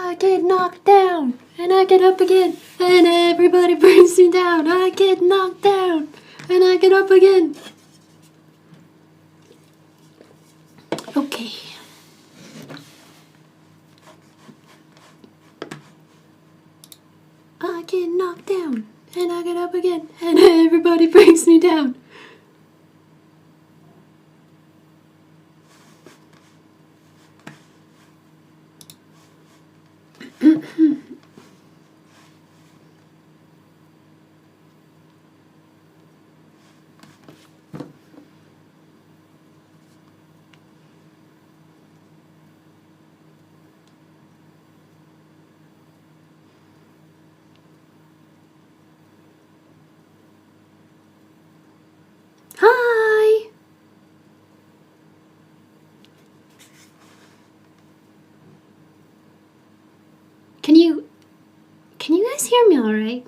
I get knocked down, and I get up again, and everybody brings me down. I get knocked down, and I get up again. Okay. I get knocked down, and I get up again, and everybody brings me down. Hi! Can you guys hear me alright?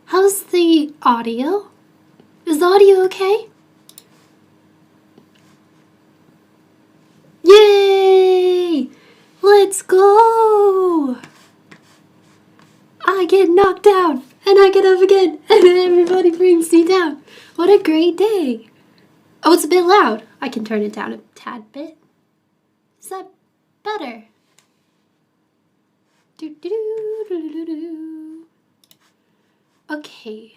How's the audio? Is the audio okay? Yay! Let's go! I get knocked down, and I get up again, and everybody brings me down. What a great day! Oh, it's a bit loud. I can turn it down a tad bit. Is that better? Okay,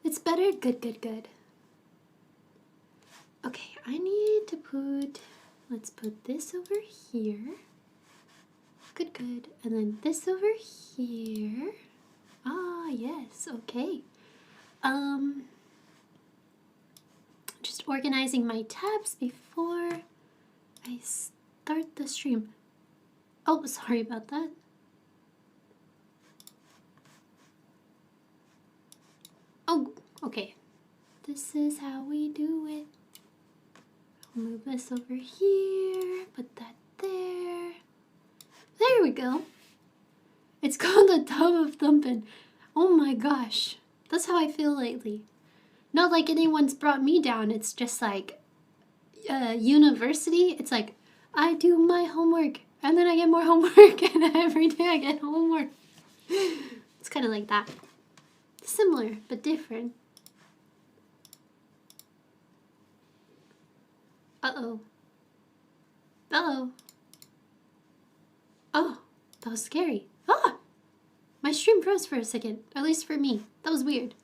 it's better? Good. Okay, I need to let's put this over here. Good. And then this over here. Ah, yes, okay. Just organizing my tabs before I start the stream. Oh, sorry about that. Oh, okay. This is how we do it. I'll move this over here, put that there. There we go. It's called the Tub of Thumpin'. Oh my gosh. That's how I feel lately. Not like anyone's brought me down. It's just like university. It's like I do my homework and then I get more homework and every day I get homework. It's kind of like that. Similar, but different. Uh-oh. Uh-oh. Oh, that was scary. Ah! My stream froze for a second, at least for me. That was weird.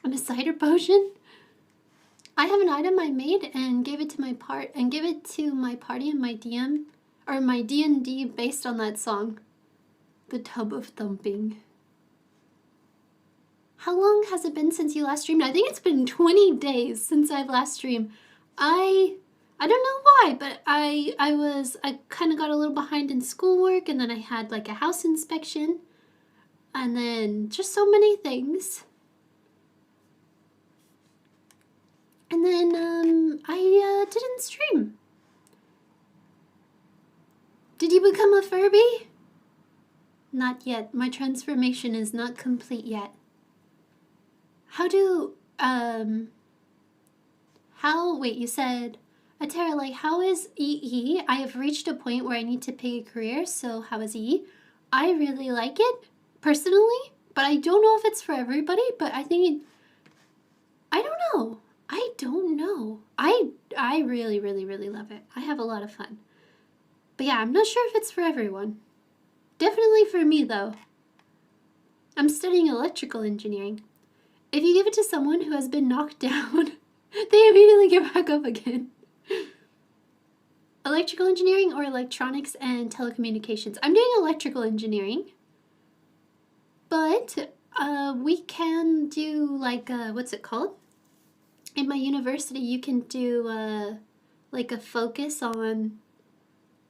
And a cider potion? I have an item I made and gave it to my party in my DM, or my D&D based on that song. The Tub of Thumping. How long has it been since you last streamed? I think it's been 20 days since I've last streamed. I don't know why, but I kind of got a little behind in schoolwork, and then I had like a house inspection, and then just so many things. And then I didn't stream. Did you become a Furby? Not yet. My transformation is not complete yet. Wait, you said, Atara, like, how is EE? I have reached a point where I need to pick a career, so how is EE? I really like it, personally, but I don't know if it's for everybody, but I think I don't know. I really, really, really love it. I have a lot of fun. But yeah, I'm not sure if it's for everyone. Definitely for me, though. I'm studying electrical engineering. If you give it to someone who has been knocked down, they immediately get back up again. Electrical engineering or electronics and telecommunications? I'm doing electrical engineering. But we can do like, what's it called? In my university, you can do like a focus on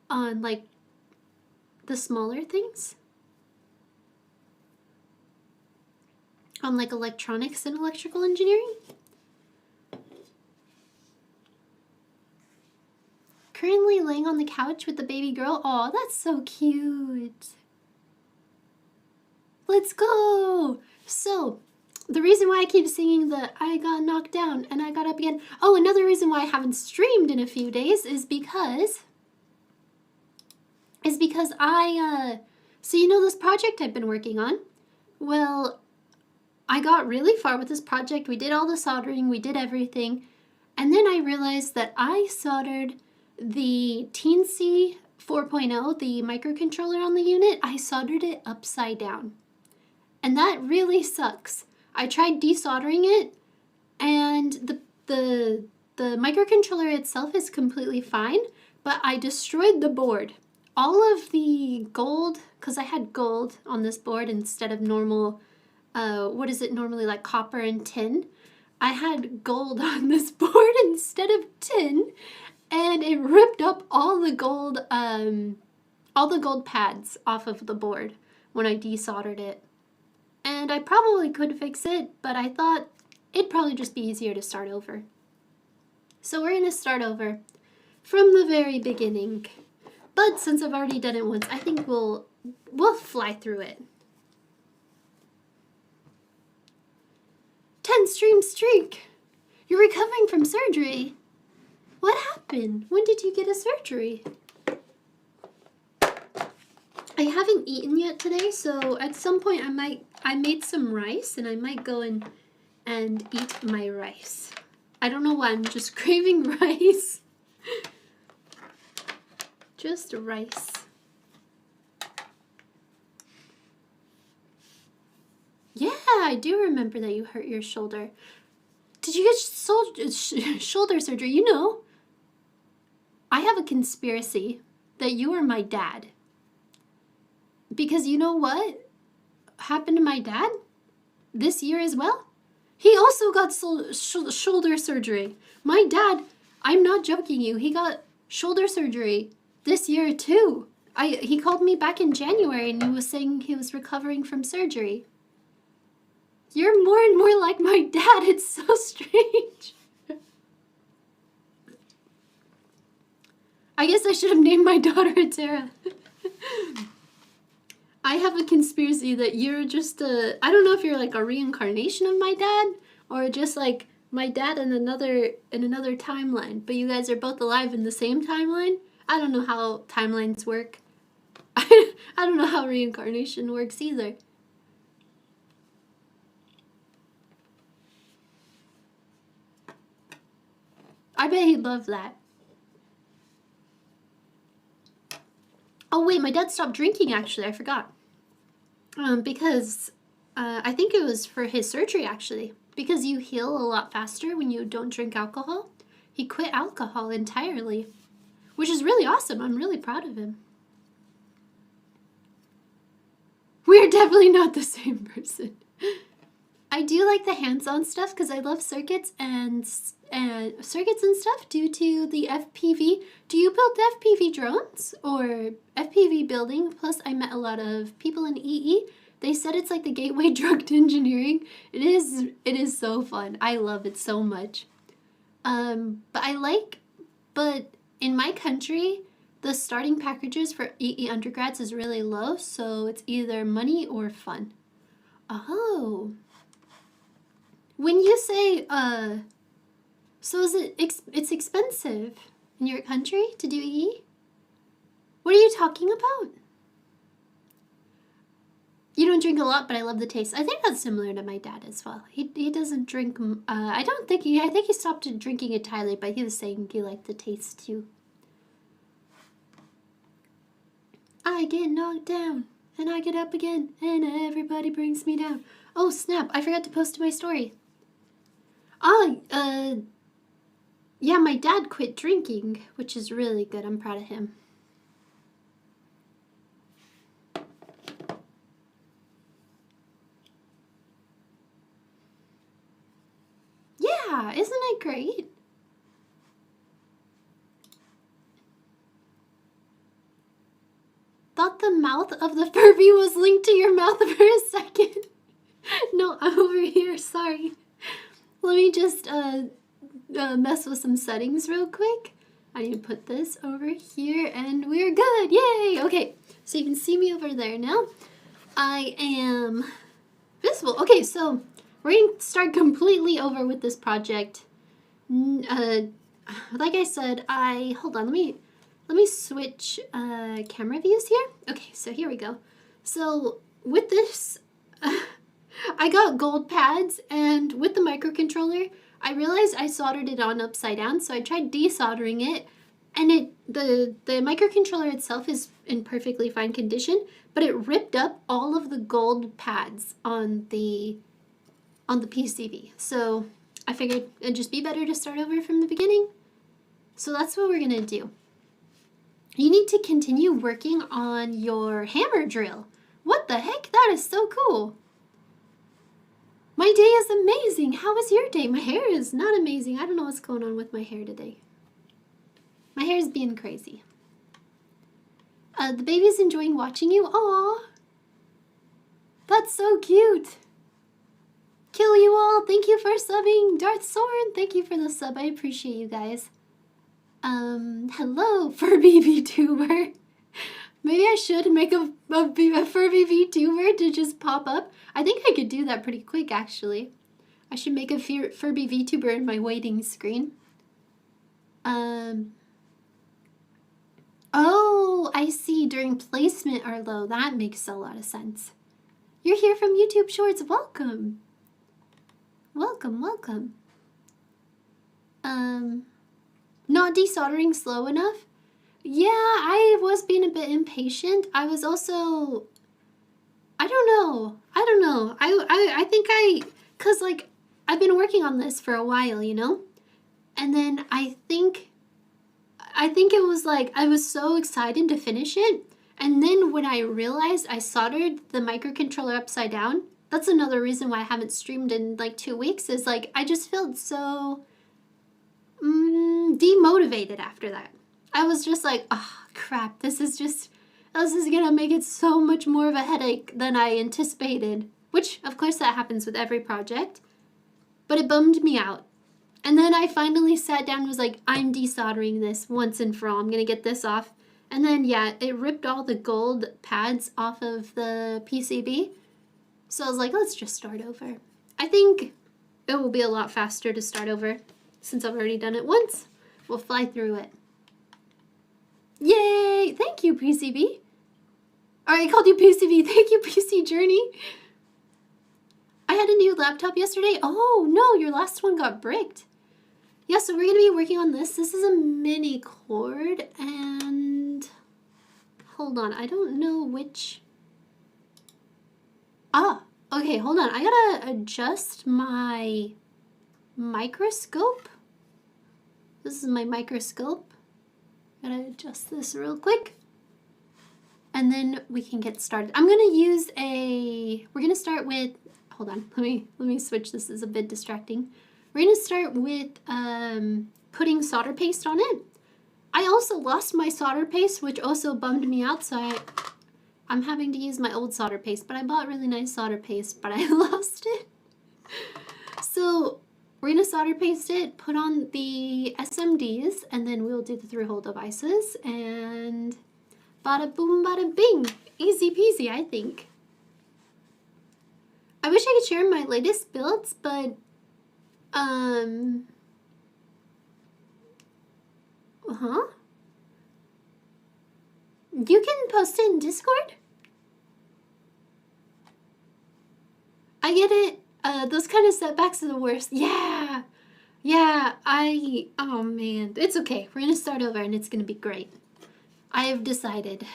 like the smaller things. On like electronics and electrical engineering. Currently laying on the couch with the baby girl. Aw, that's so cute. Let's go. So, the reason why I keep singing the I got knocked down and I got up again. Oh, another reason why I haven't streamed in a few days is because so you know this project I've been working on? Well, I got really far with this project. We did all the soldering, we did everything. And then I realized that I soldered the Teensy 4.0, the microcontroller on the unit, I soldered it upside down. And that really sucks. I tried desoldering it, and the microcontroller itself is completely fine, but I destroyed the board. All of the gold, because I had gold on this board instead of normal, what is it normally, like copper and tin? I had gold on this board instead of tin, and it ripped up all the gold pads off of the board when I desoldered it. And I probably could fix it, but I thought it'd probably just be easier to start over. So we're gonna start over from the very beginning. But since I've already done it once, I think we'll fly through it. 10 stream streak! You're recovering from surgery. What happened? When did you get a surgery? I haven't eaten yet today, so at some point I made some rice and I might go and eat my rice. I don't know why, I'm just craving rice. Just rice. Yeah, I do remember that you hurt your shoulder. Did you get shoulder surgery? You know, I have a conspiracy that you are my dad. Because you know what happened to my dad this year as well? He also got shoulder surgery. My dad, I'm not joking you, he got shoulder surgery this year too. He called me back in January and he was saying he was recovering from surgery. You're more and more like my dad. It's so strange. I guess I should have named my daughter Atera. I have a conspiracy that you're just I don't know if you're like a reincarnation of my dad or just like my dad in another timeline, but you guys are both alive in the same timeline. I don't know how timelines work. I don't know how reincarnation works either. I bet he'd love that. Oh wait, my dad stopped drinking actually, I forgot. Because I think it was for his surgery actually. Because you heal a lot faster when you don't drink alcohol. He quit alcohol entirely. Which is really awesome. I'm really proud of him. We're definitely not the same person. I do like the hands-on stuff because I love circuits and stuff due to the FPV. Do you build FPV drones or FPV building? Plus, I met a lot of people in EE. They said it's like the gateway drug to engineering. It is so fun. I love it so much. But in my country, the starting packages for EE undergrads is really low, so it's either money or fun. Oh. When you say, so is it's expensive in your country to do EE? What are you talking about? You don't drink a lot, but I love the taste. I think that's similar to my dad as well. He doesn't drink, I think he stopped drinking entirely, but he was saying he liked the taste too. I get knocked down, and I get up again, and everybody brings me down. Oh snap, I forgot to post to my story. Yeah, my dad quit drinking, which is really good. I'm proud of him. Yeah, isn't it great? Thought the mouth of the Furby was linked to your mouth for a second. No, I'm over here, sorry. Let me just mess with some settings real quick. I need to put this over here and we're good, yay! Okay, so you can see me over there now. I am visible. Okay, so we're going to start completely over with this project. Like I said, hold on, let me switch camera views here. Okay, so here we go. So with this, I got gold pads, and with the microcontroller, I realized I soldered it on upside down, so I tried desoldering it, and the microcontroller itself is in perfectly fine condition, but it ripped up all of the gold pads on the PCB. So I figured it'd just be better to start over from the beginning. So that's what we're gonna do. You need to continue working on your hammer drill. What the heck? That is so cool. My day is amazing. How was your day? My hair is not amazing. I don't know what's going on with my hair today. My hair is being crazy. The baby's enjoying watching you. Aw. That's so cute. Kill you all. Thank you for subbing. Darth Soren, thank you for the sub. I appreciate you guys. Hello, Furby VTuber. Maybe I should make a Furby VTuber to just pop up. I think I could do that pretty quick, actually. I should make a Furby VTuber in my waiting screen. Oh, I see. During placement are low. That makes a lot of sense. You're here from YouTube Shorts. Welcome. Welcome, welcome. Not desoldering slow enough? Yeah, I was being a bit impatient. I was also, I don't know. I think cause like, I've been working on this for a while, you know? And then I think it was like, I was so excited to finish it. And then when I realized I soldered the microcontroller upside down, that's another reason why I haven't streamed in like 2 weeks, is like, I just felt so demotivated after that. I was just like, oh crap, this is gonna make it so much more of a headache than I anticipated. Which, of course, that happens with every project. But it bummed me out. And then I finally sat down and was like, I'm desoldering this once and for all. I'm gonna get this off. And then, yeah, it ripped all the gold pads off of the PCB. So I was like, let's just start over. I think it will be a lot faster to start over. Since I've already done it once, we'll fly through it. Yay! Thank you, PCB. I called you PCB. Thank you, PC Journey. I had a new laptop yesterday. Oh, no, your last one got bricked. Yeah, so we're going to be working on this. This is a Minicord, and hold on. I don't know which. Ah, okay, hold on. I got to adjust my microscope. This is my microscope. Gotta adjust this real quick. And then we can get started. I'm gonna use we're gonna start with, hold on, let me switch. This is a bit distracting. We're gonna start with putting solder paste on it. I also lost my solder paste, which also bummed me out, so I'm having to use my old solder paste, but I bought really nice solder paste, but I lost it. So we're going to solder paste it, put on the SMDs, and then we'll do the through-hole devices, and bada boom, bada bing. Easy peasy, I think. I wish I could share my latest builds, but, you can post it in Discord? I get it. Those kind of setbacks are the worst. Yeah, oh man, it's okay. We're gonna start over and it's gonna be great. I have decided.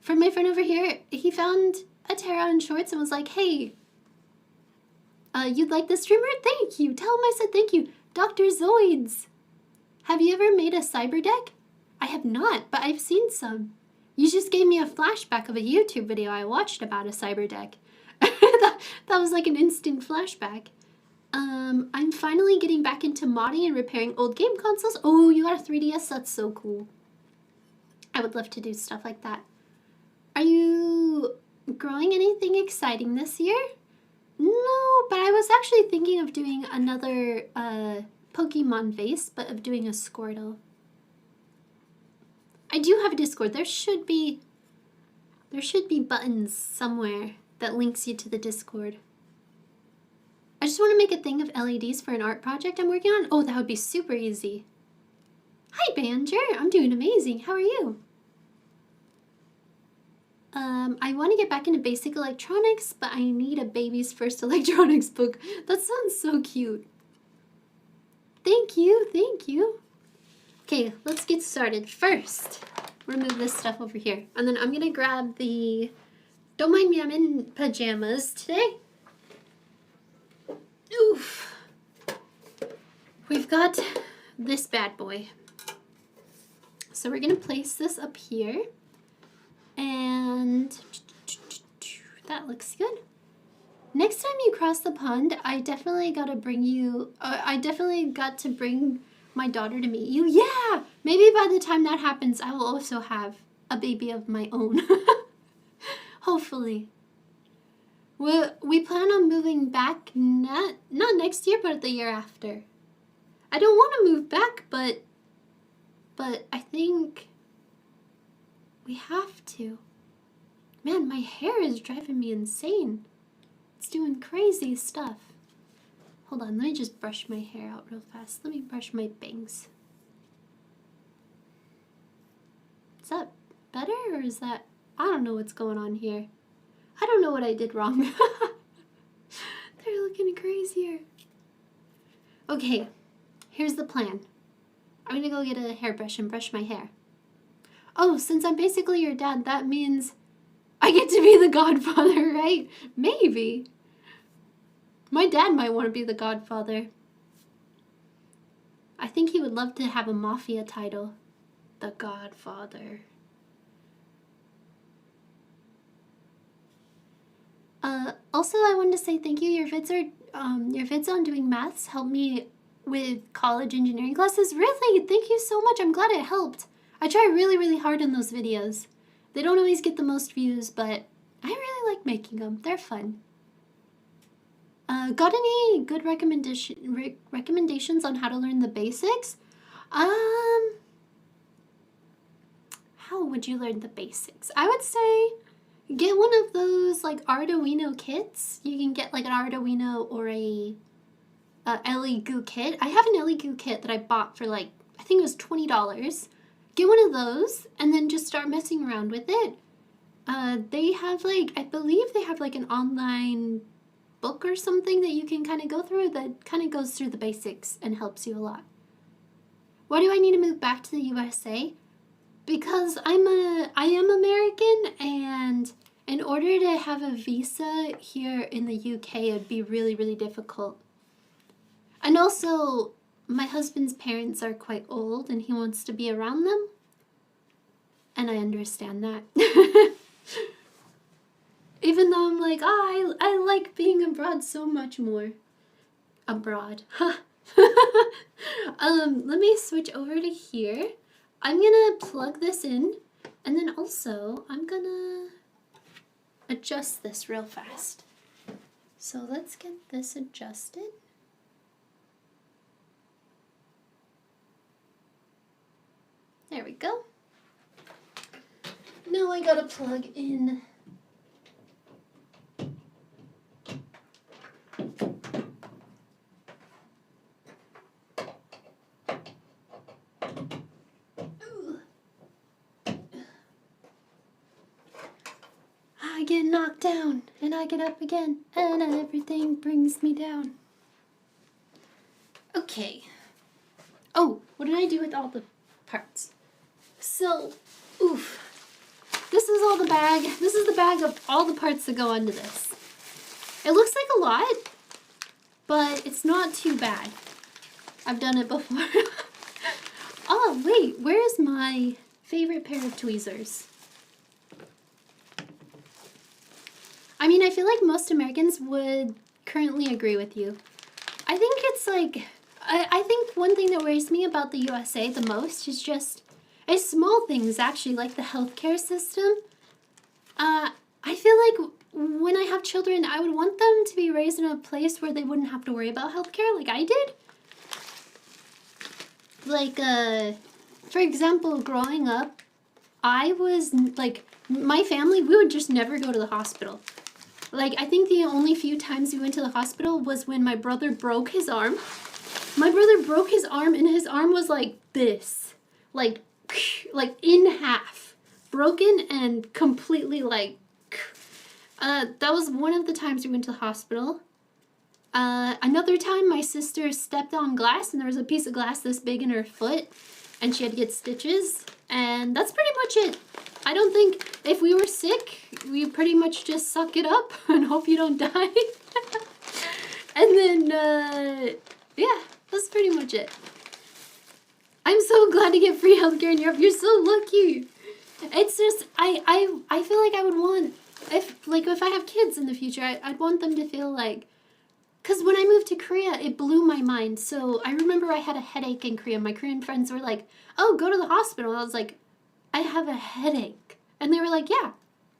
From my friend over here, he found a Terra in shorts and was like, hey, you'd like the streamer? Thank you. Tell him I said thank you. Dr. Zoids. Have you ever made a cyber deck? I have not, but I've seen some. You just gave me a flashback of a YouTube video I watched about a cyber deck. that was like an instant flashback. I'm finally getting back into modding and repairing old game consoles. Oh, you got a 3DS? That's so cool. I would love to do stuff like that. Are you growing anything exciting this year? No, but I was actually thinking of doing another Pokemon vase, but of doing a Squirtle. I do have a Discord. There should be buttons somewhere that links you to the Discord. I just want to make a thing of LEDs for an art project I'm working on. Oh, that would be super easy. Hi, Banjer. I'm doing amazing. How are you? I want to get back into basic electronics, but I need a baby's first electronics book. That sounds so cute. Thank you, thank you. Okay, let's get started. First, remove this stuff over here. And then I'm gonna grab the... Don't mind me, I'm in pajamas today. Oof. We've got this bad boy. So we're gonna place this up here. And that looks good. Next time you cross the pond, I definitely got to bring you, I definitely got to bring my daughter to meet you. Yeah, maybe by the time that happens, I will also have a baby of my own. Hopefully. We plan on moving back, not next year, but the year after. I don't want to move back, but I think we have to. Man, my hair is driving me insane. It's doing crazy stuff. Hold on, let me just brush my hair out real fast. Let me brush my bangs. Is that better or is that... I don't know what's going on here. I don't know what I did wrong. They're looking crazier. Okay, here's the plan. I'm gonna go get a hairbrush and brush my hair. Oh, since I'm basically your dad, that means I get to be the godfather, right? Maybe. My dad might want to be the godfather. I think he would love to have a mafia title. The Godfather. Also, I wanted to say thank you. Your vids on doing maths helped me with college engineering classes. Really, thank you so much. I'm glad it helped. I try really, really hard in those videos. They don't always get the most views, but I really like making them. They're fun. Got any good recommendations on how to learn the basics? How would you learn the basics? I would say get one of those like Arduino kits. You can get like an Arduino or a LE kit. I have an LE kit that I bought for like, I think it was $20. Get one of those and then just start messing around with it. They have like, I believe they have like an online book or something that you can kind of go through that kind of goes through the basics and helps you a lot. Why do I need to move back to the USA? Because I am American, and in order to have a visa here in the UK, it would be really, really difficult. And also, my husband's parents are quite old and he wants to be around them. And I understand that. Even though I'm like, oh, I like being abroad so much more. Abroad. Let me switch over to here. I'm gonna plug this in, and then also I'm gonna adjust this real fast. So let's get this adjusted. There we go. Now I gotta plug in I get knocked down, and I get up again, and everything brings me down. Okay. Oh, what did I do with all the parts? So, oof. This is all the bag. This is the bag of all the parts that go onto this. It looks like a lot, but it's not too bad. I've done it before. Oh, wait, where's my favorite pair of tweezers? I mean, I feel like most Americans would currently agree with you. I think it's like, I think one thing that worries me about the USA the most is just, it's small things actually, like the healthcare system. I feel like when I have children, I would want them to be raised in a place where they wouldn't have to worry about healthcare like I did. Like, for example, growing up, I was, like, my family, we would just never go to the hospital. Like, I think the only few times we went to the hospital was when my brother broke his arm. My brother broke his arm, and his arm was like this. Like in half. Broken and completely like... that was one of the times we went to the hospital. Another time, my sister stepped on glass, and there was a piece of glass this big in her foot, and she had to get stitches. And that's pretty much it. I don't think if we were sick, we pretty much just suck it up and hope you don't die. And then, yeah, that's pretty much it. I'm so glad to get free healthcare in Europe. You're so lucky. It's just, I feel like I would want, if I have kids in the future, I'd want them to feel like, because when I moved to Korea, it blew my mind. So I remember I had a headache in Korea. My Korean friends were like, oh, go to the hospital. I was like, I have a headache. And they were like, yeah,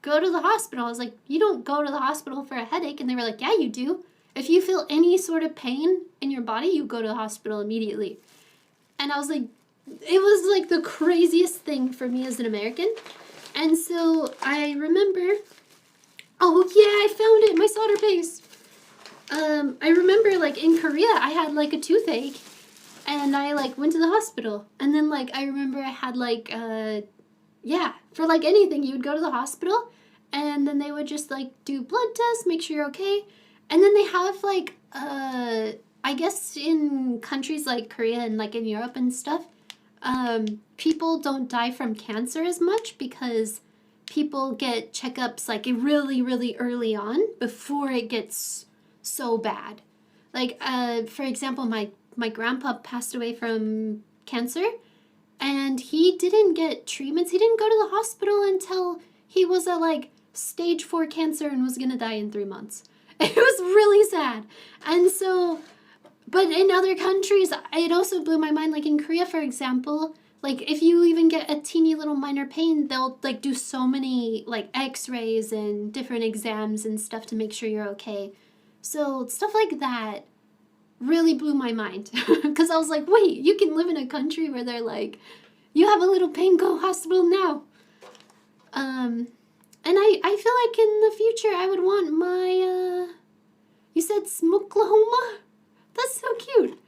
go to the hospital. I was like, you don't go to the hospital for a headache. And they were like, yeah, you do. If you feel any sort of pain in your body, you go to the hospital immediately. And I was like, it was like the craziest thing for me as an American. And so I remember, oh yeah, I found it, my solder paste. I remember like in Korea, I had like a toothache and I like went to the hospital. And then like, I remember I had like, yeah, for like anything, you would go to the hospital and then they would just like do blood tests, make sure you're okay. And then they have like, I guess in countries like Korea and like in Europe and stuff, people don't die from cancer as much because people get checkups like really, really early on before it gets so bad. Like, for example, my grandpa passed away from cancer and he didn't get treatments. He didn't go to the hospital until he was at like stage 4 cancer and was gonna die in 3 months. It was really sad. And so, but in other countries, it also blew my mind. Like in Korea, for example, like if you even get a teeny little minor pain, they'll like do so many like x-rays and different exams and stuff to make sure you're okay. So stuff like that really blew my mind. Because I was like, wait, you can live in a country where they're like, you have a little pain, go hospital now. And I feel like in the future I would want my, you said Smoklahoma? That's so cute.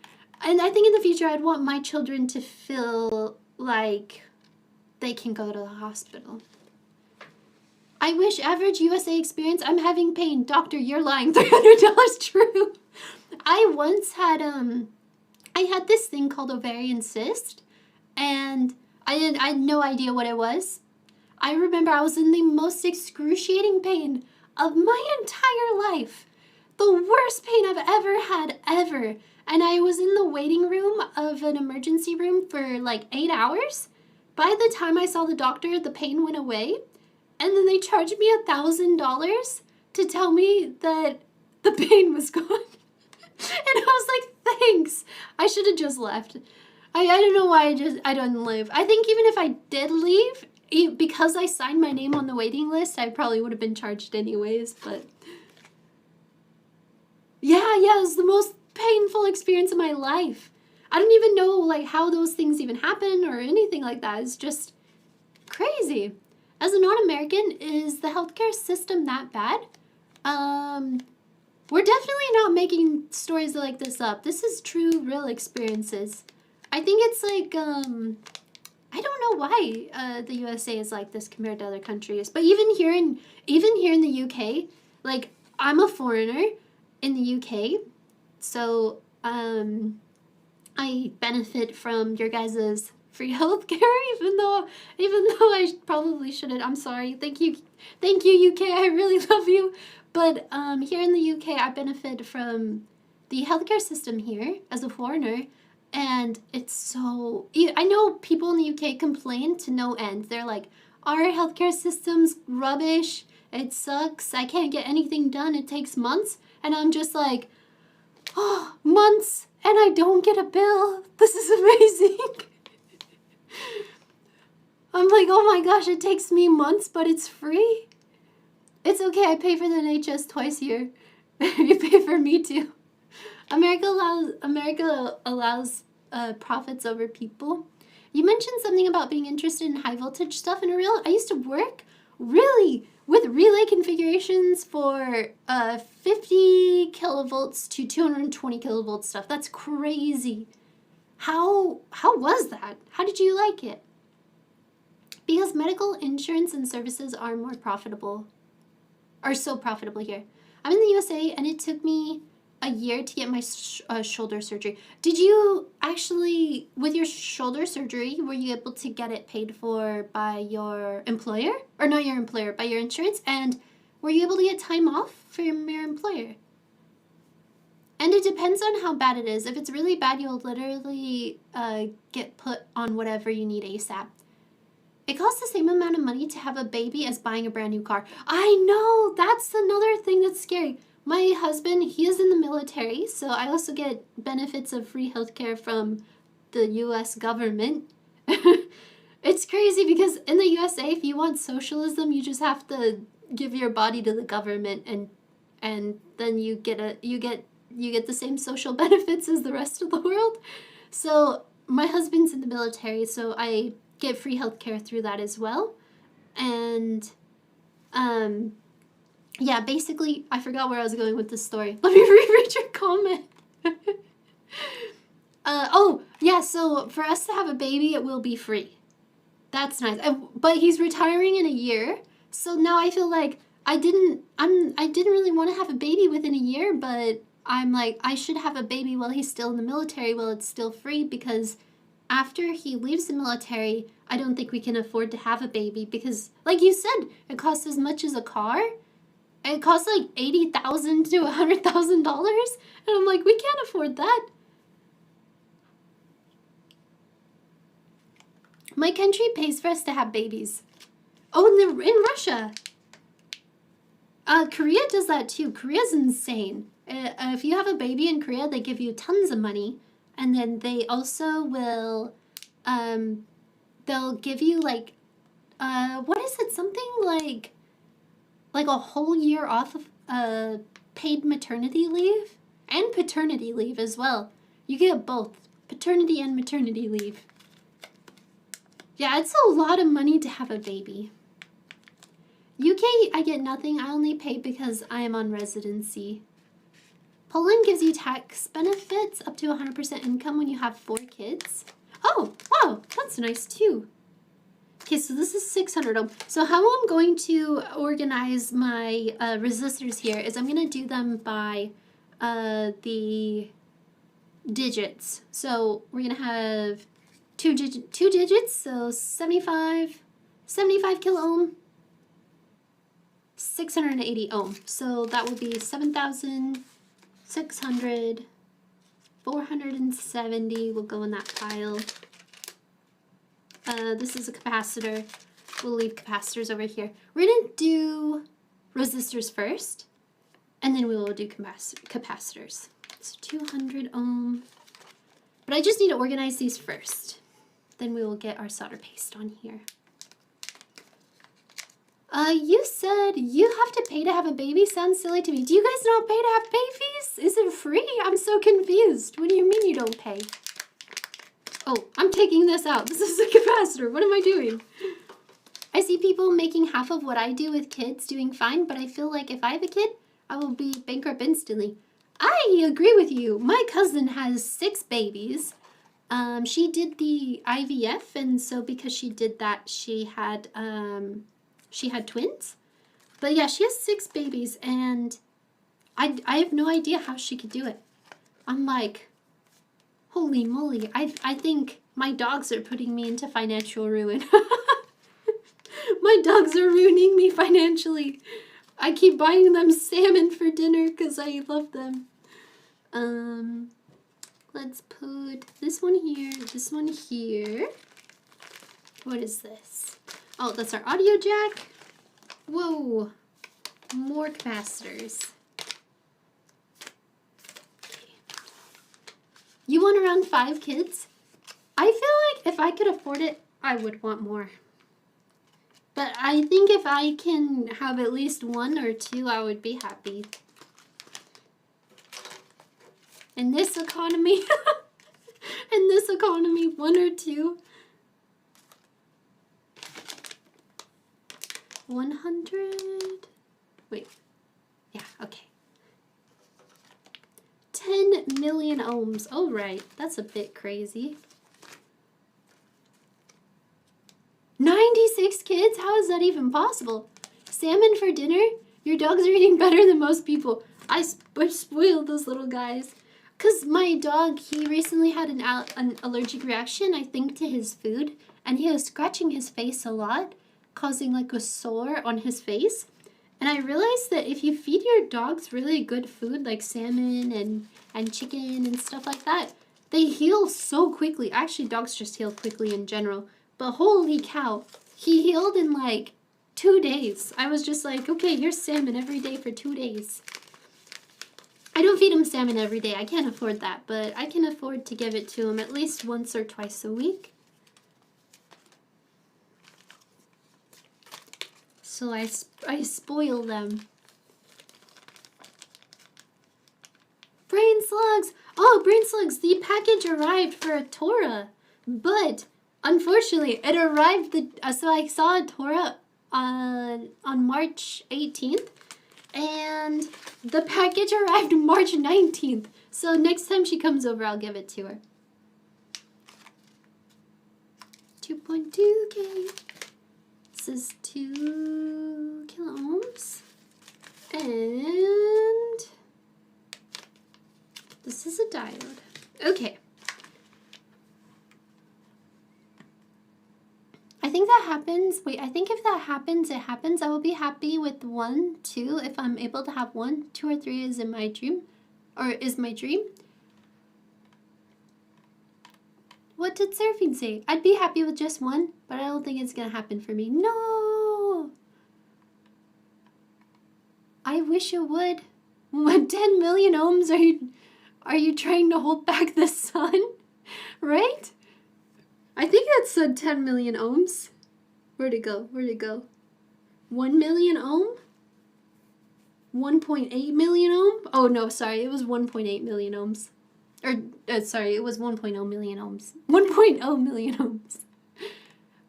And I think in the future I'd want my children to feel like they can go to the hospital. I wish average USA experience, I'm having pain. Doctor, you're lying. $300 true. I once had, I had this thing called ovarian cyst. And I had no idea what it was. I remember I was in the most excruciating pain of my entire life. The worst pain I've ever had, ever. And I was in the waiting room of an emergency room for like 8 hours. By the time I saw the doctor, the pain went away. And then they charged me $1,000 to tell me that the pain was gone. And I was like, thanks. I should have just left. I don't know why I didn't leave. I think even if I did leave, because I signed my name on the waiting list, I probably would have been charged anyways, but... Yeah, it was the most painful experience of my life. I don't even know, like, how those things even happen or anything like that. It's just crazy. As a non-American, is the healthcare system that bad? We're definitely not making stories like this up. This is true, real experiences. I think it's like, I don't know why the USA is like this compared to other countries. But even here in the UK, like, I'm a foreigner in the UK, so I benefit from your guys' free healthcare, even though I probably shouldn't. I'm sorry. Thank you UK. I really love you. But here in the UK, I benefit from the healthcare system here as a foreigner, and it's so... I know people in the UK complain to no end. They're like, our healthcare system's rubbish. It sucks. I can't get anything done. It takes months. And I'm just like, oh, months, and I don't get a bill. This is amazing. I'm like, oh my gosh, it takes me months, but it's free. It's okay, I pay for the NHS twice a year. You pay for me too. America allows profits over people. You mentioned something about being interested in high voltage stuff in I used to work really with relay configurations for 50 kilovolts to 220 kilovolts stuff. That's crazy. How was that? How did you like it? Because medical insurance and services are more profitable, are so profitable here. I'm in the USA and it took me a year to get my shoulder surgery. Did you actually, with your shoulder surgery, were you able to get it paid for by your employer? Or not your employer, by your insurance? And were you able to get time off from your employer? And it depends on how bad it is. If it's really bad, you'll literally get put on whatever you need ASAP. It costs the same amount of money to have a baby as buying a brand new car. I know, that's another thing that's scary. My husband, he is in the military, so I also get benefits of free healthcare from the US government. It's crazy because in the USA, if you want socialism, you just have to give your body to the government, and then you get the same social benefits as the rest of the world. So my husband's in the military, so I get free healthcare through that as well. And yeah, basically, I forgot where I was going with this story. Let me reread your comment. Oh, yeah, so for us to have a baby, it will be free. That's nice. But he's retiring in a year, so now I feel like I didn't really want to have a baby within a year, but I'm like, I should have a baby while he's still in the military, while it's still free, because after he leaves the military, I don't think we can afford to have a baby because, like you said, it costs as much as a car. It costs like $80,000 to $100,000, and I'm like, we can't afford that. My country pays for us to have babies. Oh, in Russia. Korea does that too. Korea's insane. If you have a baby in Korea, they give you tons of money, and then they also will, they'll give you like, what is it? Something like a whole year off of paid maternity leave and paternity leave as well. You get both paternity and maternity leave. Yeah, it's a lot of money to have a baby. UK, I get nothing. I only pay because I am on residency. Poland gives you tax benefits up to 100% income when you have 4 kids. Oh, wow, that's nice too. Okay, so this is 600 ohm. So how I'm going to organize my resistors here is I'm going to do them by the digits. So we're going to have two digits, so 75 kilo ohm, 680 ohm. So that would be 7,600, 470 will go in that pile. This is a capacitor. We'll leave capacitors over here. We're going to do resistors first, and then we will do capacitors. So 200 ohm. But I just need to organize these first. Then we will get our solder paste on here. You said you have to pay to have a baby? Sounds silly to me. Do you guys not pay to have babies? Is it free? I'm so confused. What do you mean you don't pay? Oh, I'm taking this out. This is a capacitor. What am I doing? I see people making half of what I do with kids doing fine, but I feel like if I have a kid, I will be bankrupt instantly. I agree with you. My cousin has 6 babies. She did the IVF, and so because she did that, she had twins. But yeah, she has 6 babies, and I have no idea how she could do it. I'm like, holy moly, I think my dogs are putting me into financial ruin. My dogs are ruining me financially. I keep buying them salmon for dinner because I love them. Let's put this one here, this one here. What is this? Oh, that's our audio jack. Whoa, more capacitors. You want around 5 kids? I feel like if I could afford it, I would want more. But I think if I can have at least 1 or 2, I would be happy. In this economy, 1 or 2. 100. Wait. Yeah, okay. 10 million ohms. Oh, right. That's a bit crazy. 96 kids? How is that even possible? Salmon for dinner? Your dogs are eating better than most people. I spoiled those little guys. Because my dog, he recently had an allergic reaction, I think, to his food. And he was scratching his face a lot, causing like a sore on his face. And I realized that if you feed your dogs really good food, like salmon and chicken and stuff like that, they heal so quickly. Actually, dogs just heal quickly in general. But holy cow, he healed in like 2 days. I was just like, okay, here's salmon every day for 2 days. I don't feed him salmon every day. I can't afford that, but I can afford to give it to him at least once or twice a week. So I spoil them. Brain slugs! Oh, brain slugs! The package arrived for a Torah, but unfortunately, it arrived so I saw a Torah on March 18th, and the package arrived March 19th. So next time she comes over, I'll give it to her. 2.2K. This is 2 kilo ohms. And this is a diode. Okay. I think that happens. Wait, I think if that happens, it happens. I will be happy with 1, 2. If I'm able to have 1, 2, or 3 is in my dream. Or is my dream. What did Seraphine say? I'd be happy with just 1, but I don't think it's gonna happen for me. No! I wish it would. What 10 million ohms are you trying to hold back the sun? Right? I think that said 10 million ohms. Where'd it go? Where'd it go? 1 million ohm? 1.8 million ohm? Oh no, sorry, it was 1.8 million ohms. Or, sorry, it was 1.0 million ohms. 1.0 million ohms.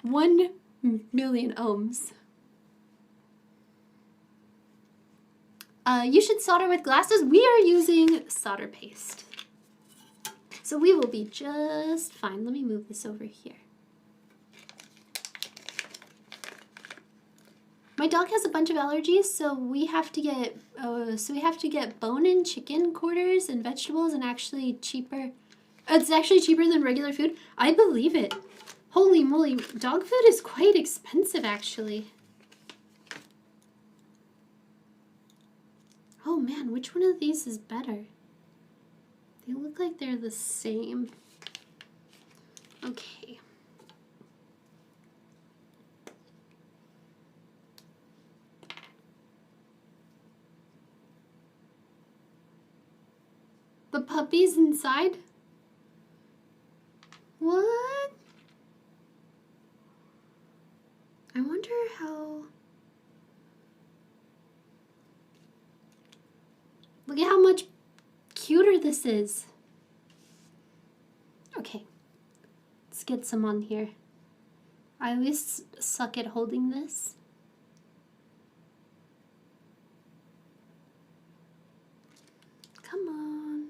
1 million ohms. You should solder with glasses. We are using solder paste. So we will be just fine. Let me move this over here. My dog has a bunch of allergies, so we have to get bone-in chicken quarters and vegetables, and actually cheaper. It's actually cheaper than regular food. I believe it. Holy moly, dog food is quite expensive, actually. Oh man, which one of these is better? They look like they're the same. Okay. The puppy's inside? What? I wonder how... Look at how much cuter this is. Okay. Let's get some on here. I always suck at holding this. Come on.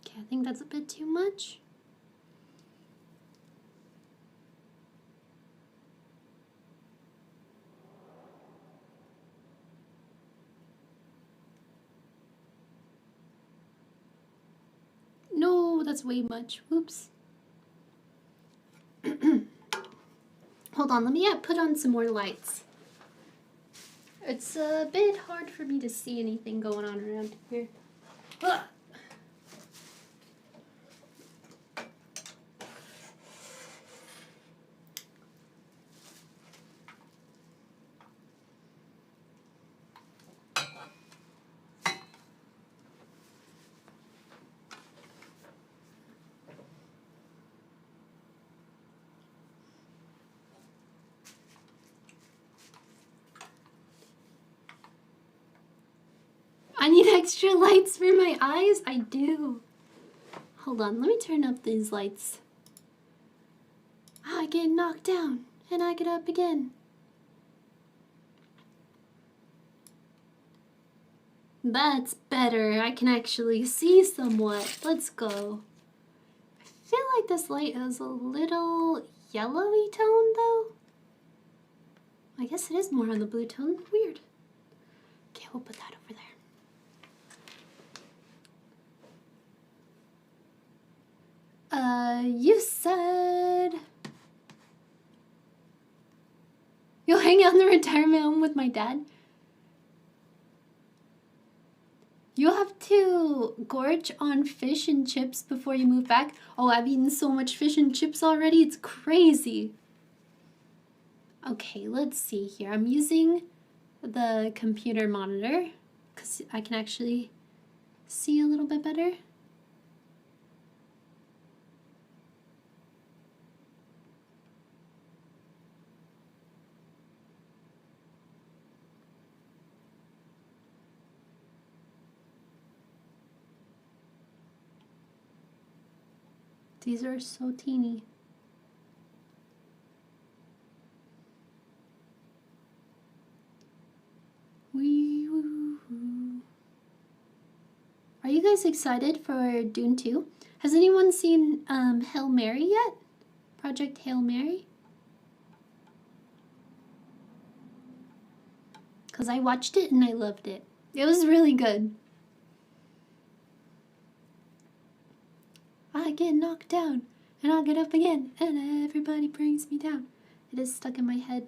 Okay, I think that's a bit too much. No, that's way much. Whoops. Hold on, let me put on some more lights. It's a bit hard for me to see anything going on around here. Ugh. I need extra lights for my eyes? I do. Hold on, let me turn up these lights. I get knocked down, and I get up again. That's better. I can actually see somewhat. Let's go. I feel like this light is a little yellowy tone, though. I guess it is more on the blue tone. Weird. Okay, we'll put that over there. You said you'll hang out in the retirement home with my dad? You'll have to gorge on fish and chips before you move back. Oh, I've eaten so much fish and chips already, it's crazy. Okay, let's see here. I'm using the computer monitor because I can actually see a little bit better. These are so teeny. Are you guys excited for Dune 2? Has anyone seen Hail Mary yet? Project Hail Mary? Because I watched it and I loved it. It was really good. I get knocked down and I'll get up again and everybody brings me down. It is stuck in my head.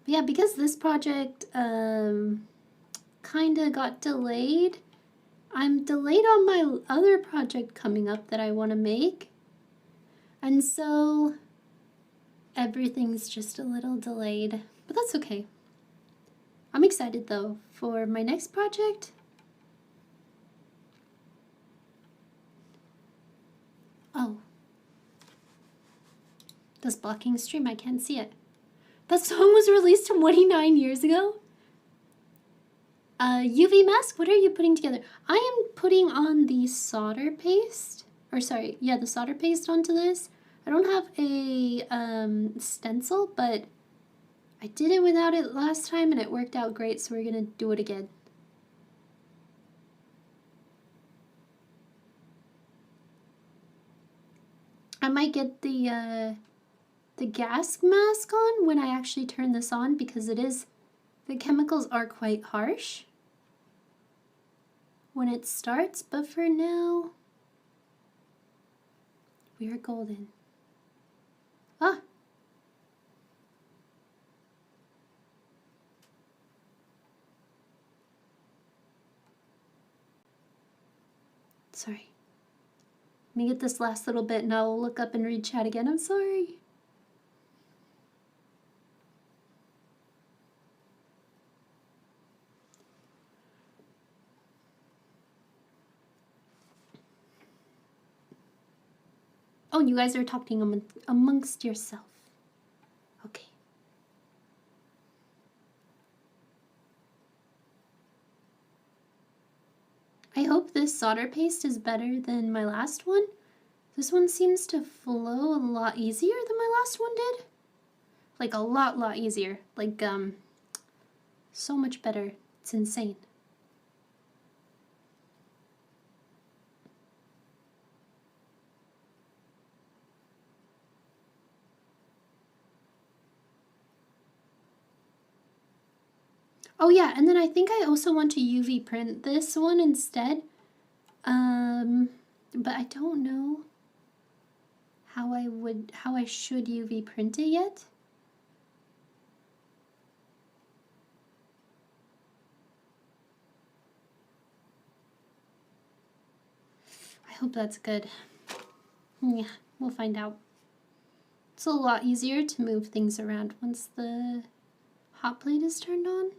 Yeah, because this project kind of got delayed. I'm delayed on my other project coming up that I want to make. And so everything's just a little delayed, but that's okay. I'm excited though for my next project. Oh. This blocking stream, I can't see it. That song was released 29 years ago? UV mask, what are you putting together? I am putting on the solder paste. Or sorry, yeah, the solder paste onto this. I don't have a stencil, but I did it without it last time and it worked out great, so we're gonna do it again. I might get the gas mask on when I actually turn this on because the chemicals are quite harsh when it starts, but for now, we are golden. Ah! Sorry. Let me get this last little bit and I'll look up and read chat again. I'm sorry. Oh, you guys are talking amongst yourself. Okay. I hope this solder paste is better than my last one. This one seems to flow a lot easier than my last one did. Like a lot easier. Like, so much better. It's insane. Oh yeah, and then I think I also want to UV print this one instead. But I don't know how I should UV print it yet. I hope that's good. Yeah, we'll find out. It's a lot easier to move things around once the hot plate is turned on.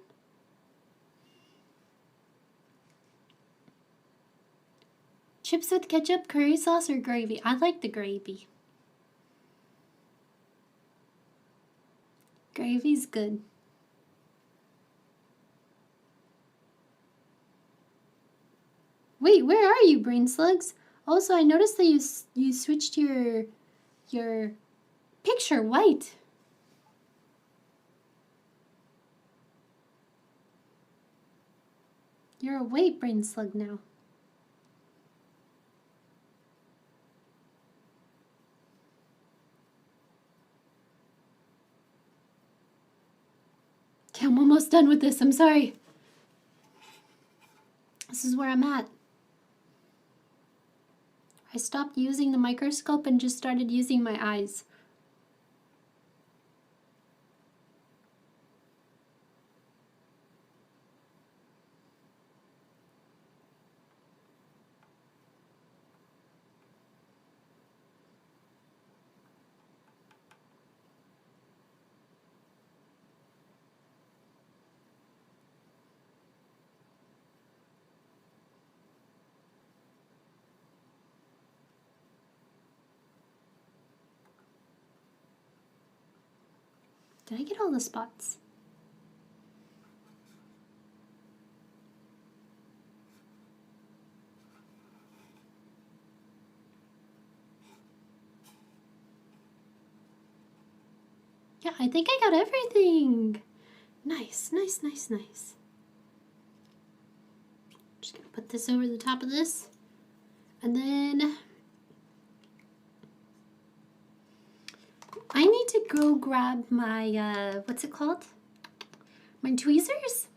Chips with ketchup, curry sauce, or gravy? I like the gravy. Gravy's good. Wait, where are you, brain slugs? Also, I noticed that you switched your picture white. You're a white brain slug now. Okay, I'm almost done with this. I'm sorry. This is where I'm at. I stopped using the microscope and just started using my eyes. Did I get all the spots? Yeah, I think I got everything. Nice, nice, nice, nice. Just gonna put this over the top of this. And then I need to go grab my, what's it called? My tweezers?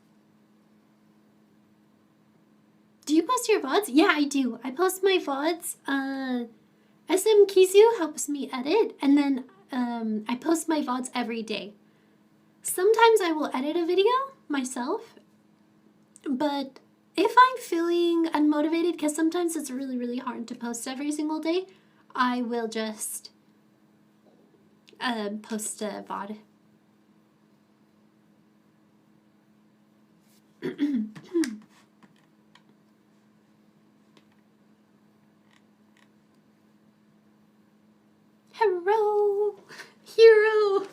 Do you post your VODs? Yeah, I do. I post my VODs. SM Kizu helps me edit, and then I post my VODs every day. Sometimes I will edit a video myself, but if I'm feeling unmotivated, because sometimes it's really, really hard to post every single day, I will just post a VOD. Hero!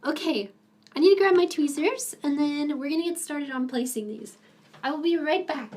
Okay, I need to grab my tweezers, and then we're gonna get started on placing these. I will be right back.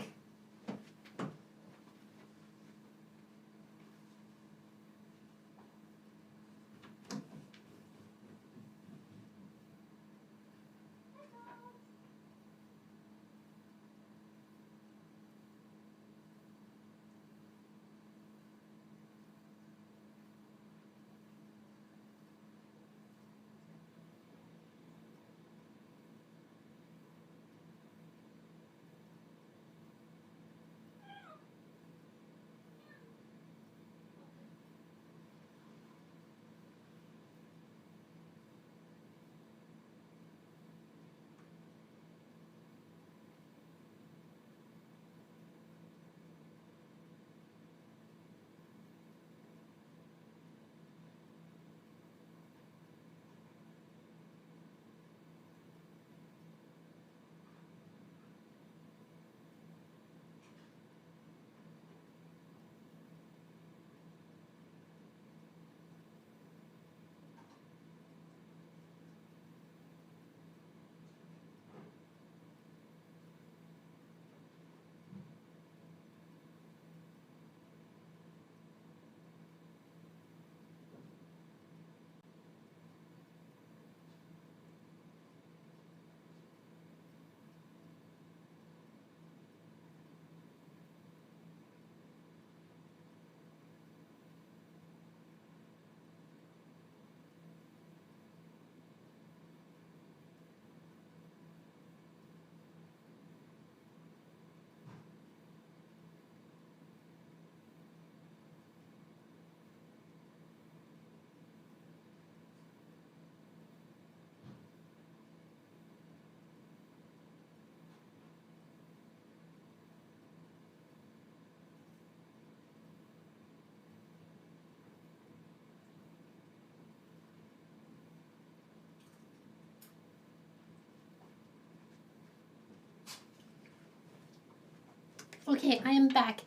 Okay, I am back.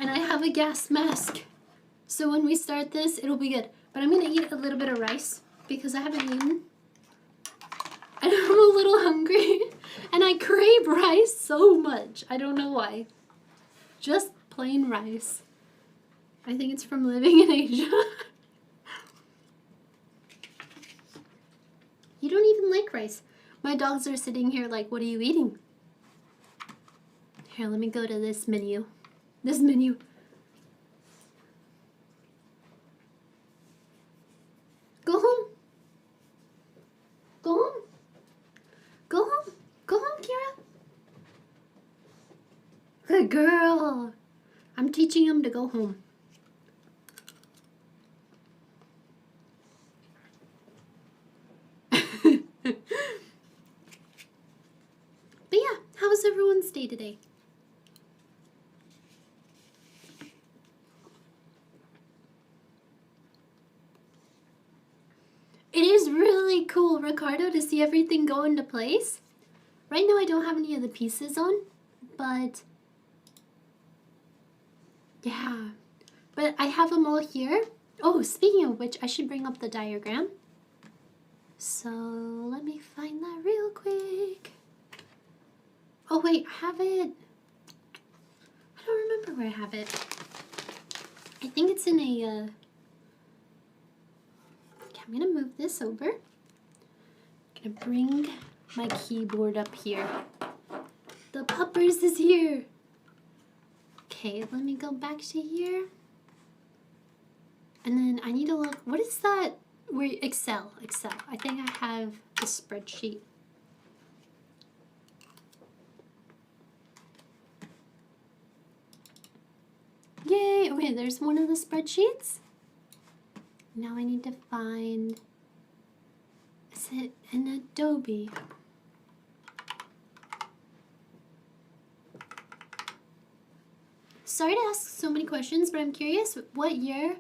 and I have a gas mask. So when we start this, it'll be good. But I'm gonna eat a little bit of rice because I haven't eaten. And I'm a little hungry. And I crave rice so much. I don't know why. Just plain rice. I think it's from living in Asia. You don't even like rice. My dogs are sitting here like, what are you eating? Here, let me go to this menu. This menu. Go home. Go home. Go home. Go home, Kira. Good girl. I'm teaching him to go home. But yeah, how was everyone's day today? It is really cool, Ricardo, to see everything go into place. Right now I don't have any of the pieces on, but yeah. But I have them all here. Oh, speaking of which, I should bring up the diagram. So let me find that real quick. Oh wait, I have it. I don't remember where I have it. I think it's in a, okay, I'm gonna move this over. I'm gonna bring my keyboard up here. The puppers is here. Okay, let me go back to here. And then I need to look, what is that? Where Excel. I think I have the spreadsheet. Yay! Okay, there's one of the spreadsheets. Now I need to find, is it in Adobe? Sorry to ask so many questions, but I'm curious, what year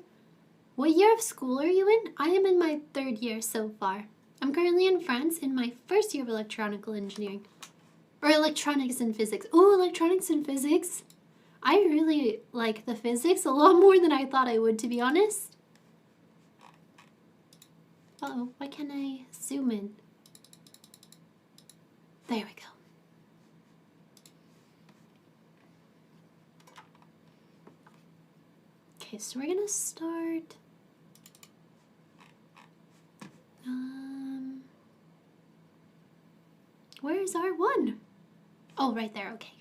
of school are you in? I am in my 3rd year so far. I'm currently in France in my 1st year of electronical engineering. Or electronics and physics. Ooh, electronics and physics. I really like the physics a lot more than I thought I would, to be honest. Uh-oh, why can't I zoom in? There we go. Okay, so we're gonna start. Where's R1? Oh, right there, okay.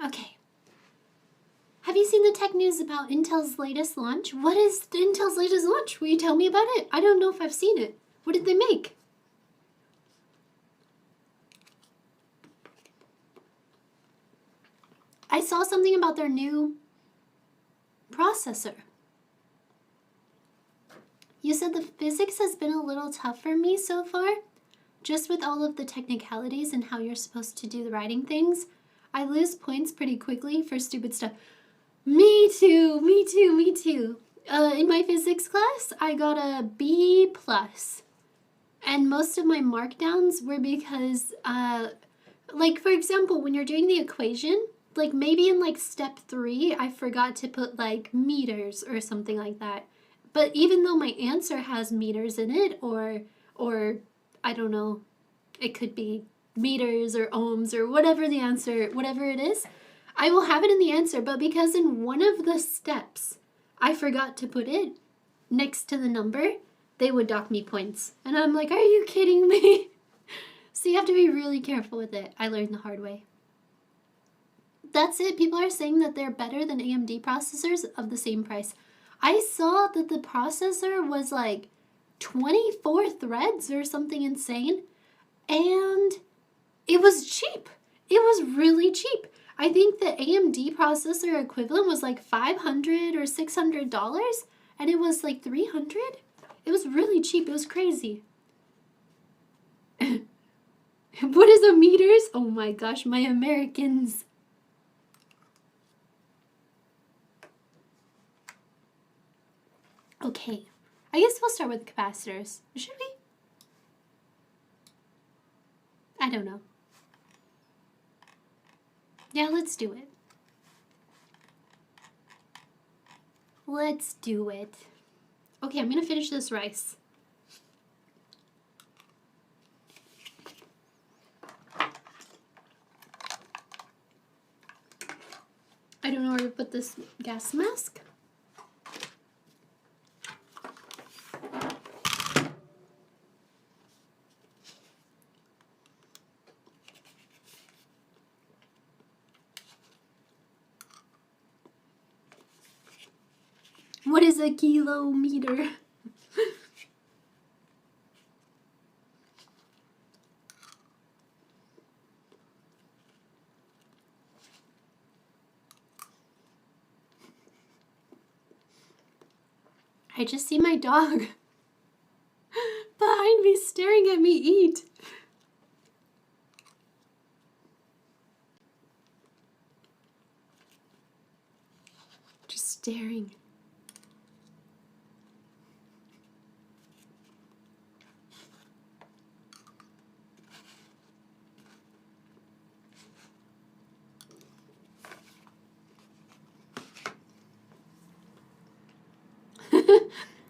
Okay. Have you seen the tech news about Intel's latest launch? What is Intel's latest launch? Will you tell me about it? I don't know if I've seen it. What did they make? I saw something about their new processor. You said the physics has been a little tough for me so far, just with all of the technicalities and how you're supposed to do the writing things. I lose points pretty quickly for stupid stuff. Me too. In my physics class, I got a B+. And most of my markdowns were because, like, for example, when you're doing the equation, like, maybe in, like, step 3, I forgot to put, like, meters or something like that. But even though my answer has meters in it, or I don't know, it could be meters or ohms or whatever the answer, whatever it is, I will have it in the answer. But because in one of the steps, I forgot to put it next to the number, they would dock me points. And I'm like, are you kidding me? So you have to be really careful with it. I learned the hard way. That's it. People are saying that they're better than AMD processors of the same price. I saw that the processor was like 24 threads or something insane. And it was cheap. It was really cheap. I think the AMD processor equivalent was like $500 or $600, and it was like $300. It was really cheap. It was crazy. What is a meters? Oh my gosh, my Americans. Okay, I guess we'll start with capacitors. Should we? I don't know. Yeah, let's do it. Let's do it. Okay, I'm gonna finish this rice. I don't know where to put this gas mask. What is a kilometer? I just see my dog behind me staring at me eat. Just staring.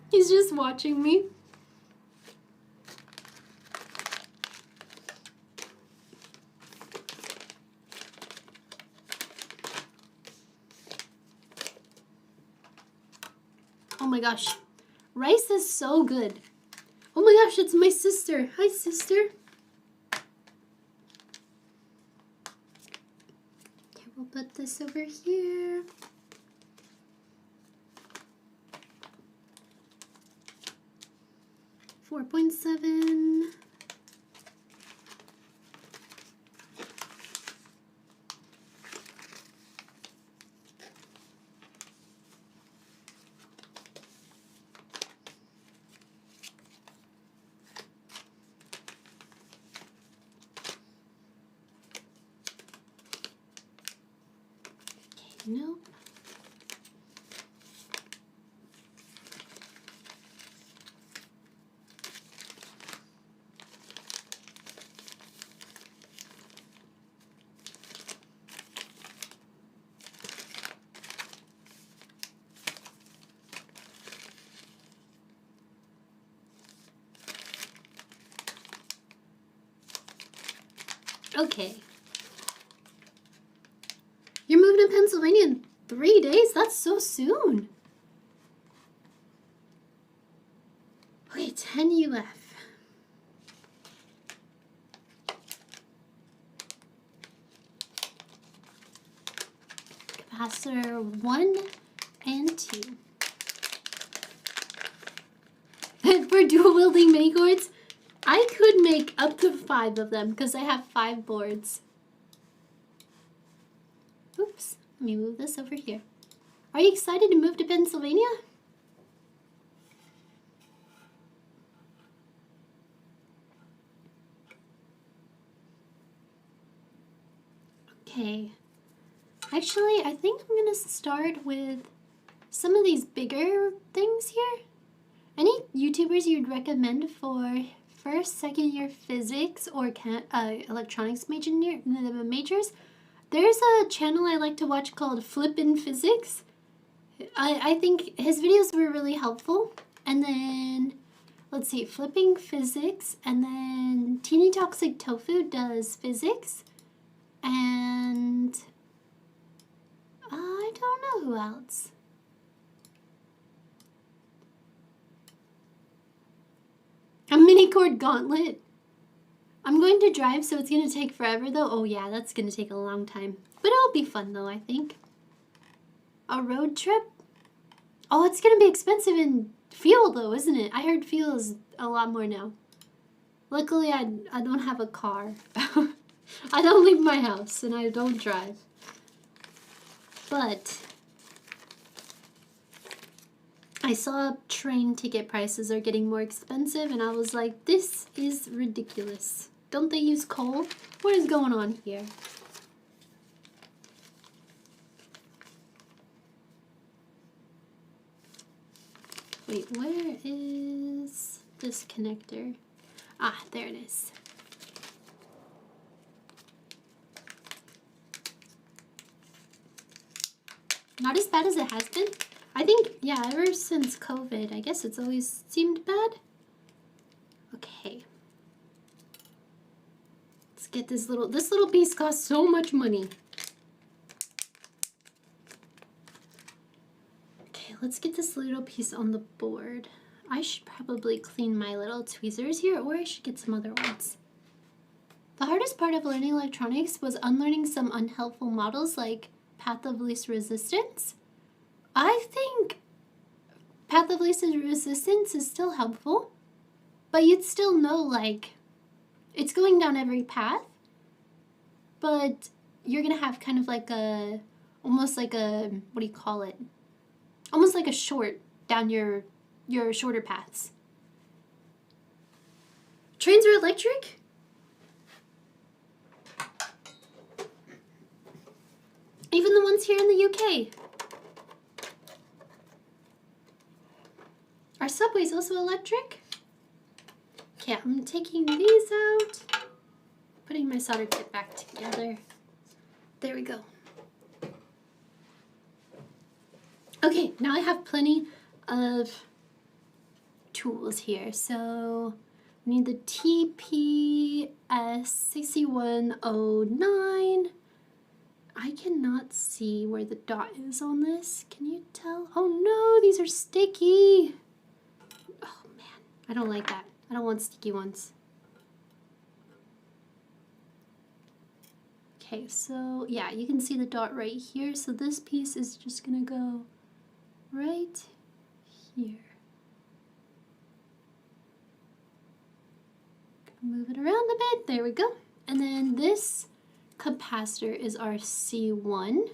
He's just watching me. Oh my gosh, rice is so good. Oh my gosh, it's my sister. Hi, sister. Okay, we'll put this over here. $4.7. Nope. Okay. You're moving to Pennsylvania in 3 days? That's so soon. Okay, 10 UF. Capacitor 1 and 2. For dual wielding mini cords, I could make up to 5 of them because I have 5 boards. Oops, let me move this over here. Are you excited to move to Pennsylvania? Okay. Actually, I think I'm going to start with some of these bigger things here. Any YouTubers you'd recommend for first, second year physics or electronics majors? There's a channel I like to watch called Flippin' Physics. I think his videos were really helpful. And then, let's see, Flipping Physics. And then Teeny Toxic Tofu does physics. And I don't know who else. A Minicord gauntlet. I'm going to drive, so it's going to take forever, though. Oh, yeah, that's going to take a long time. But it'll be fun, though, I think. A road trip? Oh, it's going to be expensive in fuel, though, isn't it? I heard fuel is a lot more now. Luckily, I don't have a car. I don't leave my house, and I don't drive. But I saw train ticket prices are getting more expensive, and I was like, this is ridiculous. Don't they use coal? What is going on here? Wait, where is this connector? Ah, there it is. Not as bad as it has been. I think, yeah, ever since COVID, I guess it's always seemed bad. Okay. Let's get this little piece costs so much money. Okay, let's get this little piece on the board. I should probably clean my little tweezers here, or I should get some other ones. The hardest part of learning electronics was unlearning some unhelpful models like path of least resistance. I think path of least resistance is still helpful, but you'd still know, like, it's going down every path, but you're gonna have kind of like a, almost like a, what do you call it? Almost like a short down your shorter paths. Trains are electric? Even the ones here in the UK. Are subways also electric? Okay, I'm taking these out, putting my solder kit back together. There we go. Okay, now I have plenty of tools here. So we need the TPS6109. I cannot see where the dot is on this. Can you tell? Oh no, these are sticky. Oh man, I don't like that. I don't want sticky ones. Okay, so yeah, you can see the dot right here. So this piece is just gonna go right here. Move it around a bit. There we go. And then this capacitor is our C1.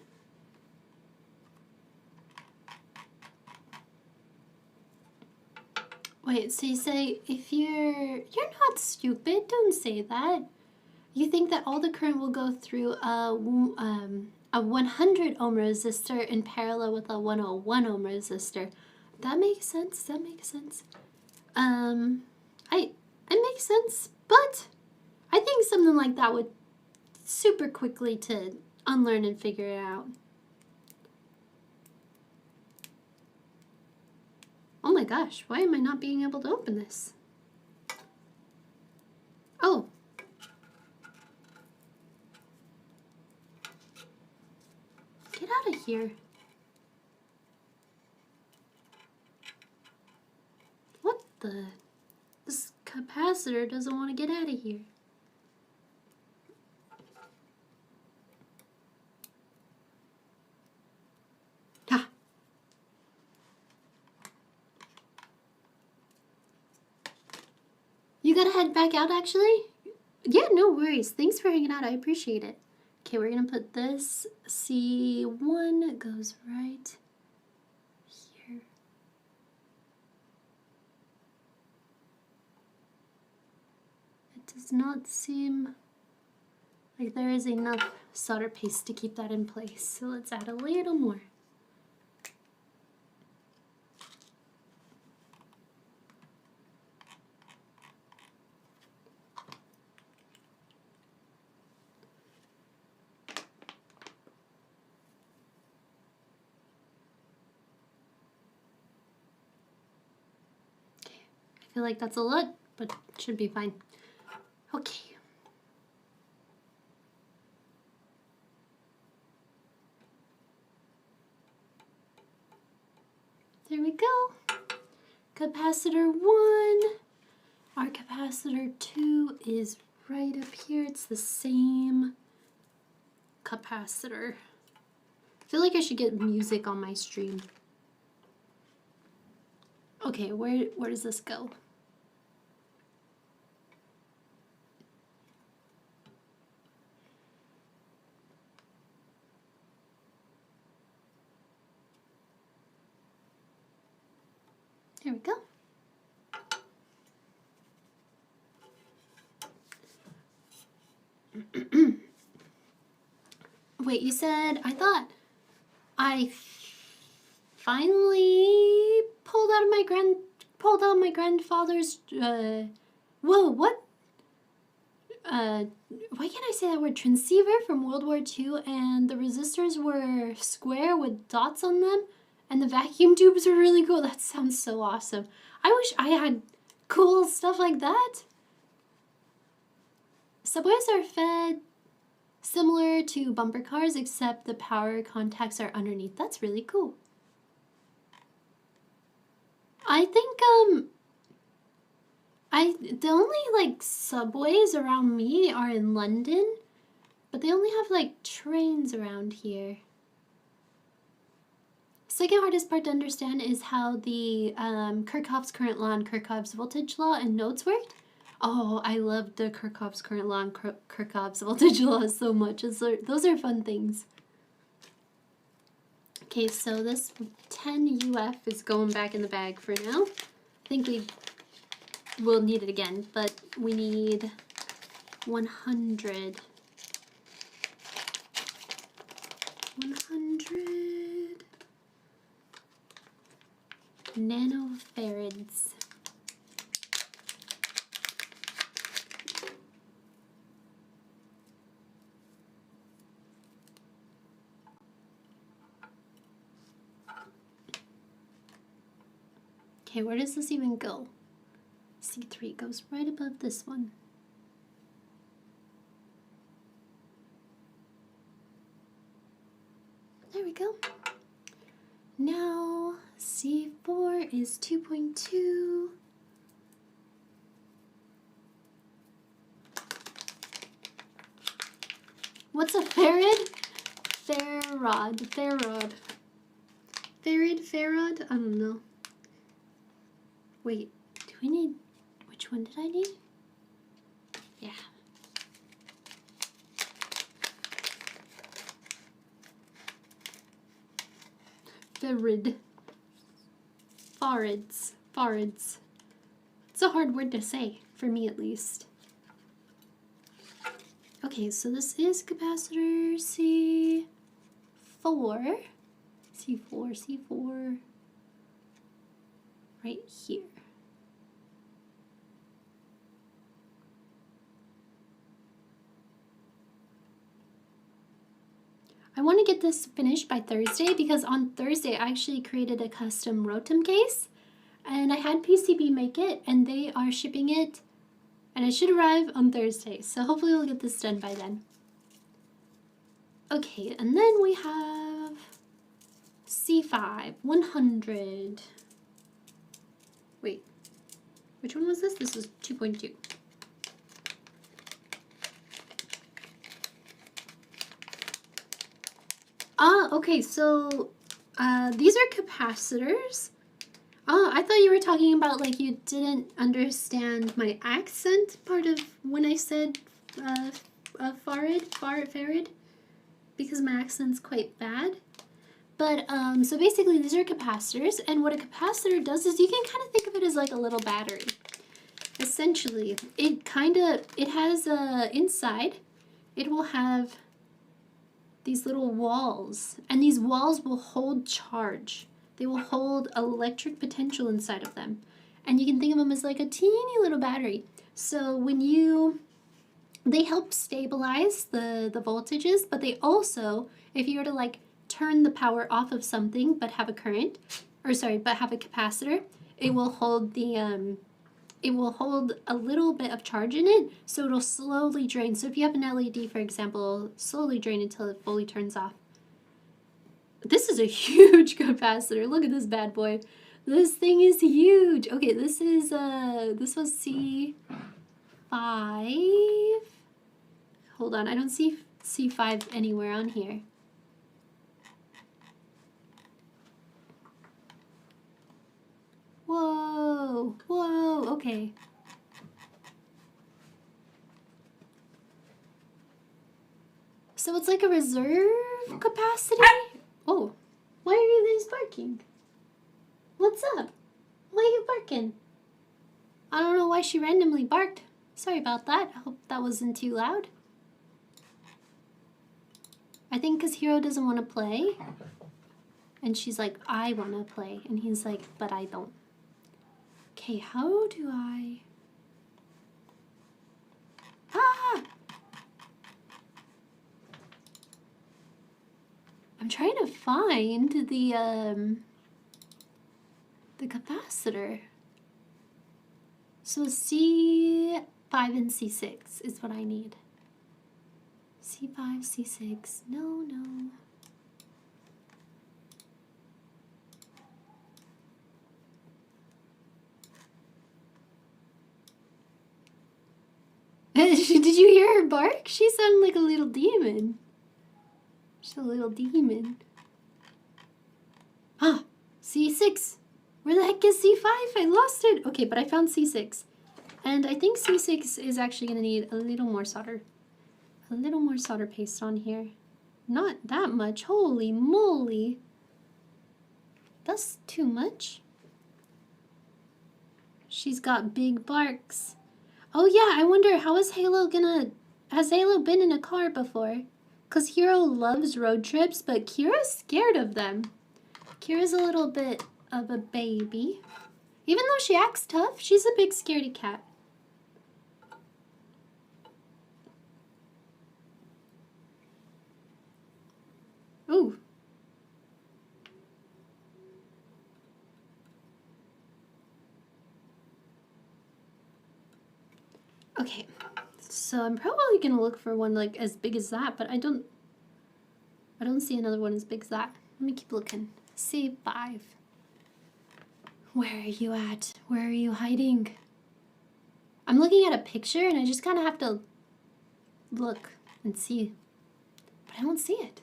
Wait, so you say if you're not stupid, don't say that. You think that all the current will go through a 100 ohm resistor in parallel with a 101 ohm resistor. That makes sense. That makes sense. It makes sense, but I think something like that would super quickly to unlearn and figure it out. Oh my gosh, why am I not being able to open this? Oh. Get out of here. What the? This capacitor doesn't want to get out of here. Ha! You gotta head back out actually? Yeah, no worries. Thanks for hanging out. I appreciate it. Okay, we're gonna put this C1 goes right here. It does not seem like there is enough solder paste to keep that in place. So let's add a little more. I feel like that's a lot, but it should be fine. Okay. There we go. Capacitor 1. Our capacitor 2 is right up here. It's the same capacitor. I feel like I should get music on my stream. Okay, where does this go? Wait, you said, I thought I finally pulled out my grandfather's, whoa, what? Why can't I say that word? Transceiver from World War II, and the resistors were square with dots on them, and the vacuum tubes were really cool. That sounds so awesome. I wish I had cool stuff like that. Subways are fed similar to bumper cars, except the power contacts are underneath. That's really cool. I think, the only, like, subways around me are in London, but they only have, like, trains around here. Second hardest part to understand is how the Kirchhoff's current law and Kirchhoff's voltage law and nodes worked. Oh, I loved the Kirchhoff's current law and Kirchhoff's voltage law so much. Those are fun things. Okay, so this 10 UF is going back in the bag for now. I think we will need it again, but we need 100. 100 nanofarads. Okay, where does this even go? C3 goes right above this one. There we go. Now, C4 is 2.2. What's a farad? Farad. Farad? I don't know. Wait, do we need, which one did I need? Yeah. Farad. Farads. It's a hard word to say, for me at least. Okay, so this is capacitor C4. C4. Right here. I want to get this finished by Thursday because on Thursday I actually created a custom Rotom case and I had PCB make it and they are shipping it and it should arrive on Thursday. So hopefully we'll get this done by then. Okay, and then we have C5, 100. Wait, which one was this? This was 2.2. Okay, so these are capacitors. I thought you were talking about like you didn't understand my accent part of when I said farad, because my accent's quite bad. But so basically these are capacitors, and what a capacitor does is you can kind of think of it as like a little battery. Essentially, it has inside, it will have these little walls, and these walls will hold charge. They will hold electric potential inside of them. And you can think of them as like a teeny little battery. So when they help stabilize the voltages, but they also, if you were to like turn the power off of something but have a current, but have a capacitor, it will hold a little bit of charge in it, so it'll slowly drain. So if you have an LED, for example, slowly drain until it fully turns off. This is a huge capacitor. Look at this bad boy. This thing is huge. Okay, this was C5. Hold on, I don't see C5 anywhere on here. Whoa, okay. So it's like a reserve capacity? Oh, why are you guys barking? What's up? Why are you barking? I don't know why she randomly barked. Sorry about that. I hope that wasn't too loud. I think because Hero doesn't want to play. And she's like, I want to play. And he's like, but I don't. Okay, how do I... Ah! I'm trying to find the capacitor. So C5 and C6 is what I need. C5, C6, no. Did you hear her bark? She sounded like a little demon. She's a little demon. Ah, C6. Where the heck is C5? I lost it. Okay, but I found C6. And I think C6 is actually going to need a little more solder. A little more solder paste on here. Not that much. Holy moly. That's too much. She's got big barks. Oh yeah, I wonder, how is Halo gonna... Has Halo been in a car before? Because Hero loves road trips, but Kira's scared of them. Kira's a little bit of a baby. Even though she acts tough, she's a big scaredy cat. Ooh. Okay, so I'm probably gonna look for one like as big as that, but I don't see another one as big as that. Let me keep looking. C5. Where are you at? Where are you hiding? I'm looking at a picture and I just kind of have to look and see, but I don't see it.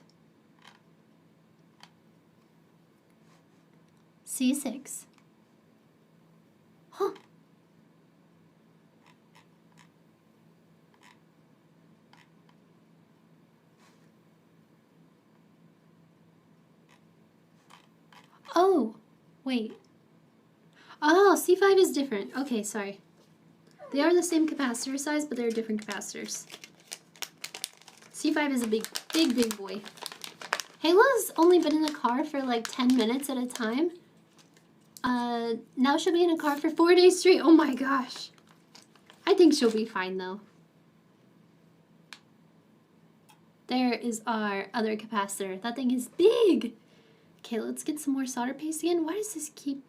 C6. Huh. Oh, wait. Oh, C5 is different. Okay, sorry. They are the same capacitor size, but they're different capacitors. C5 is a big boy. Halo's only been in a car for like 10 minutes at a time. Now she'll be in a car for 4 days straight. Oh my gosh. I think she'll be fine though. There is our other capacitor. That thing is big. Okay, let's get some more solder paste again. Why does this keep...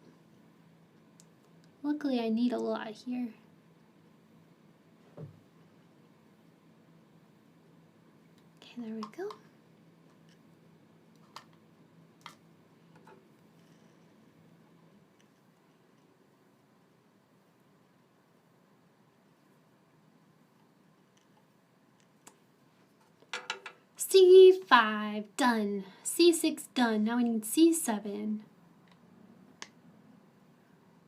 Luckily, I need a lot here. Okay, there we go. C5, done. C6, done. Now I need C7.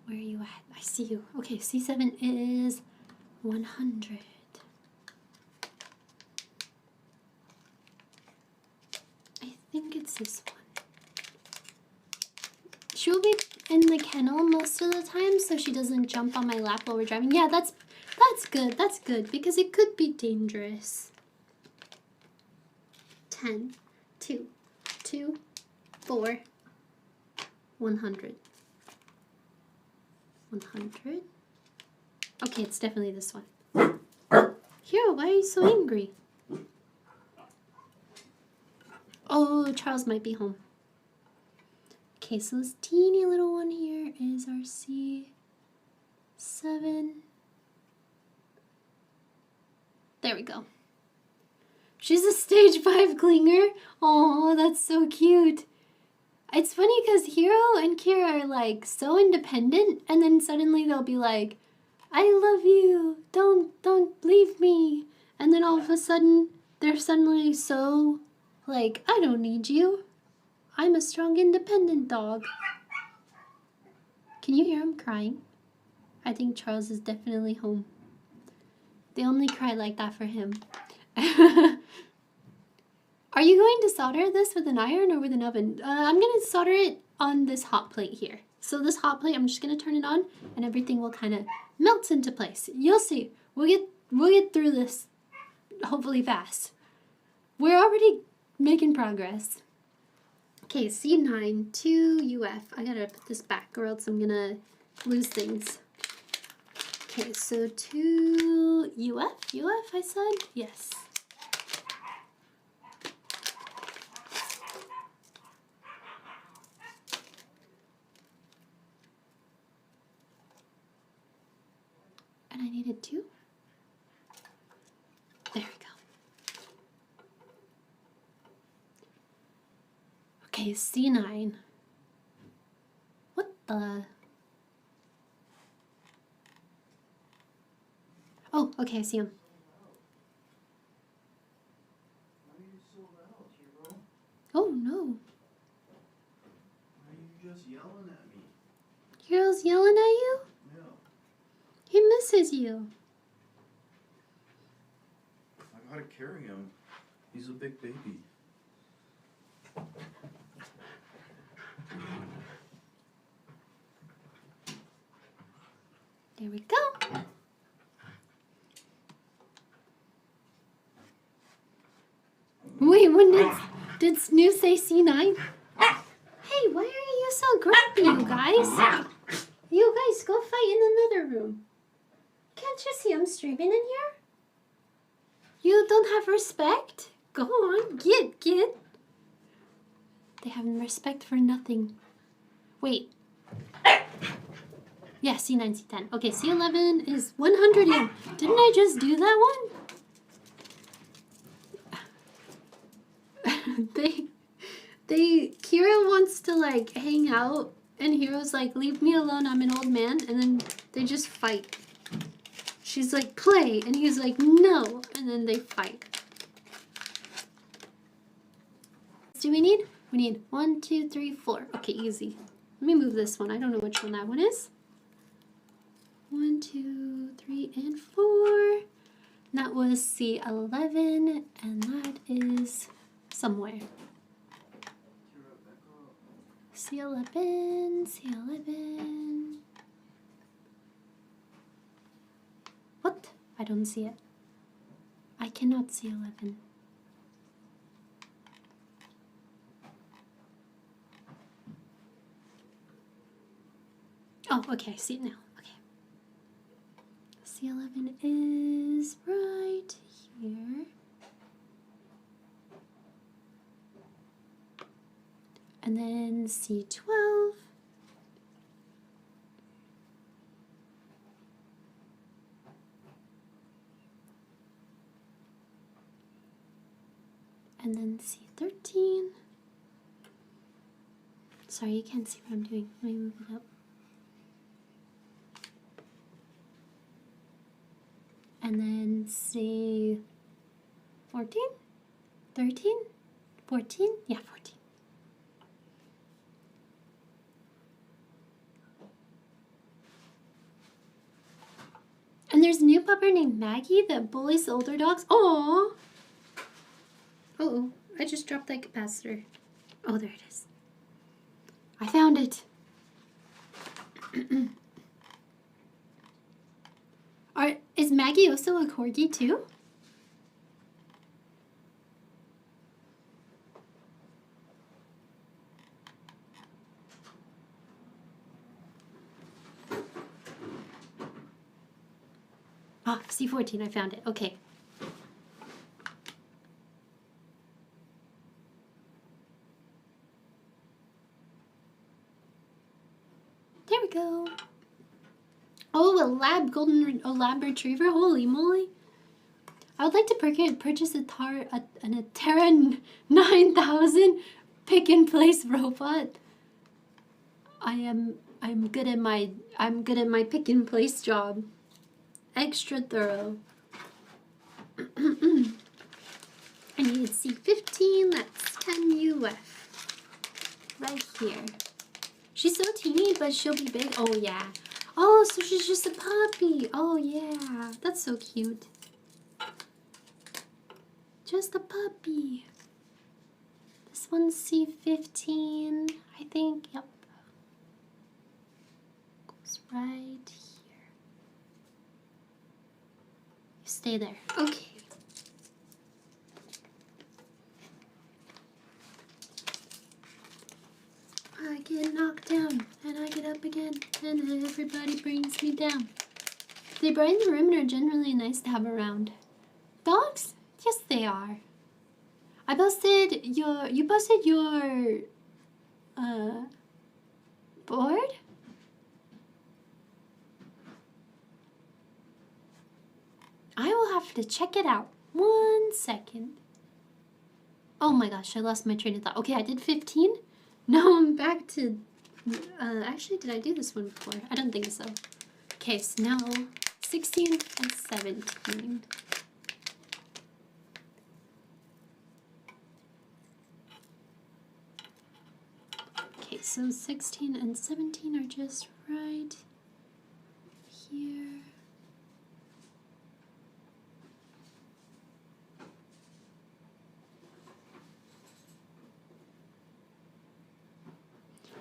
Where are you at? I see you. Okay, C7 is 100. I think it's this one. She'll be in the kennel most of the time, so she doesn't jump on my lap while we're driving. Yeah, that's good. That's good, because it could be dangerous. 10, 2, 2, 4, 100. 100. Okay, it's definitely this one. Hero, why are you so angry? Oh, Charles might be home. Okay, so this teeny little one here is our C7. There we go. She's a stage 5 clinger. Oh, that's so cute. It's funny because Hero and Kira are like so independent, and then suddenly they'll be like, I love you, don't leave me. And then all of a sudden, they're suddenly so like, I don't need you. I'm a strong, independent dog. Can you hear him crying? I think Charles is definitely home. They only cry like that for him. Are you going to solder this with an iron or with an oven? I'm going to solder it on this hot plate here. So this hot plate, I'm just going to turn it on and everything will kind of melt into place. You'll see. We'll get through this hopefully fast. We're already making progress. Okay, C9 to UF. I gotta put this back or else I'm gonna lose things. Okay, so to UF? UF, I said? Yes. And I needed 2. There we go. Okay, C9. What the? Oh, okay, I see him. Oh no. Why are you just yelling at me? Hero's yelling at you? Yeah. He misses you. I gotta carry him. He's a big baby. There we go. Wait, when did Snoo say C9? Hey, why are you so grumpy, you guys? You guys go fight in another room. Can't you see I'm streaming in here? You don't have respect? Go on, get. They have respect for nothing. Wait. Yeah, C9, C10. Okay, C11 is 100 yen. Didn't I just do that one? Kira wants to like hang out and Hiro's like, leave me alone, I'm an old man, and then they just fight. She's like, play, and he's like, no, and then they fight. Do we need? We need 1, 2, 3, 4. Okay, easy. Let me move this one. I don't know which one that one is. 1, 2, 3, and 4. That was C11, and that is somewhere. C11, C11. What? I don't see it. I cannot see 11. Oh, okay, I see it now. Okay. C11 is right here. And then C12. And then C13. Sorry, you can't see what I'm doing. Let me move it up. And then C14? 13? 14? Yeah, 14. And there's a new pupper named Maggie that bullies the older dogs. Aww! Uh-oh, I just dropped that capacitor. Oh, there it is. I found it. Is Maggie also a corgi too? Ah, C14, I found it. Okay. There we go. Oh, a lab retriever. Holy moly! I would like to purchase a Terra 9000 pick and place robot. I'm good at my pick and place job. Extra thorough. I need C15. That's 10 UF. Right here. She's so teeny, but she'll be big. Oh yeah. Oh, so she's just a puppy. Oh yeah, that's so cute. Just a puppy. This one's C15, I think. Yep. Goes right here. You stay there. Okay. up again, and everybody brings me down. They brighten the room and are generally nice to have around. Dogs? Yes, they are. You posted your, board? I will have to check it out. 1 second. Oh my gosh, I lost my train of thought. Okay, I did 15. Now I'm back to, actually, did I do this one before? I don't think so. Okay, so now 16 and 17. Okay, so 16 and 17 are just right here.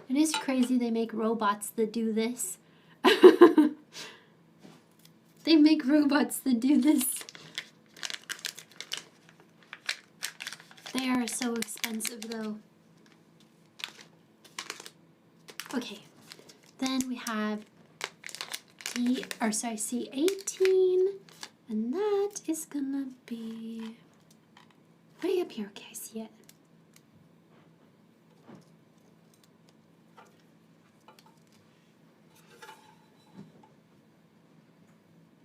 It is crazy they make robots that do this. They make robots that do this. They are so expensive though. Okay, then we have C18, and that is gonna be way up here. Okay, I see it.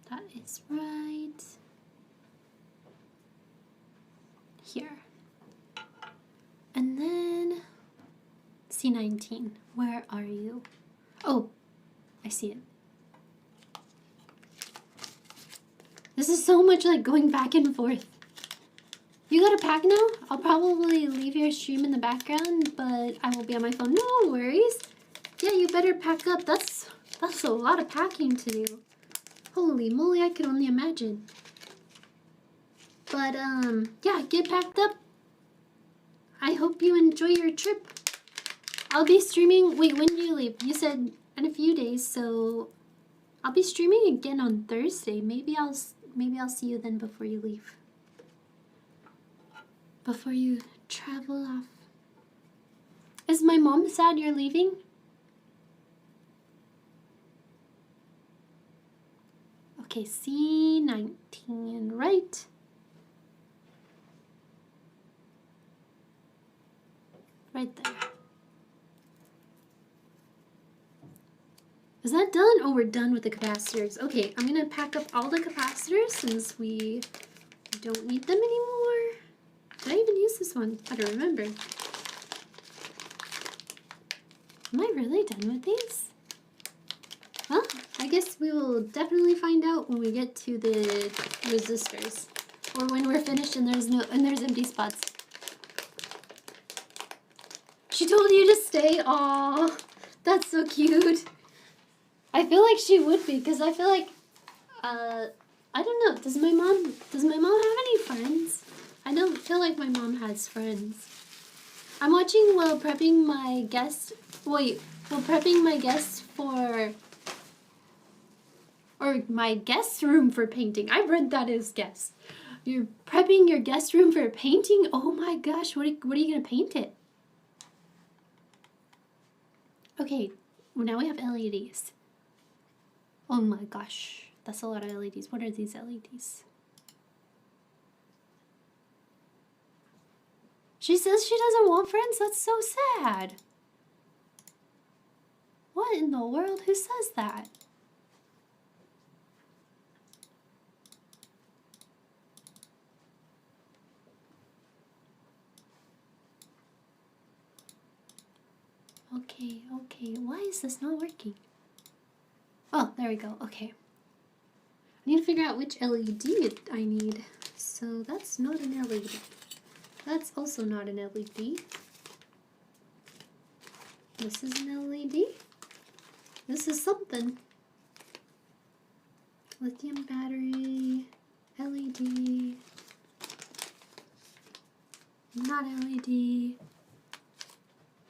That is right here. And then C19, where are you? Oh, I see it. This is so much like going back and forth. You gotta pack now? I'll probably leave your stream in the background, but I will be on my phone. No worries. Yeah, you better pack up. That's a lot of packing to do. Holy moly, I could only imagine. But, yeah, get packed up. I hope you enjoy your trip. I'll be streaming. Wait, when do you leave? You said in a few days, so I'll be streaming again on Thursday. Maybe I'll see you then before you leave. Before you travel off. Is my mom sad you're leaving? Okay, C19, right? Right there. Is that done? Oh, we're done with the capacitors. Okay, I'm gonna pack up all the capacitors since we don't need them anymore. Did I even use this one? I don't remember. Am I really done with these? Well, I guess we will definitely find out when we get to the resistors. Or when we're finished and there's empty spots. She told you to stay? Aw, that's so cute. I feel like she would be, because I feel like, I don't know, does my mom have any friends? I don't feel like my mom has friends. I'm watching while prepping my guest for, or my guest room for painting. I read that as guest. You're prepping your guest room for painting? Oh my gosh, what are you gonna paint it? Okay, well now we have LEDs. Oh my gosh, that's a lot of LEDs. What are these LEDs? She says she doesn't want friends? That's so sad. What in the world? Who says that? Okay. Why is this not working? Oh, there we go. Okay. I need to figure out which LED I need. So that's not an LED. That's also not an LED. This is an LED. This is something. Lithium battery, LED, not LED.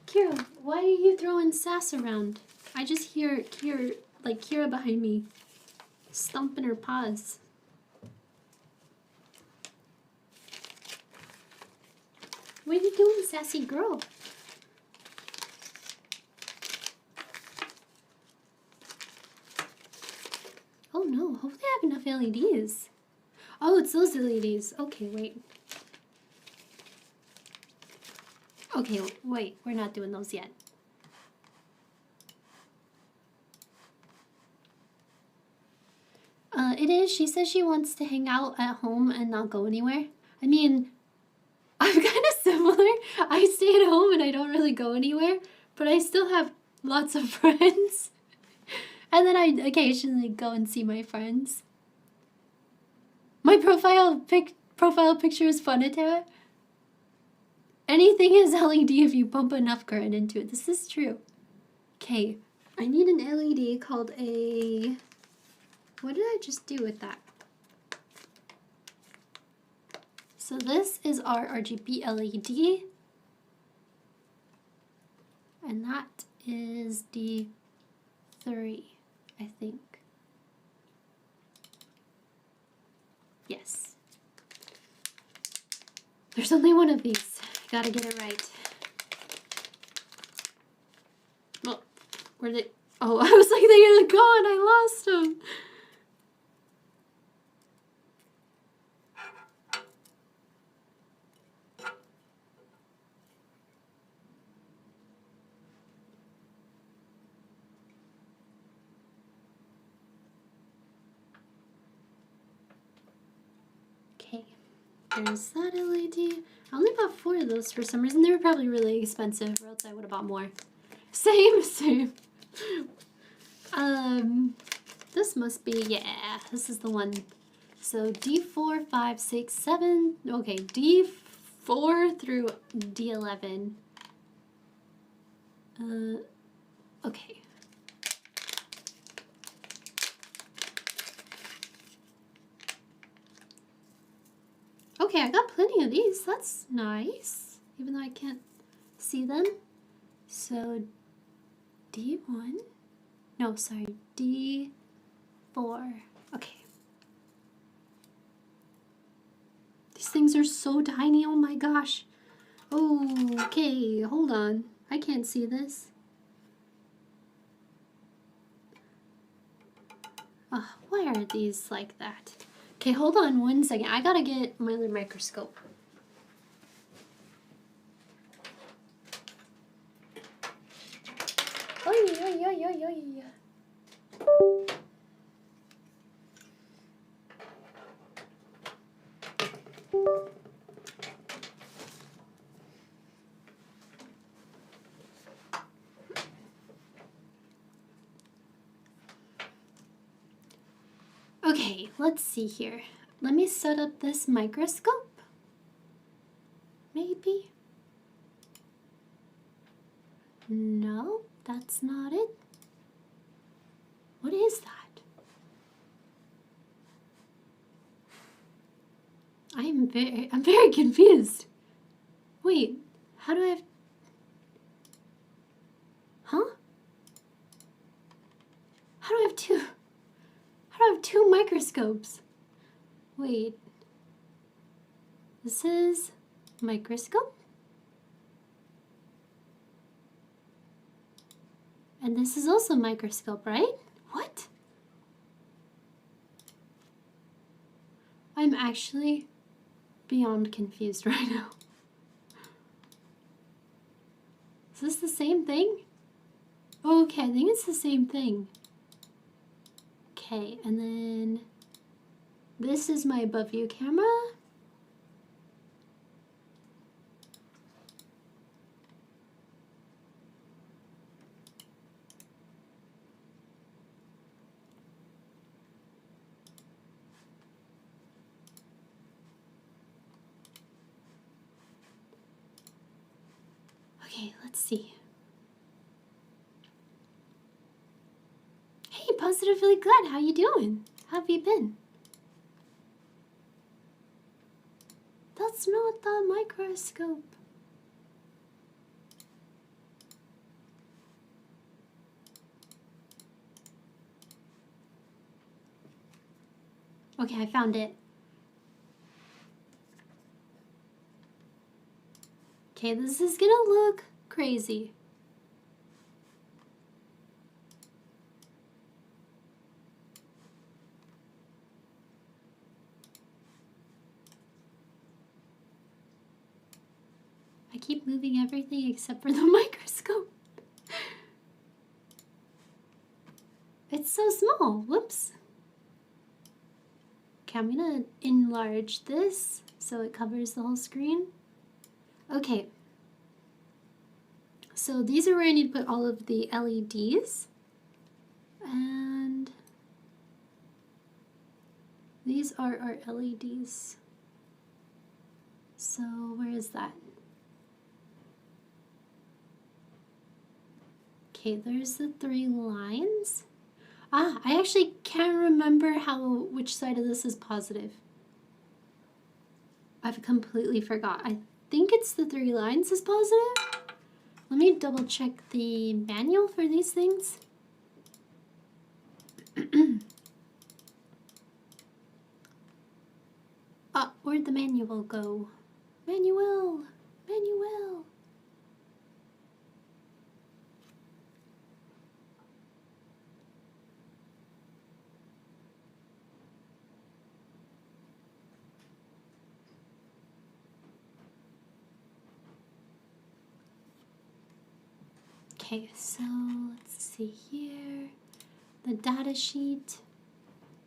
Kira, why are you throwing sass around? I just hear Kira behind me stomping her paws. What are you doing, sassy girl? hopefully I have enough LEDs. Oh, it's those LEDs. Okay, wait. Okay, wait. We're not doing those yet. It is. She says she wants to hang out at home and not go anywhere. I mean, I'm kind of similar. I stay at home and I don't really go anywhere, but I still have lots of friends. And then I occasionally go and see my friends. My profile picture is Funita. Anything is LED if you pump enough current into it. This is true. Okay, I need an LED called a... What did I just do with that? So this is our RGB LED. And that is D3, I think. Yes. There's only one of these. Gotta get it right. Well, where did they... Oh, I was like, they're gone. I lost them. Okay, there's that LED. I only bought 4 of those for some reason. They were probably really expensive, or else I would have bought more. Same. This must be, yeah, this is the one. So D4, 5, 6, 7. Okay, D4 through D11. Okay. Okay, I got plenty of these. That's nice. Even though I can't see them. So, D1. No, sorry. D4. Okay. These things are so tiny. Oh my gosh. Okay, hold on. I can't see this. Oh, why are these like that? Okay, hold on 1 second. I gotta get my other microscope. Oi. Okay, let's see here. Let me set up this microscope. Maybe. No, that's not it. What is that? I'm very confused. Wait, how do I have... Huh? How do I have two... How do I have 2 microscopes? Wait. This is microscope. And this is also microscope, right? What? I'm actually beyond confused right now. Is this the same thing? Oh, okay, I think it's the same thing. Okay, and then this is my above view camera. Okay, let's see. Hey, Positively Glad, how you doing? How have you been? That's not the microscope. Okay, I found it. Okay, this is gonna look crazy. keep moving everything except for the microscope. It's so small. Whoops. Okay, I'm gonna enlarge this so it covers the whole screen. Okay. So these are where I need to put all of the LEDs. And these are our LEDs. So where is that? Okay, there's the 3 lines. Ah, I actually can't remember which side of this is positive. I've completely forgot. I think it's the 3 lines is positive. Let me double check the manual for these things. Ah, where'd the manual go? Manual! Manual! Okay, so let's see here. The data sheet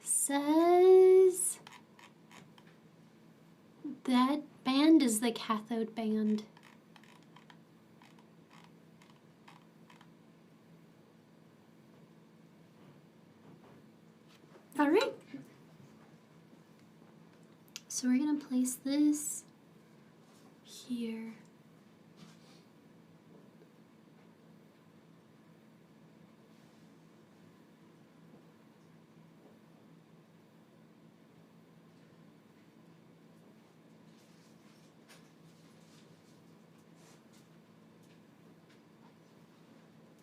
says that band is the cathode band. All right. So we're gonna place this here.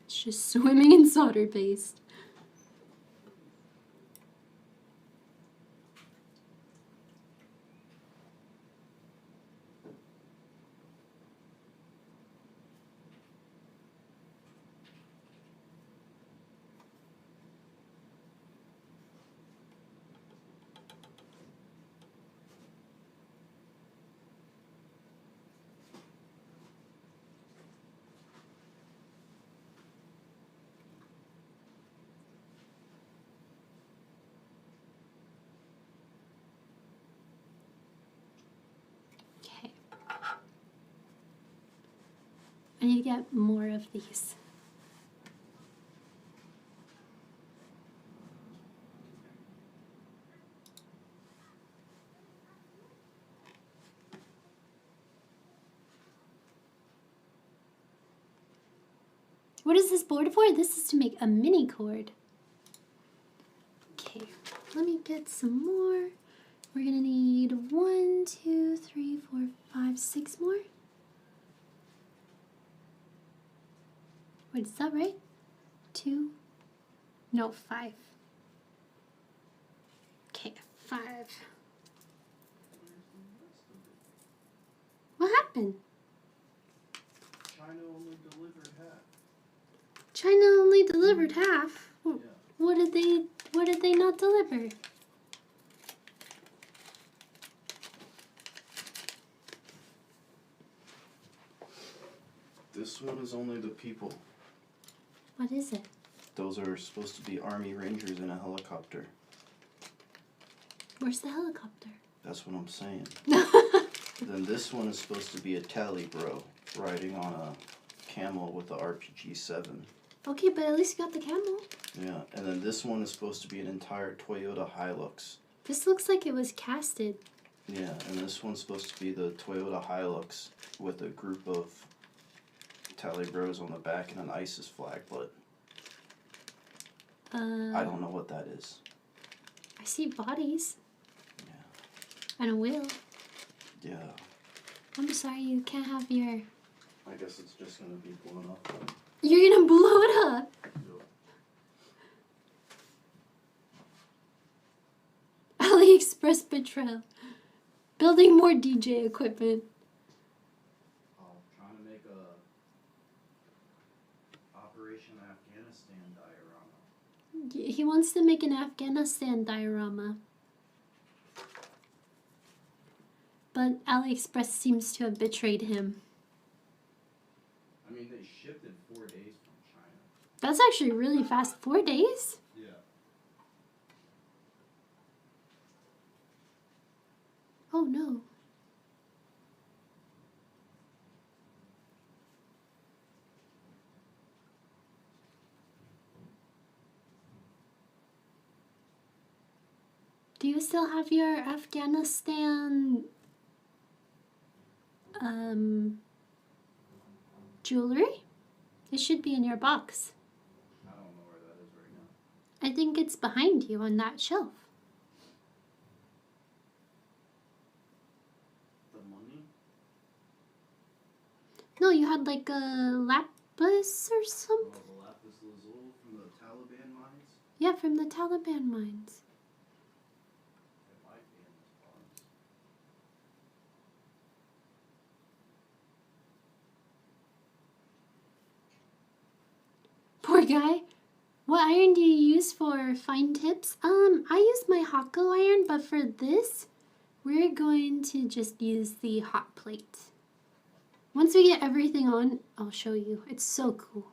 It's just swimming in solder paste. Okay. I need to get more of these. What is this board for? This is to make a mini cord. Okay, let me get some more. We're gonna need 1, 2, 3, 4, 5, 6 more. Wait, is that right? 2? No, 5. Okay, 5. What happened? China only delivered half. China only delivered half. Yeah. What did they not deliver? This one is only the people. What is it? Those are supposed to be Army Rangers in a helicopter. Where's the helicopter? That's what I'm saying. Then this one is supposed to be a tally bro riding on a camel with a RPG-7. Okay, but at least you got the camel. Yeah, and then this one is supposed to be an entire Toyota Hilux. This looks like it was casted. Yeah, and this one's supposed to be the Toyota Hilux with a group of tally bros on the back and an ISIS flag, but I don't know what that is. I see bodies. Yeah. And a wheel. Yeah. I'm sorry, you can't have your... I guess it's just gonna be blown up. You're gonna blow it up! AliExpress betrayal. Building more DJ equipment. Trying to make a Operation Afghanistan diorama. He wants to make an Afghanistan diorama. But AliExpress seems to have betrayed him. mean, they shipped in 4 days from China. That's actually really fast. 4 days? Yeah. Oh no. Do you still have your Afghanistan jewelry? It should be in your box. I don't know where that is right now. I think it's behind you on that shelf. The money? No, you had like a lapis or something? Oh, the lapis lazuli from the Taliban mines? Yeah, from the Taliban mines. It might be in this box. Poor guy. What iron do you use for fine tips? I use my Hakko iron, but for this, we're going to just use the hot plate. Once we get everything on, I'll show you. It's so cool.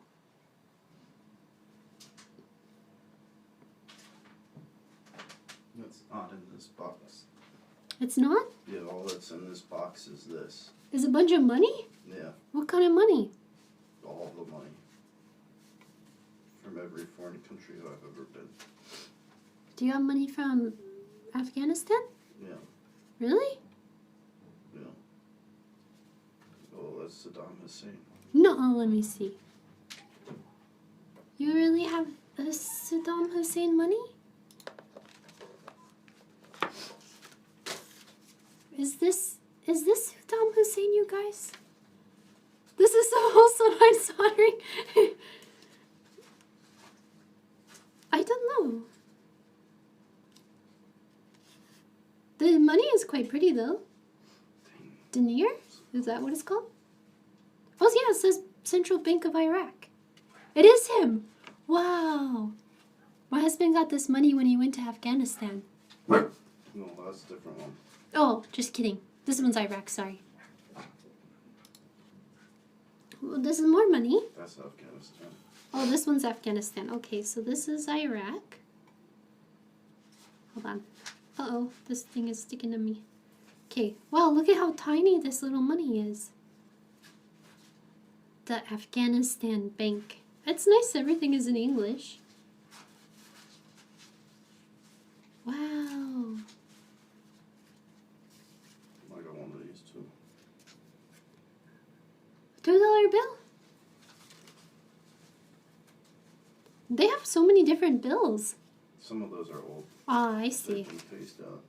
It's not in this box. It's not? Yeah, all that's in this box is this. Is a bunch of money? Yeah, What kind of money? all the money. From every foreign country I've ever been. Do you have money from Afghanistan? Yeah, Really? yeah. Oh, that's Saddam Hussein. No, let me see. You really have Saddam Hussein money? Is this Saddam Hussein, you guys? This is also not soldering. I don't know. The money is quite pretty though. Dinar? Is that what it's called? Oh yeah, it says Central Bank of Iraq. It is him! Wow. My husband got this money when he went to Afghanistan. No, that's a different one. Oh, just kidding. This one's Iraq, sorry. Well, this is more money. That's Afghanistan. Oh, this one's Afghanistan. Okay, so this is Iraq. Hold on. Uh-oh, this thing is sticking to me. Okay, wow, look at how tiny this little money is. The Afghanistan Bank. It's nice everything is in English. Wow. I got one of these too. $2 bill? They have so many different bills. Some of those are old. Ah, I They've see. been phased out.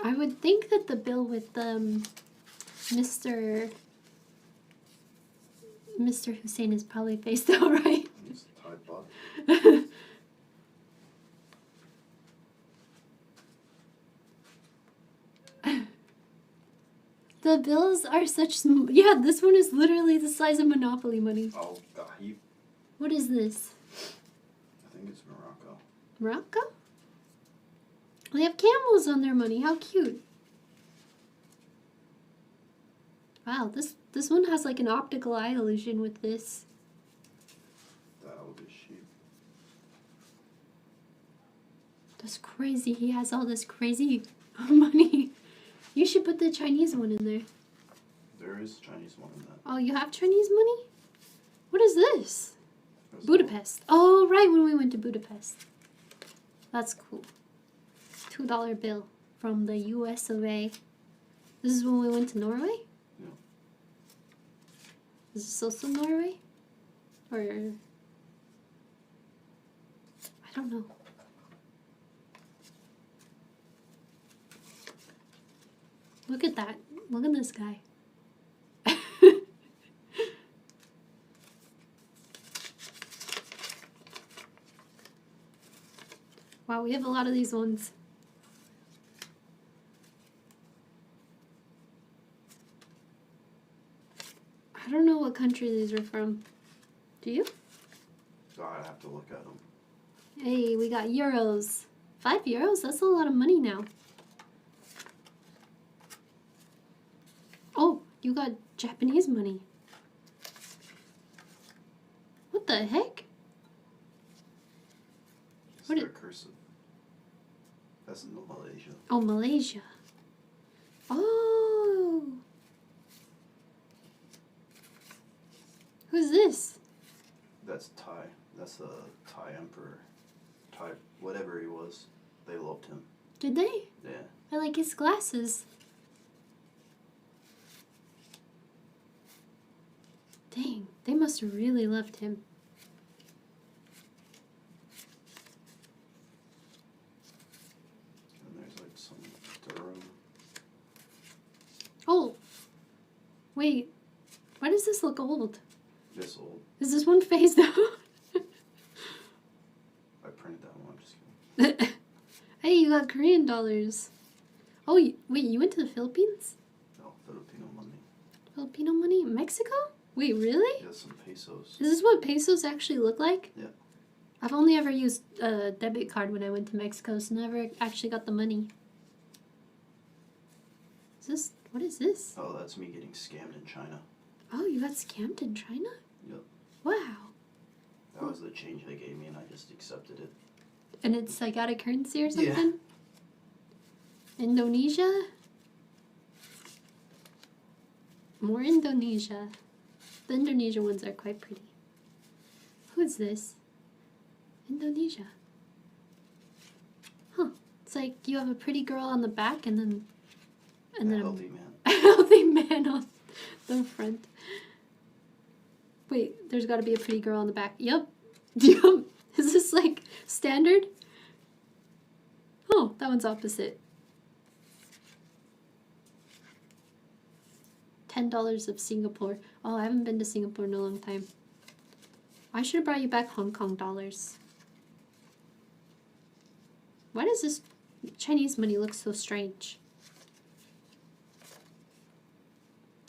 I would think that the bill with Mr. Hussein is probably faced out, right? It's Tide Pod. The bills are such yeah, this one is literally the size of Monopoly money. Oh, God. What is this? I think it's Morocco. Morocco? They have camels on their money. How cute. Wow, this one has like an optical eye illusion with this. That'll be sheep. That's crazy. He has all this crazy money. You should put the Chinese one in there. There is a Chinese one in that. Oh, you have Chinese money? What is this? There's Budapest. Oh, right, when we went to Budapest. That's cool. $2 bill from the US of A. This is when we went to Norway? Yeah. Is this also Norway? Or... I don't know. Look at that. Look at this guy. Wow, we have a lot of these ones. I don't know what country these are from. Do you? So I'd have to look at them. Hey, we got euros. €5? That's a lot of money now. Oh, you got Japanese money. What the heck? What is cursive? That's in Malaysia. Oh, Malaysia. Oh. Who's this? That's Thai. That's the Thai emperor. Thai, whatever he was. They loved him. Did they? Yeah. I like his glasses. Dang, they must have really loved him. And there's like some Durham. Oh. Wait. Why does this look old? This old. Is this one phased out? I printed that one. I'm just kidding. Hey, you got Korean dollars. Oh, wait, you went to the Philippines? No, Filipino money. Filipino money? Mexico? Wait, really? Yeah, some pesos. Is this what pesos actually look like? Yeah. I've only ever used a debit card when I went to Mexico, so never actually got the money. What is this? Oh, that's me getting scammed in China. Oh, you got scammed in China? Yep. Wow. That was the change they gave me, and I just accepted it. And it's like out of currency or Yeah. something? Indonesia? More Indonesia. The Indonesia ones are quite pretty. Who is this? Indonesia. Huh. It's like you have a pretty girl on the back and then A healthy man. a healthy man on the front. Wait, there's got to be a pretty girl on the back. Yep. Yep. Is this like standard? Oh, that one's opposite. $10 of Singapore. Oh, I haven't been to Singapore in a long time. I should have brought you back Hong Kong dollars. Why does this Chinese money look so strange?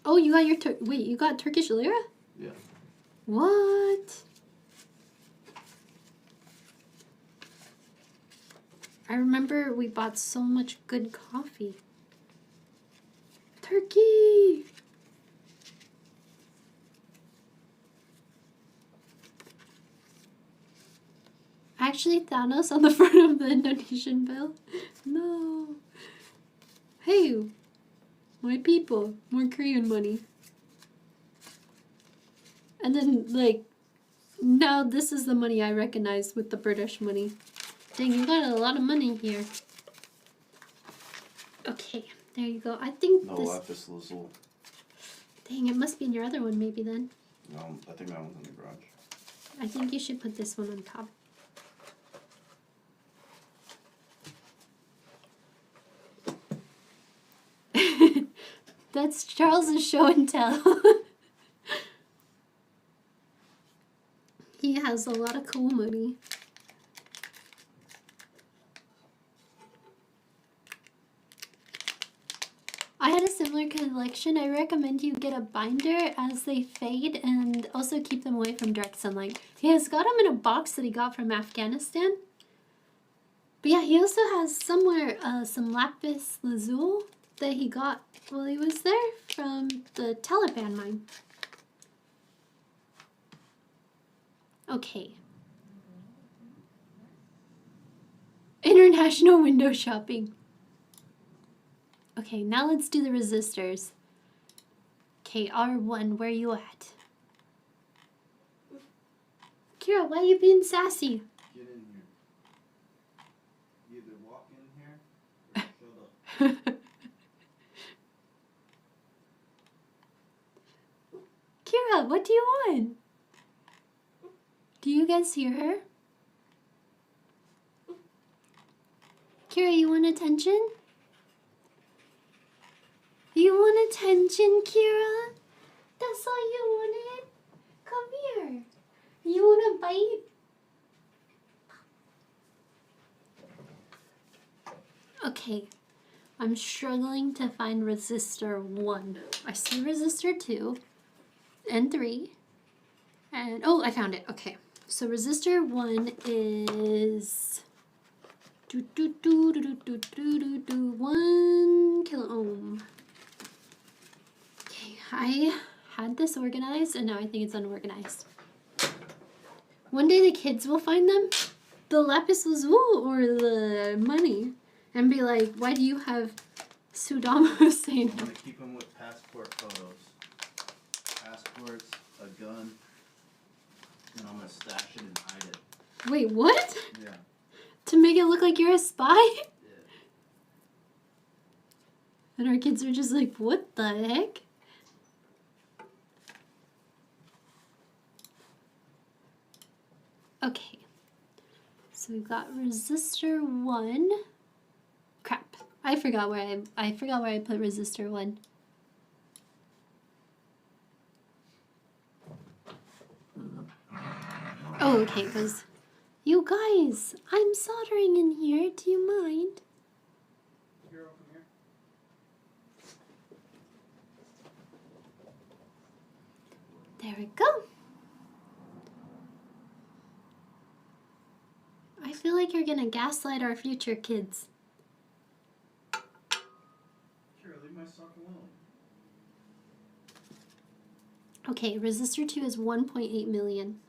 Oh, you got your wait, you got Turkish lira? Yeah. What? I remember we bought so much good coffee. Turkey! Actually, Thanos on the front of the Indonesian bill. No. Hey, my people, more Korean money. And then, like, now this is the money I recognize with the British money. Dang, you got a lot of money here. Okay, there you go. I think No this... lapis lazuli. Dang, it must be in your other one maybe then. No, I think that one's in the garage. I think you should put this one on top. That's Charles's show and tell. He has a lot of cool money. I had a similar collection. I recommend you get a binder as they fade and also keep them away from direct sunlight. He has got them in a box that he got from Afghanistan. But yeah, he also has somewhere some lapis lazuli that he got while he was there from the Taliban mine. Okay. International window shopping. Okay, now let's do the resistors. Okay, R1, where you at? Kira, why are you being sassy? Get in here. You either walk in here or shut up. Kira, what do you want? Do you guys hear her? Kira, you want attention? You want attention, Kira? That's all you wanted? Come here. You want a bite? Okay, I'm struggling to find resistor 1. I see resistor 2 and 3. And, oh, I found it. Okay, so resistor 1 is Do, do, do, do, do, do, do, do. 1 kilo ohm. Okay, I had this organized and now I think it's unorganized. One day the kids will find them, the lapis lazuli or the money, and be like, why do you have Saddam Hussein? I'm gonna keep them with passport photos. Passports, a gun, and I'm gonna stash it and hide it. Wait, what? Yeah. To make it look like you're a spy? Yeah. And our kids are just like, what the heck? Okay. So we've got resistor 1. Crap. I forgot where I put resistor 1. Oh, okay, it goes. You guys, I'm soldering in here. Do you mind? Here, open here. There we go. I feel like you're gonna gaslight our future kids. Sure, leave my sock alone. Okay, resistor 2 is 1.8 million.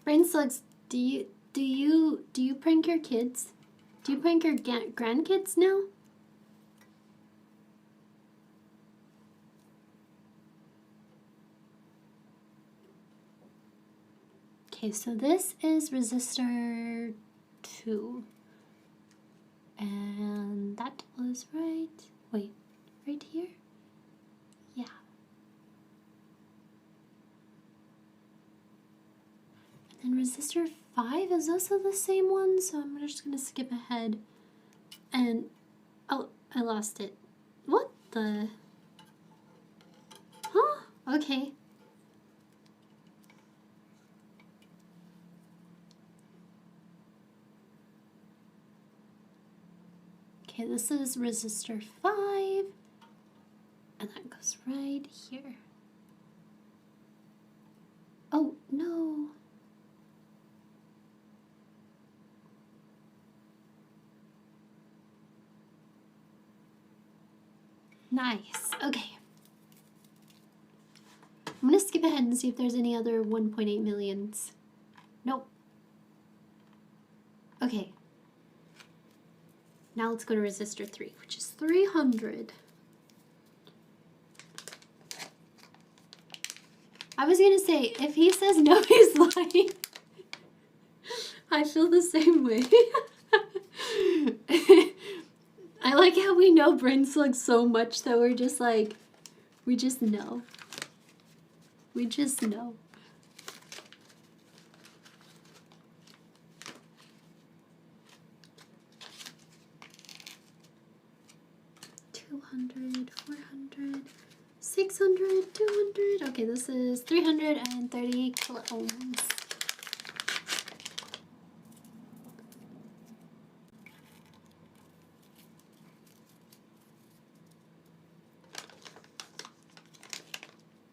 Brain slugs, do you prank your kids? Do you prank your grandkids now? Okay, so this is resistor 2. And that was right. Wait, right here? Yeah. And resistor 5 is also the same one, so I'm just gonna skip ahead. And oh, I lost it. What the? Huh? Okay. Okay, this is resistor 5, and that goes right here. Oh, no. Nice. Okay. I'm going to skip ahead and see if there's any other 1.8 millions. Nope. Okay. Now let's go to resistor 3, which is 300. I was going to say, if he says no, he's lying. I feel the same way. I like how we know brain slugs so much that we're just like, we just know. We just know. $200, $400, $600, $200. Okay, this is 330 kilo ohms.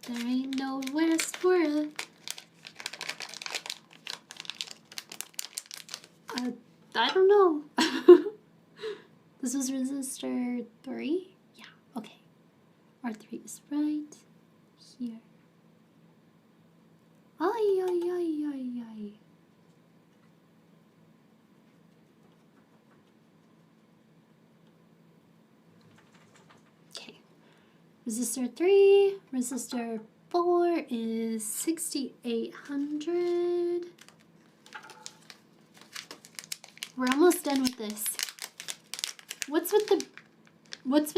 There ain't no rest for a... I don't know. This was resistor 3? Yeah, okay. R3 is right here. Ay, ay, ay, ay, ay. Okay. Resistor 3, resistor 4 is 6,800. We're almost done with this. What's with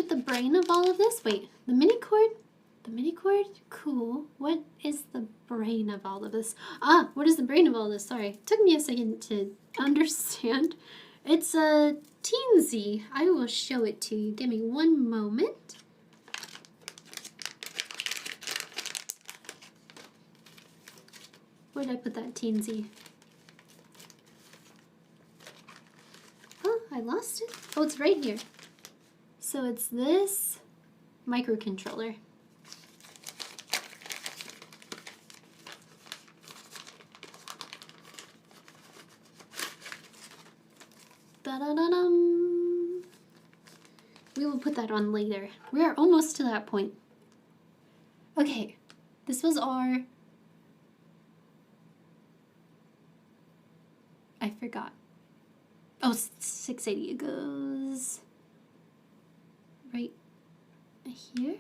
the brain of all of this? Wait, the Minicord? The Minicord? Cool. What is the brain of all of this? Ah, what is the brain of all this? Sorry. Took me a second to understand. It's a teensy. I will show it to you. Give me one moment. Where did I put that teensy? Oh, I lost it? Oh, it's right here. So it's this microcontroller. Da-da-da-dum. We will put that on later. We are almost to that point. Okay, this was our... I forgot. Oh, 680. It goes right here.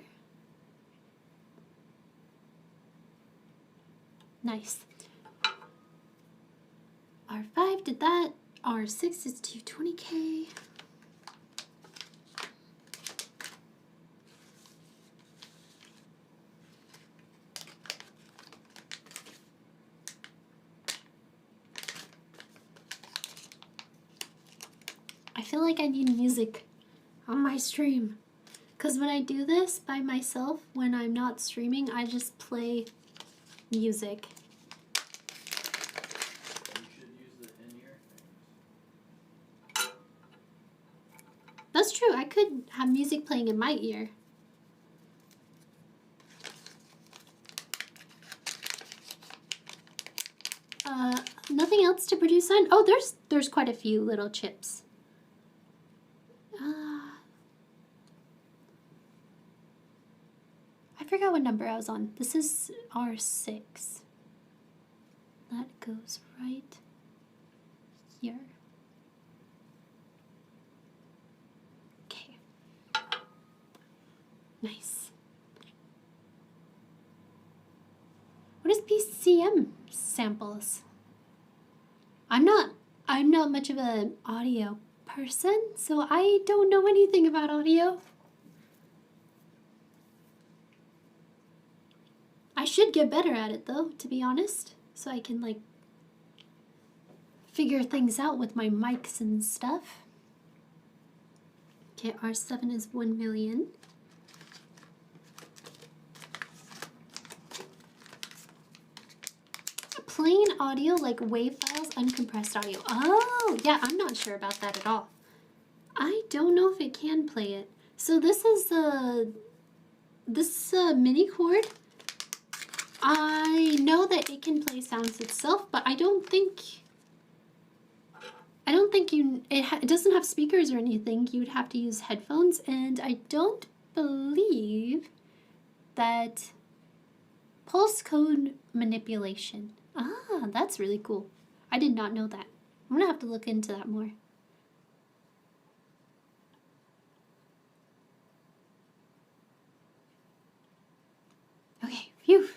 Nice. R5 did that. R6 is 220K. I feel like I need music on my stream. Because when I do this by myself, when I'm not streaming, I just play music. You should use the in-ear things. That's true. I could have music playing in my ear. Nothing else to produce on? Oh, there's quite a few little chips. I forgot what number I was on. This is R6. That goes right here. Okay. Nice. What is PCM samples? I'm not much of an audio person, so I don't know anything about audio. I should get better at it though, to be honest, so I can like figure things out with my mics and stuff. Okay, R7 is 1 million. Plain audio, like WAV files, uncompressed audio. Oh, yeah, I'm not sure about that at all. I don't know if it can play it. So this is this Minicord. I know that it can play sounds itself, but I don't think it doesn't have speakers or anything. You would have to use headphones, and I don't believe that pulse code manipulation. Ah, that's really cool. I did not know that. I'm gonna have to look into that more. Okay, phew.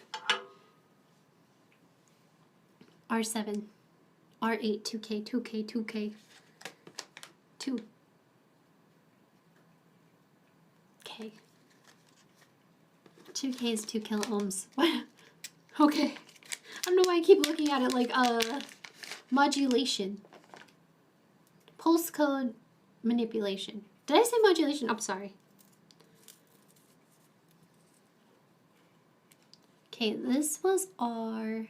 R7, R8, 2K, 2K, 2K, 2. K. 2K is 2 kilo ohms. What? Okay. I don't know why I keep looking at it like modulation. Pulse code manipulation. Did I say modulation? I'm sorry. Okay, this was I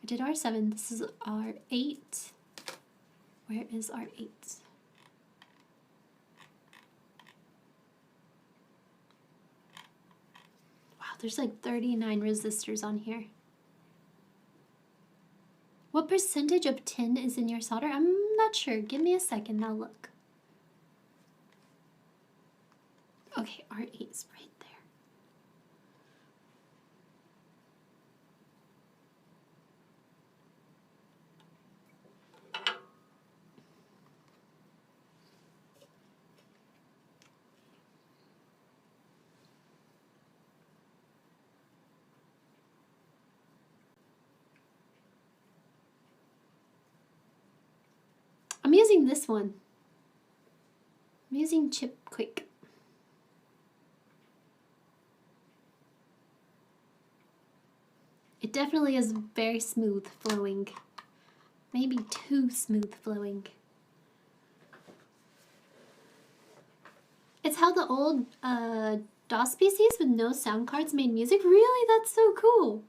did R7. This is R8. Where is R8? Wow, there's like 39 resistors on here. What percentage of tin is in your solder? I'm not sure. Give me a second, I'll look. Okay, R8 is right there. I'm using this one. I'm using Chip Quick. It definitely is very smooth flowing. Maybe too smooth flowing. It's how the old DOS PCs with no sound cards made music. Really? That's so cool.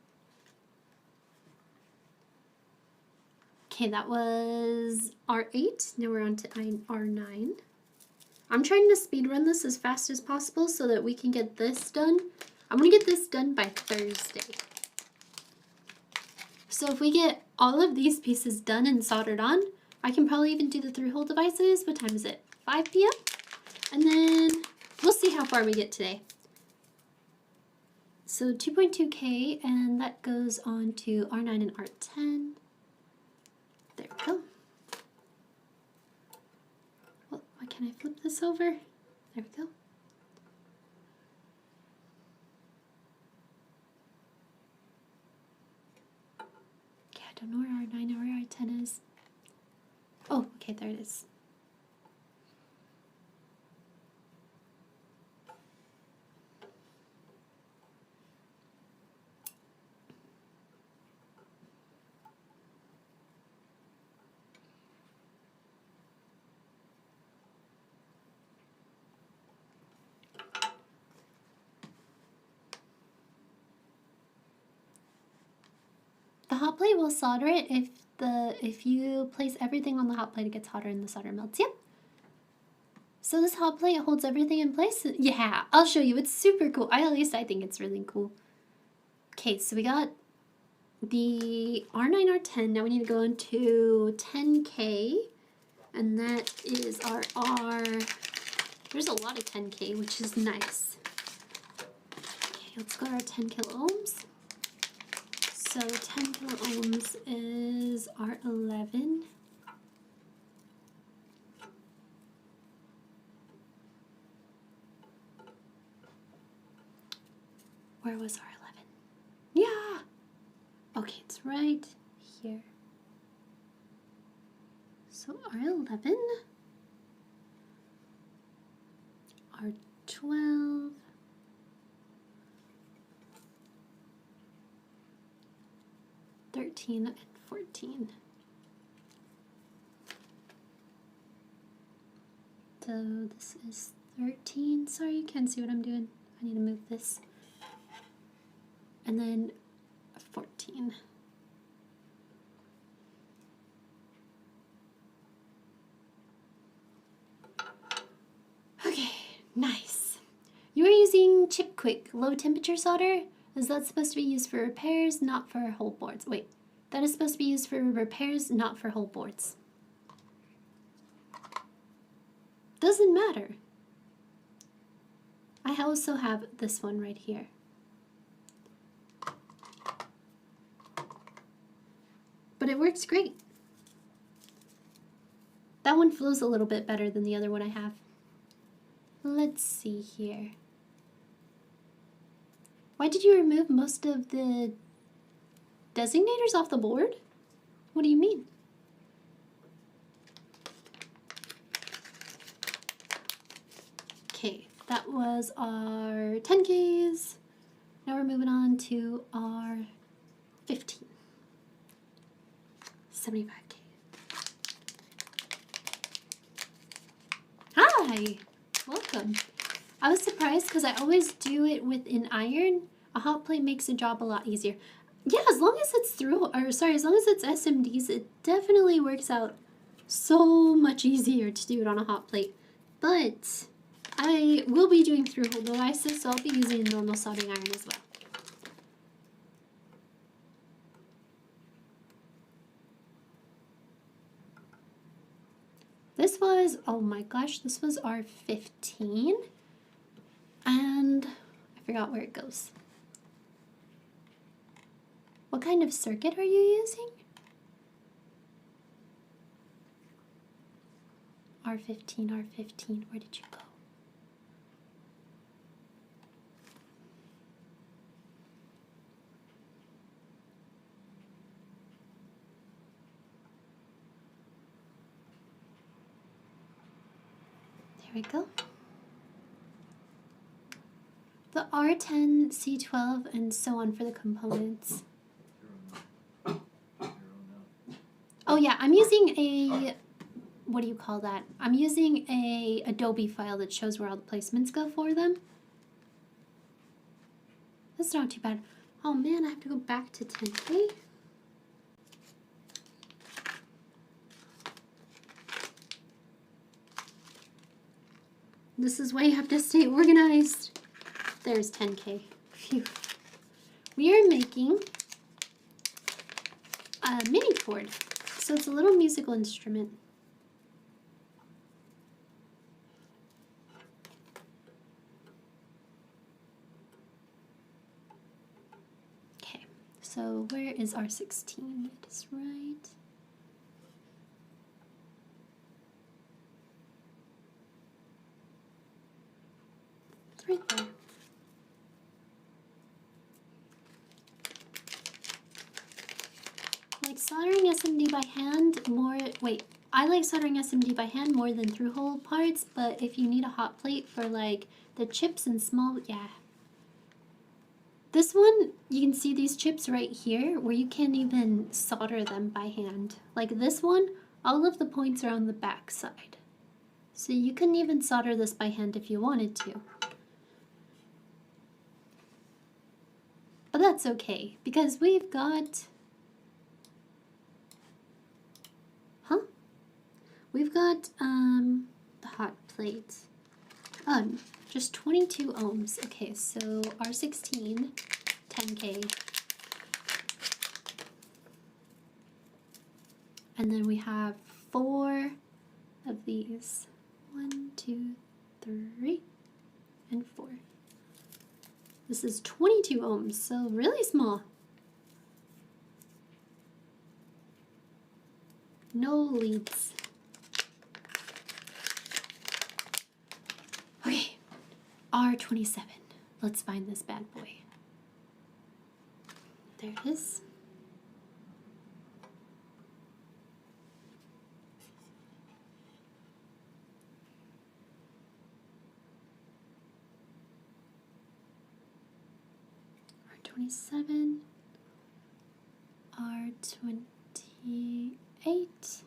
Okay, that was R8. Now we're on to R9. I'm trying to speed run this as fast as possible so that we can get this done. I'm going to get this done by Thursday. So if we get all of these pieces done and soldered on, I can probably even do the through-hole devices. What time is it? 5 p.m.? And then we'll see how far we get today. So 2.2K, and that goes on to R9 and R10. There we go. Well, why can't I flip this over? There we go. Okay, I don't know where R9 or where R10 is. Oh, okay, there it is. The hot plate will solder it if you place everything on the hot plate, it gets hotter and the solder melts. Yep. So this hot plate holds everything in place. Yeah, I'll show you. It's super cool. At least I think it's really cool. Okay, so we got the R9, R10. Now we need to go into 10K, and that is our R. There's a lot of 10K, which is nice. Okay, let's go to our 10 kilo ohms. So 10 kilo ohms is R11. Where was R11? Yeah! Okay, it's right here. So R11, R12, and 14. So this is 13. Sorry, you can't see what I'm doing. I need to move this. And then 14. Okay, nice. You are using Chip Quick low temperature solder. Is that supposed to be used for repairs, not for whole boards? Wait, that is supposed to be used for repairs, not for whole boards. Doesn't matter. I also have this one right here. But it works great. That one flows a little bit better than the other one I have. Let's see here. Why did you remove most of the designators off the board? What do you mean? Okay, that was our 10Ks. Now we're moving on to our 15. 75K. Hi! Welcome. I was surprised because I always do it with an iron. A hot plate makes the job a lot easier. Yeah, as long as it's as long as it's SMDs, it definitely works out so much easier to do it on a hot plate. But I will be doing through-hole devices, so I'll be using a normal soldering iron as well. This was, oh my gosh, this was our 15. And I forgot where it goes. What kind of circuit are you using? R15, R15, where did you go? There we go. The R10, C12, and so on for the components. Oh yeah, I'm using a, what do you call that? I'm using a Adobe file that shows where all the placements go for them. That's not too bad. Oh man, I have to go back to 10K. This is why you have to stay organized. There's 10K. Phew. We are making a minicord. So it's a little musical instrument. Okay, so where is our 16? It is right. It's right there. Like soldering SMD by hand more, wait, I like soldering SMD by hand more than through hole parts, but if you need a hot plate for like the chips and small, yeah. This one, you can see these chips right here where you can't even solder them by hand. Like this one, all of the points are on the back side. So you couldn't even solder this by hand if you wanted to. But that's okay, because we've got... We've got the hot plate. Just 22 ohms. Okay, so R16, 10K. And then we have 4 of these. 1, 2, 3, and 4. This is 22 ohms, so really small. No leads. Okay, R27. Let's find this bad boy. There it is. R27. R28.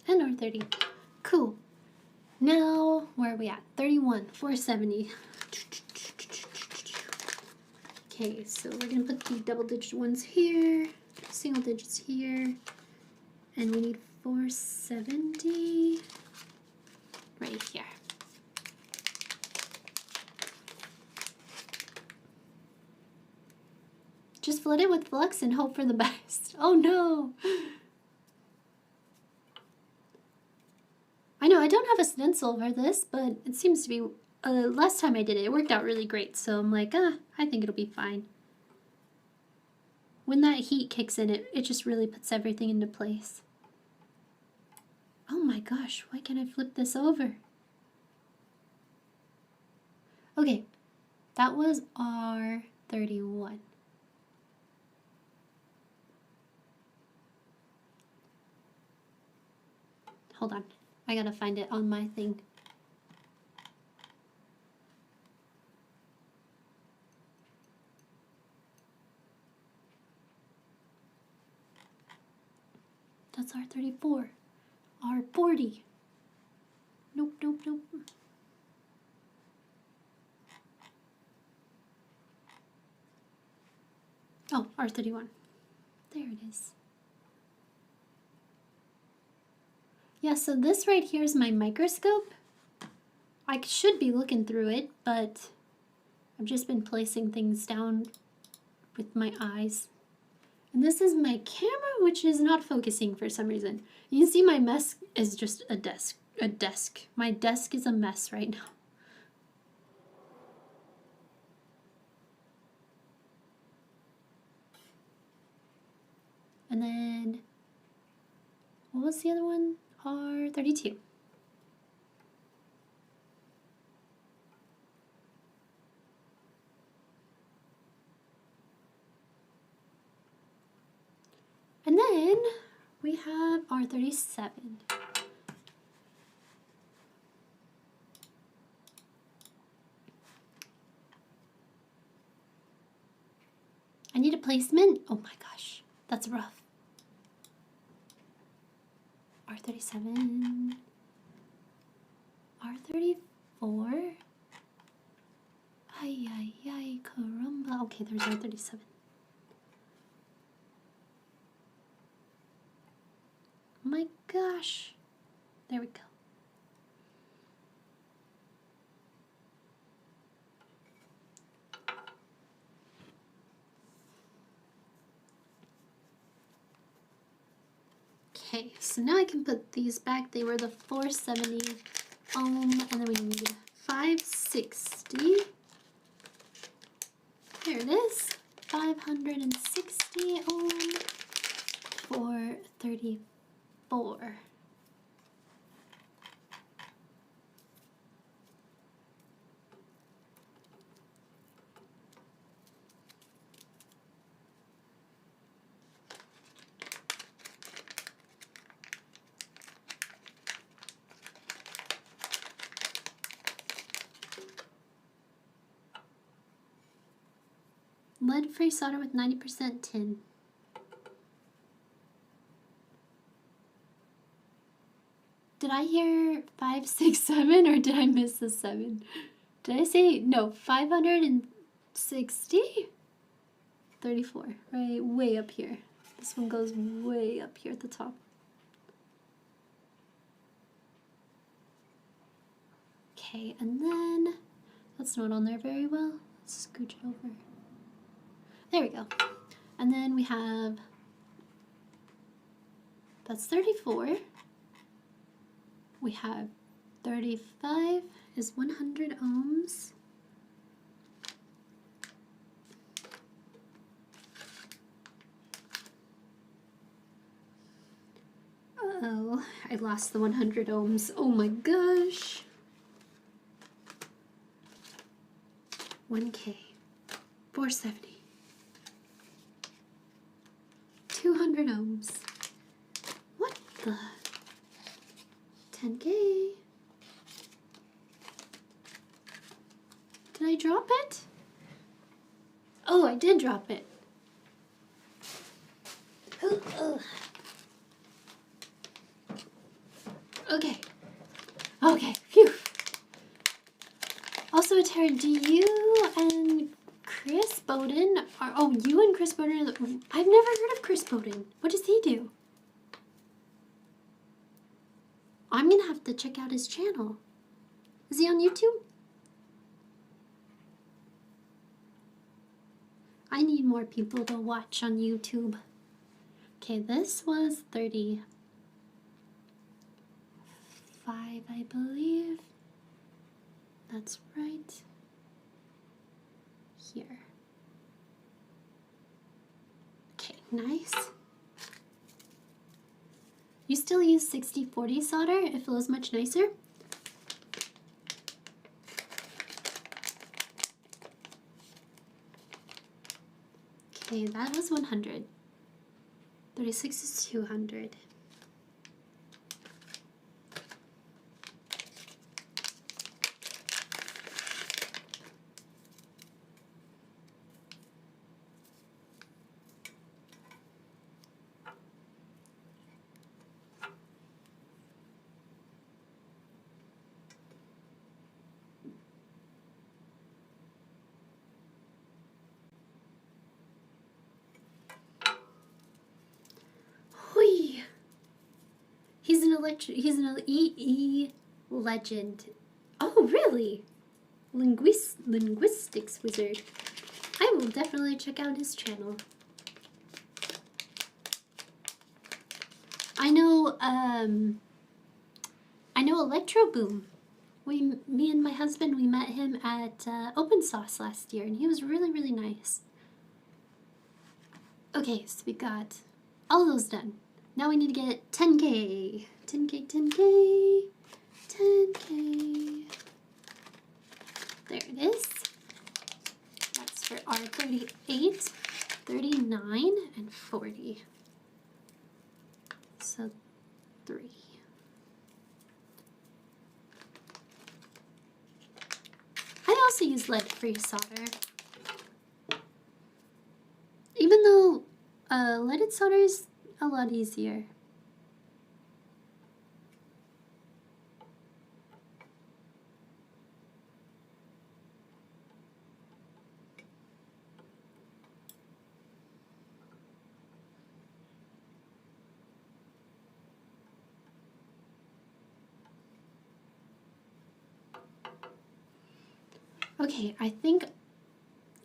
And R30. Cool. Now, where are we at? 31, 470. Okay, so we're going to put the double digit ones here, single digits here, and we need 470 right here. Just flood it with flux and hope for the best. Oh no! I know I don't have a stencil for this, but it seems to be, last time I did it, it worked out really great. So I'm like, I think it'll be fine. When that heat kicks in, it just really puts everything into place. Oh my gosh, why can't I flip this over? Okay, that was R31. Hold on, I gotta find it on my thing. That's R34. R40. Nope, nope, nope. Oh, R31. There it is. Yeah, so this right here is my microscope. I should be looking through it, but I've just been placing things down with my eyes. And this is my camera, which is not focusing for some reason. You can see my mess is just a desk. My desk is a mess right now. And then, what was the other one? R32. And then we have R37. I need a placement. Oh my gosh, that's rough. R37. R34. Ay, ay, ay, caramba. Okay, there's R37. Oh my gosh. There we go. Okay, so now I can put these back. They were the 470 ohm, and then we need 560. There it is. 560 ohm, 434. Lead-free solder with 90% tin. Did I hear 567 or did I miss the 7? Did I say, no, 560? 34, right, way up here. This one goes way up here at the top. Okay, and then, that's not on there very well. Let's scooch it over. There we go. And then we have, that's 34. We have 35 is 100 ohms. Uh-oh, I lost the 100 ohms. Oh my gosh. 1K, 470. 200 ohms. What the? 10K. Did I drop it? Oh, I did drop it. Okay. Okay. Phew. Also, Tara, do you and Chris Bowden are... Oh, you and Chris Bowden... I've never heard of Chris Bowden. What does he do? I'm gonna have to check out his channel. Is he on YouTube? I need more people to watch on YouTube. Okay, this was 35, I believe. That's right. Here. Okay, nice. You still use 60-40 solder? It feels much nicer. Okay, that was 100. 36 is 200. He's an EE legend. Oh, really? Linguistics wizard. I will definitely check out his channel. I know Electro Boom. Me and my husband, we met him at Open Sauce last year, and he was really, really nice. Okay, so we got all those done. Now we need to get 10K. 10K, 10K, 10K. There it is. That's for R38, 39, and 40. So 3. I also use lead-free solder. Even though leaded solder is a lot easier. Okay, I think,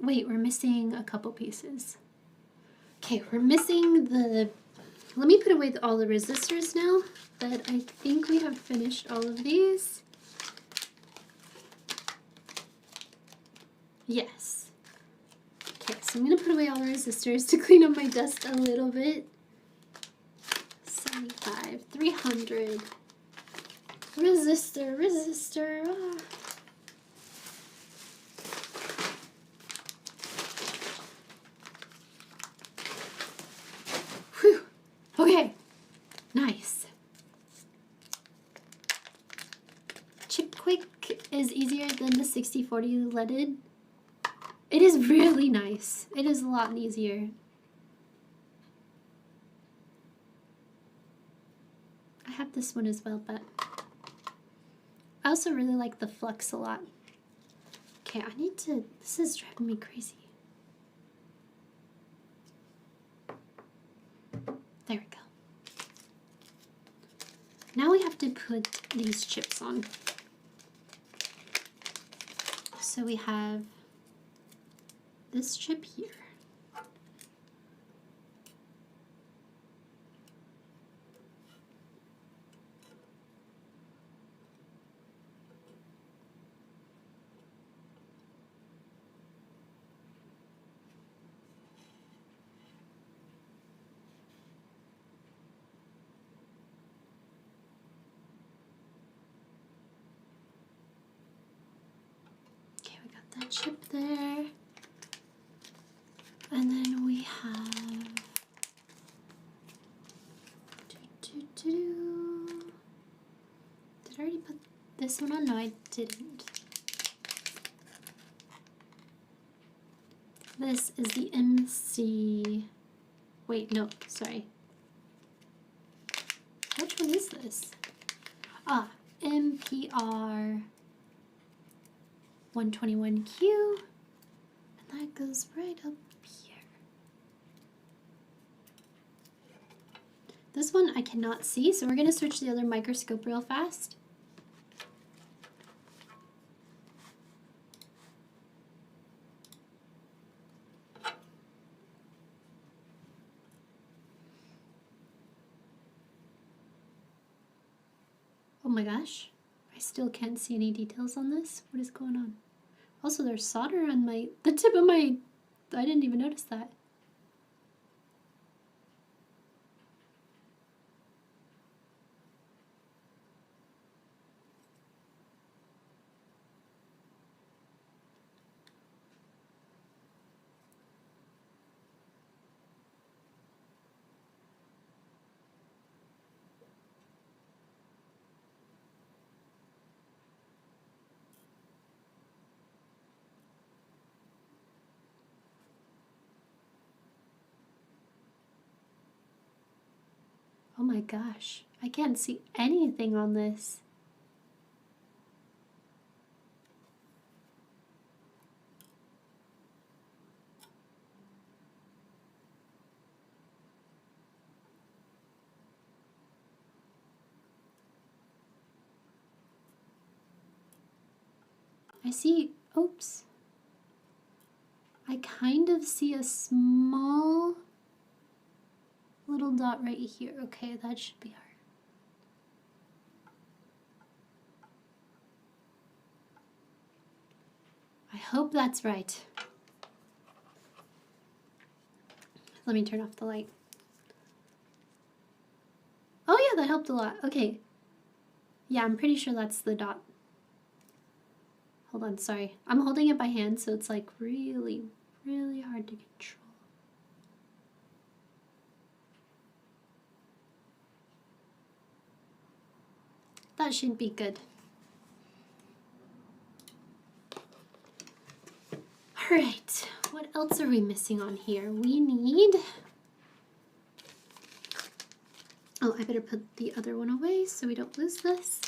wait, we're missing a couple pieces. Okay, we're missing the, let me put away all the resistors now, but I think we have finished all of these. Yes. Okay, so I'm gonna put away all the resistors to clean up my dust a little bit. 75, 300. Resistor. Ah. Whew. Okay, nice. Chip Quick is easier than the 6040 leaded. It is really nice. It is a lot easier. I have this one as well, but I also really like the Flux a lot. Okay, I need to, this is driving me crazy. There we go. Now we have to put these chips on. So we have this chip here. Okay, we got that chip there. And then we have did I already put this one on? No, I didn't. This is the MC. Wait, no, sorry. Which one is this? Ah, MPR 121Q. And that goes right up here. This one I cannot see, so we're going to switch to the other microscope real fast. Oh my gosh, I still can't see any details on this. What is going on? Also, there's solder on the tip of my, I didn't even notice that. Oh my gosh, I can't see anything on this. I see, oops. I kind of see a small little dot right here. Okay, that should be her. I hope that's right. Let me turn off the light. Oh yeah, that helped a lot. Okay. Yeah, I'm pretty sure that's the dot. Hold on, sorry. I'm holding it by hand, so it's like really, really hard to control. That should be good. All right, what else are we missing on here? We need, oh, I better put the other one away so we don't lose this.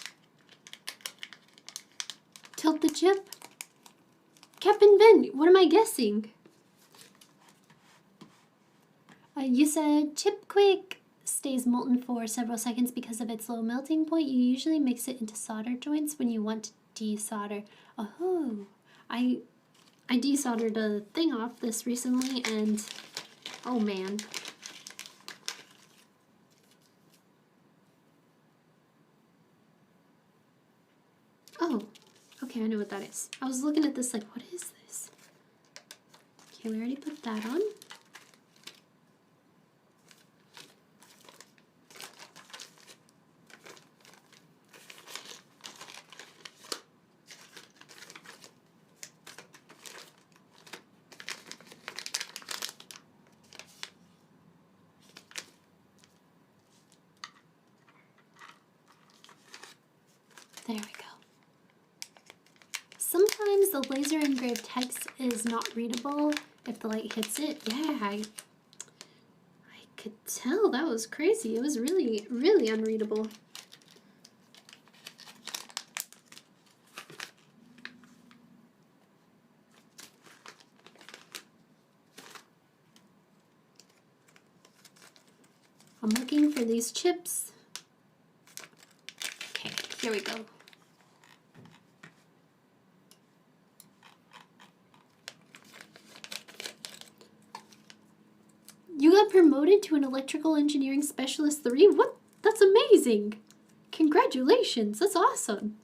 Tilt the chip. Cap and bend, what am I guessing? You said chip quick stays molten for several seconds because of its low melting point. You usually mix it into solder joints when you want to desolder. Oh, I desoldered a thing off this recently, and oh man. Oh, okay, I know what that is. I was looking at this like, what is this? Okay, we already put that on. There we go. Sometimes the laser engraved text is not readable if the light hits it. Yeah, I could tell. That was crazy. It was really, really unreadable. I'm looking for these chips. Okay, here we go. You got promoted to an electrical engineering specialist 3? What? That's amazing! Congratulations, that's awesome.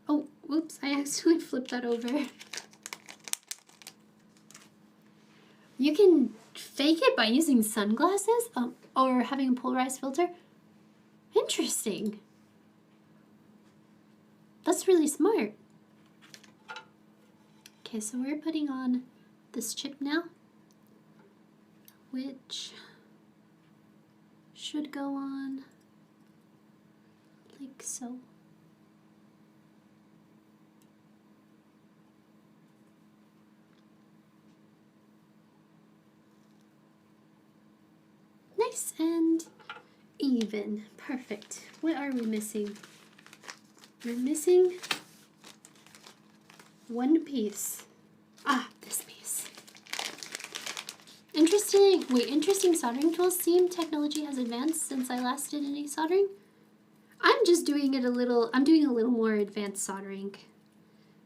Oh, whoops, I accidentally flipped that over. You can fake it by using sunglasses? Or having a polarized filter? Interesting. That's really smart. Okay, so we're putting on this chip now, which should go on like so. Nice and even. Perfect. What are we missing? We're missing one piece. Ah, this piece. Interesting. Wait, interesting soldering tools. Seem technology has advanced since I last did any soldering. I'm just doing it a little. I'm doing a little more advanced soldering.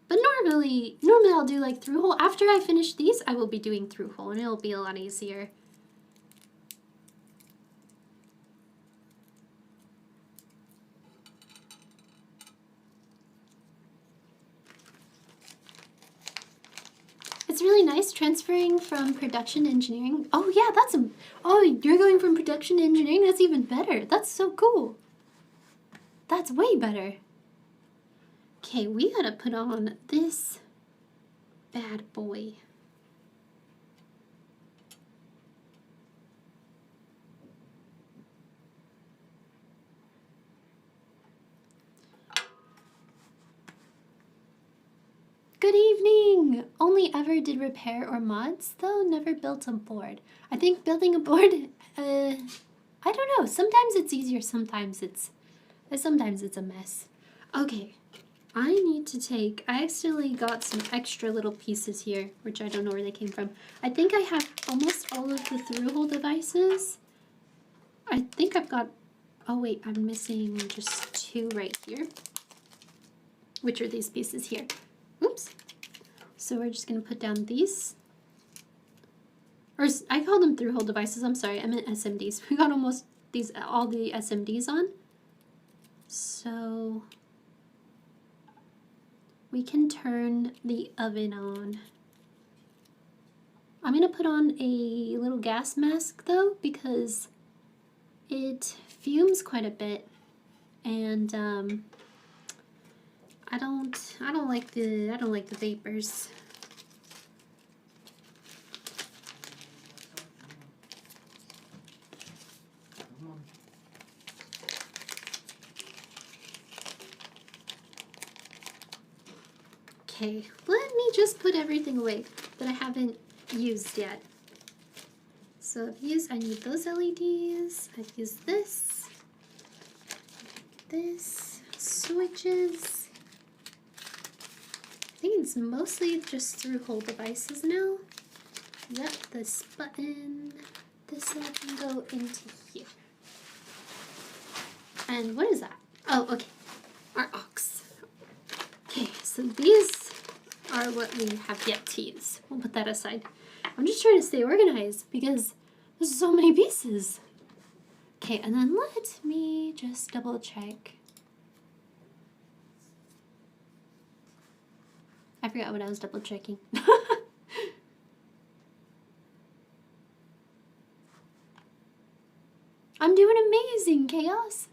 But normally I'll do like through hole. After I finish these, I will be doing through hole, and it'll be a lot easier. It's really nice transferring from production engineering. Oh yeah, oh, you're going from production to engineering? That's even better. That's so cool. That's way better. Okay, we gotta put on this bad boy. Good evening! Only ever did repair or mods, though never built a board. I think building a board, I don't know. Sometimes it's easier, sometimes it's a mess. Okay, I accidentally got some extra little pieces here, which I don't know where they came from. I think I have almost all of the through-hole devices. I think I've got, oh wait, I'm missing just 2 right here, which are these pieces here. Oops. So we're just going to put down these. Or I call them through-hole devices. I'm sorry, I meant SMDs. We got almost all the SMDs on. So we can turn the oven on. I'm going to put on a little gas mask though, because it fumes quite a bit, and I don't like the vapors. Okay, let me just put everything away that I haven't used yet. So I need those LEDs. I've used this, switches. I think it's mostly just through-hole devices now. Yep, this button. This all can go into here. And what is that? Oh, okay. Our aux. Okay, so these are what we have yet to use. We'll put that aside. I'm just trying to stay organized because there's so many pieces. Okay, and then let me just double check. I forgot what I was double checking. I'm doing amazing, Chaos.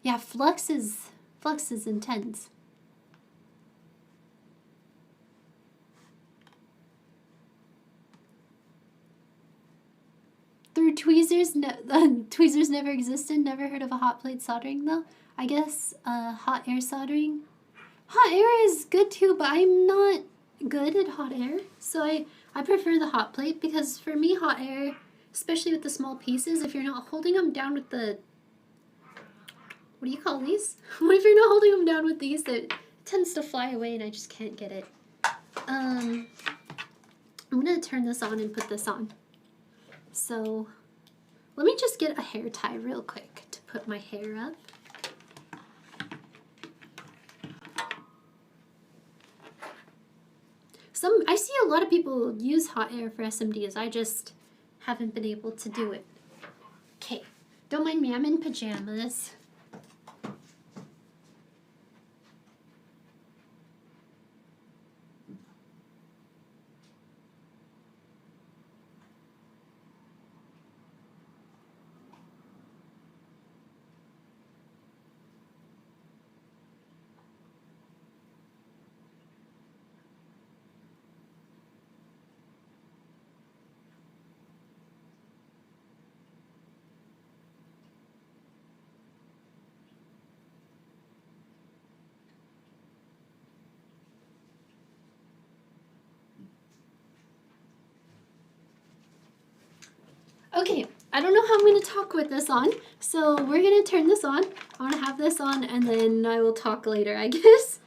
Yeah, flux is intense. Through tweezers, tweezers never existed. Never heard of a hot plate soldering though. I guess hot air soldering. Hot air is good too, but I'm not good at hot air, so I prefer the hot plate because for me, hot air, especially with the small pieces, if you're not holding them down with the, what do you call these? If you're not holding them down with these, it tends to fly away and I just can't get it. I'm gonna turn this on and put this on. So let me just get a hair tie real quick to put my hair up. I see a lot of people use hot air for SMDs. I just haven't been able to do it. Okay, don't mind me, I'm in pajamas. Okay, I don't know how I'm going to talk with this on, so we're going to turn this on. I want to have this on, and then I will talk later, I guess.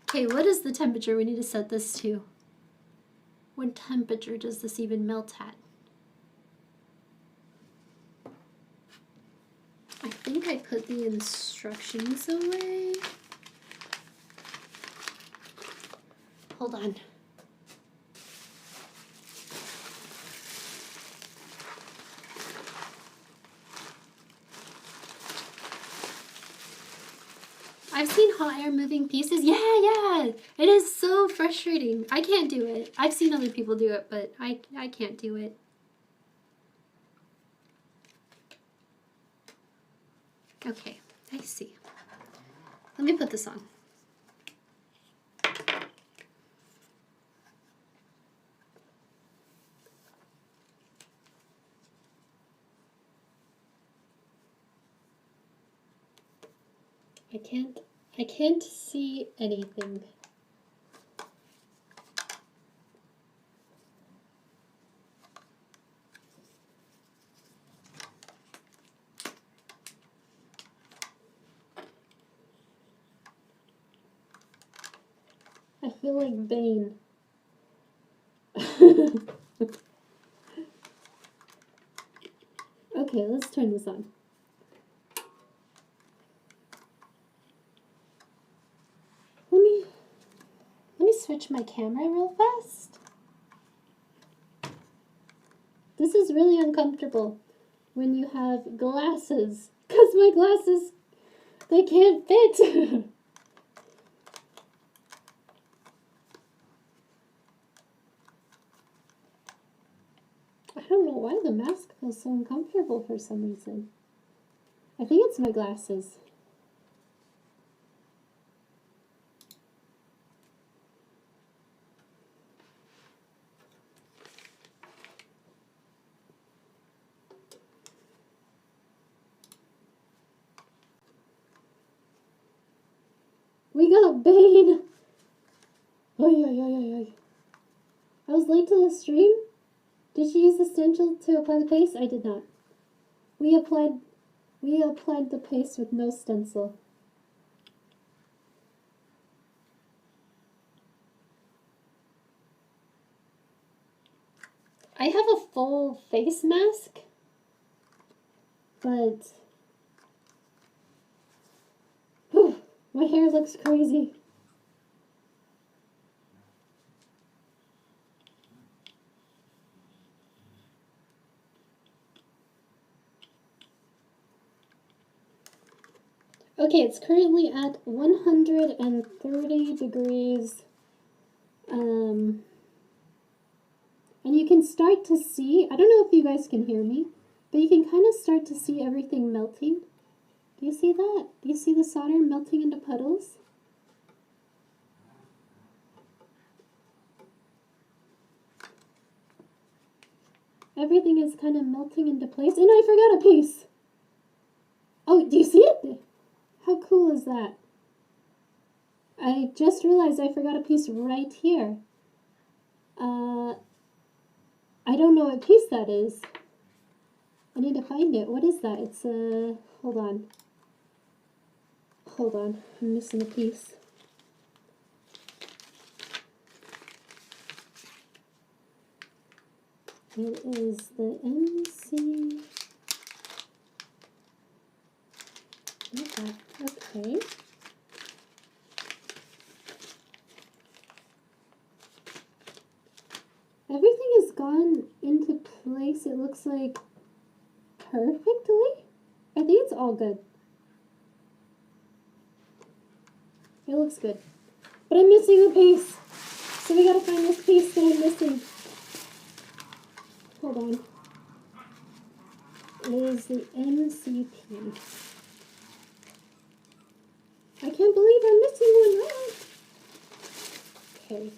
Okay, what is the temperature we need to set this to? What temperature does this even melt at? I think I put the instructions away. Hold on. I've seen hot air moving pieces. Yeah, it is so frustrating. I can't do it. I've seen other people do it, but I can't do it. Okay, I see. Let me put this on. I can't see anything. I feel like Bane. Okay, let's turn this on. Let me switch my camera real fast. This is really uncomfortable when you have glasses, because my glasses, they can't fit. I don't know why the mask feels so uncomfortable for some reason. I think it's my glasses. We got Bane! Oy. I was late to the stream? Did she use the stencil to apply the paste? I did not. We applied the paste with no stencil. I have a full face mask, but whew, my hair looks crazy. Okay, it's currently at 130 degrees. And you can start to see, I don't know if you guys can hear me, but you can kind of start to see everything melting. Do you see that? Do you see the solder melting into puddles? Everything is kind of melting into place. And I forgot a piece. Oh, do you see it? How cool is that? I just realized I forgot a piece right here. I don't know what piece that is. I need to find it. What is that? It's a... Hold on. Hold on. I'm missing a piece. It is the MC... Okay. Everything has gone into place, it looks like, perfectly. I think it's all good. It looks good. But I'm missing a piece. So we gotta find this piece that I'm missing. Hold on. It is the MCP. I can't believe I'm missing one. Ah. Okay.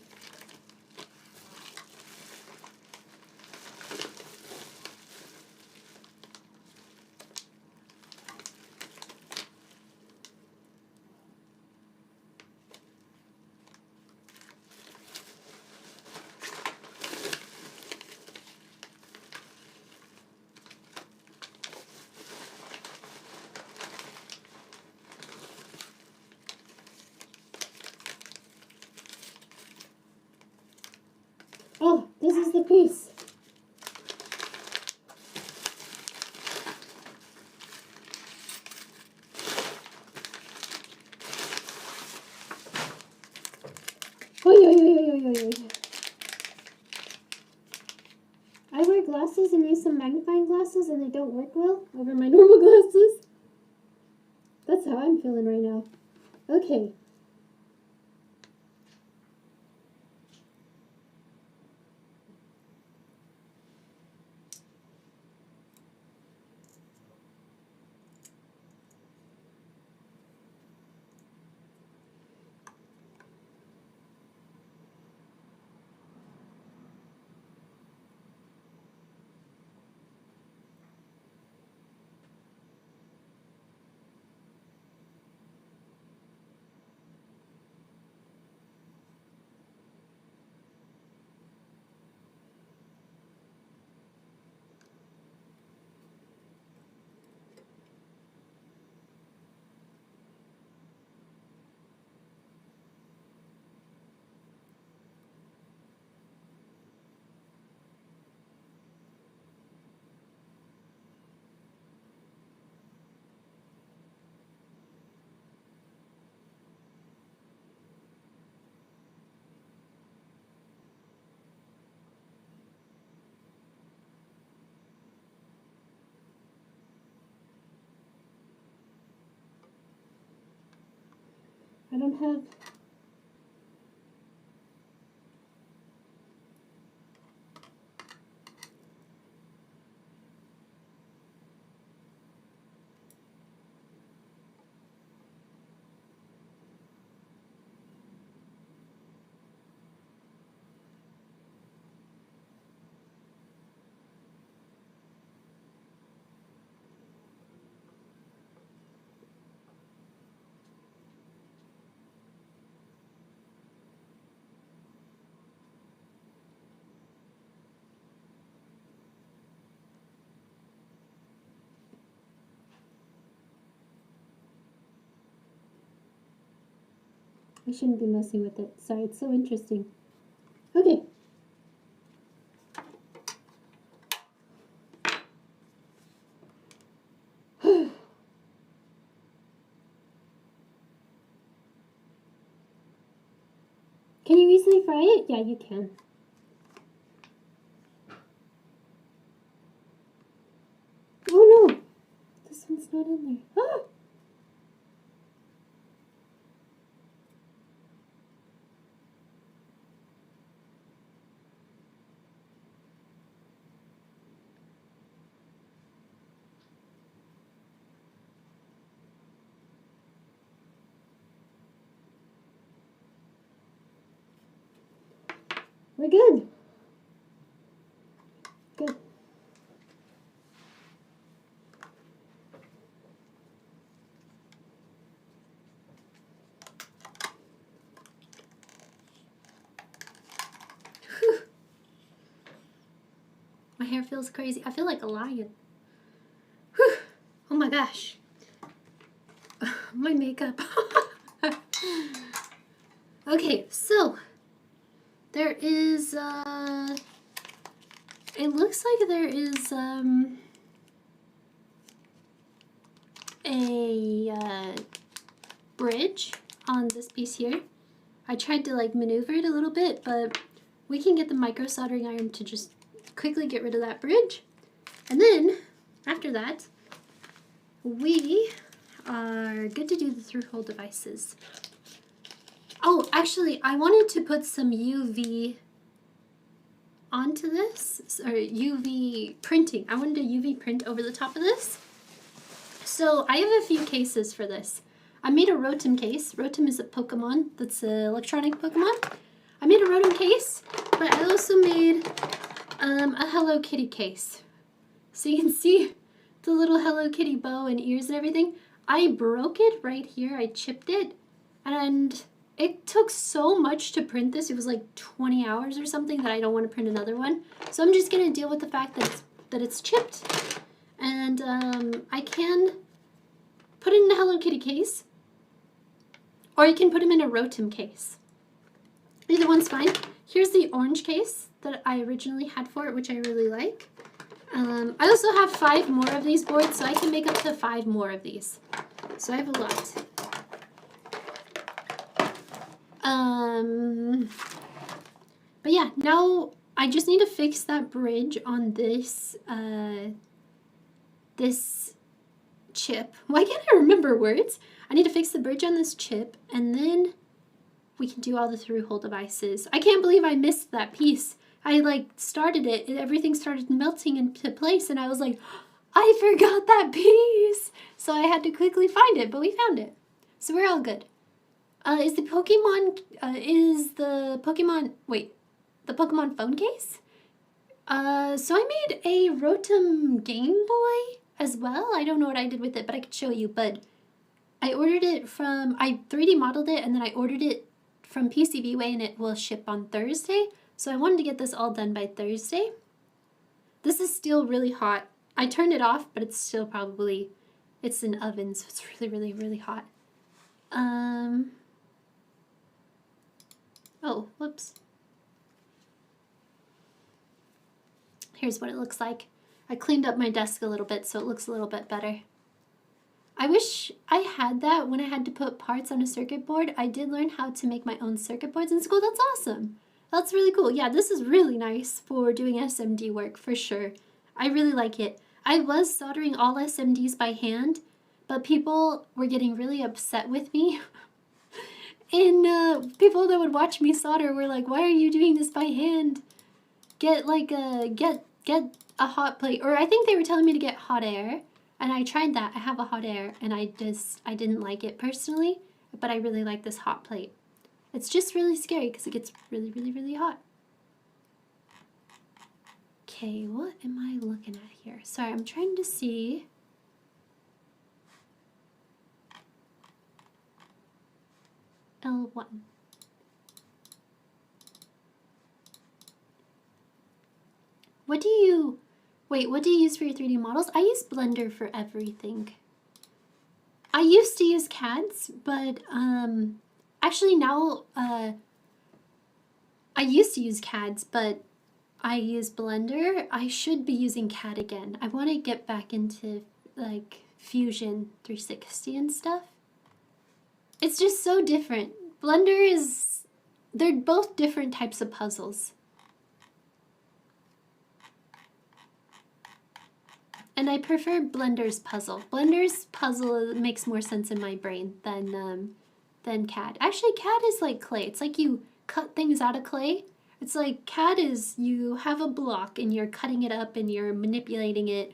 Oh, this is the piece. Oy. I wear glasses and use some magnifying glasses and they don't work well over my normal glasses. That's how I'm feeling right now. Okay. I don't have... I shouldn't be messing with it. Sorry, it's so interesting. Okay. Can you easily fry it? Yeah, you can. Oh no! This one's not in there. Ah! We're good. Good. Whew. My hair feels crazy. I feel like a lion. Whew. Oh my gosh. My makeup. Okay, so there is it looks like there is a bridge on this piece here. I tried to like maneuver it a little bit, but we can get the micro soldering iron to just quickly get rid of that bridge. And then after that, we are good to do the through-hole devices. Oh, actually, I wanted to put some UV onto this, or UV printing. I wanted to UV print over the top of this. So I have a few cases for this. I made a Rotom case. Rotom is a Pokemon that's an electronic Pokemon. I made a Rotom case, but I also made a Hello Kitty case. So you can see the little Hello Kitty bow and ears and everything. I broke it right here. I chipped it, and it took so much to print this. It was like 20 hours or something that I don't want to print another one. So I'm just going to deal with the fact that it's chipped. And I can put it in a Hello Kitty case, or you can put them in a Rotom case. Either one's fine. Here's the orange case that I originally had for it, which I really like. I also have 5 more of these boards, so I can make up to 5 more of these. So I have a lot. But yeah, now I just need to fix that bridge on this, this chip. Why can't I remember words? I need to fix the bridge on this chip, and then we can do all the through-hole devices. I can't believe I missed that piece. I like started it, and everything started melting into place, and I was like, I forgot that piece. So I had to quickly find it, but we found it. So we're all good. Is the Pokemon phone case? So I made a Rotom Game Boy as well. I don't know what I did with it, but I could show you. But I ordered it from, I 3D modeled it, and then I ordered it from PCBWay, and it will ship on Thursday. So I wanted to get this all done by Thursday. This is still really hot. I turned it off, but it's still probably, it's in oven, so it's really, really, really hot. Oh, whoops. Here's what it looks like. I cleaned up my desk a little bit, so it looks a little bit better. I wish I had that when I had to put parts on a circuit board. I did learn how to make my own circuit boards in school. That's awesome. That's really cool. Yeah, this is really nice for doing SMD work, for sure. I really like it. I was soldering all SMDs by hand, but people were getting really upset with me. And people that would watch me solder were like, why are you doing this by hand? Get like get a hot plate. Or I think they were telling me to get hot air. And I tried that. I have a hot air, and I didn't like it personally, but I really like this hot plate. It's just really scary because it gets really, really, really hot. Okay, what am I looking at here? Sorry, I'm trying to see. L1. What do you use for your 3D models? I use Blender for everything. I used to use CADs, but actually now I used to use CADs, but I use Blender. I should be using CAD again. I want to get back into like Fusion 360 and stuff. It's just so different. They're both different types of puzzles. And I prefer Blender's puzzle. Blender's puzzle makes more sense in my brain than CAD. Actually, CAD is like clay. It's like you cut things out of clay. It's like CAD is you have a block and you're cutting it up and you're manipulating it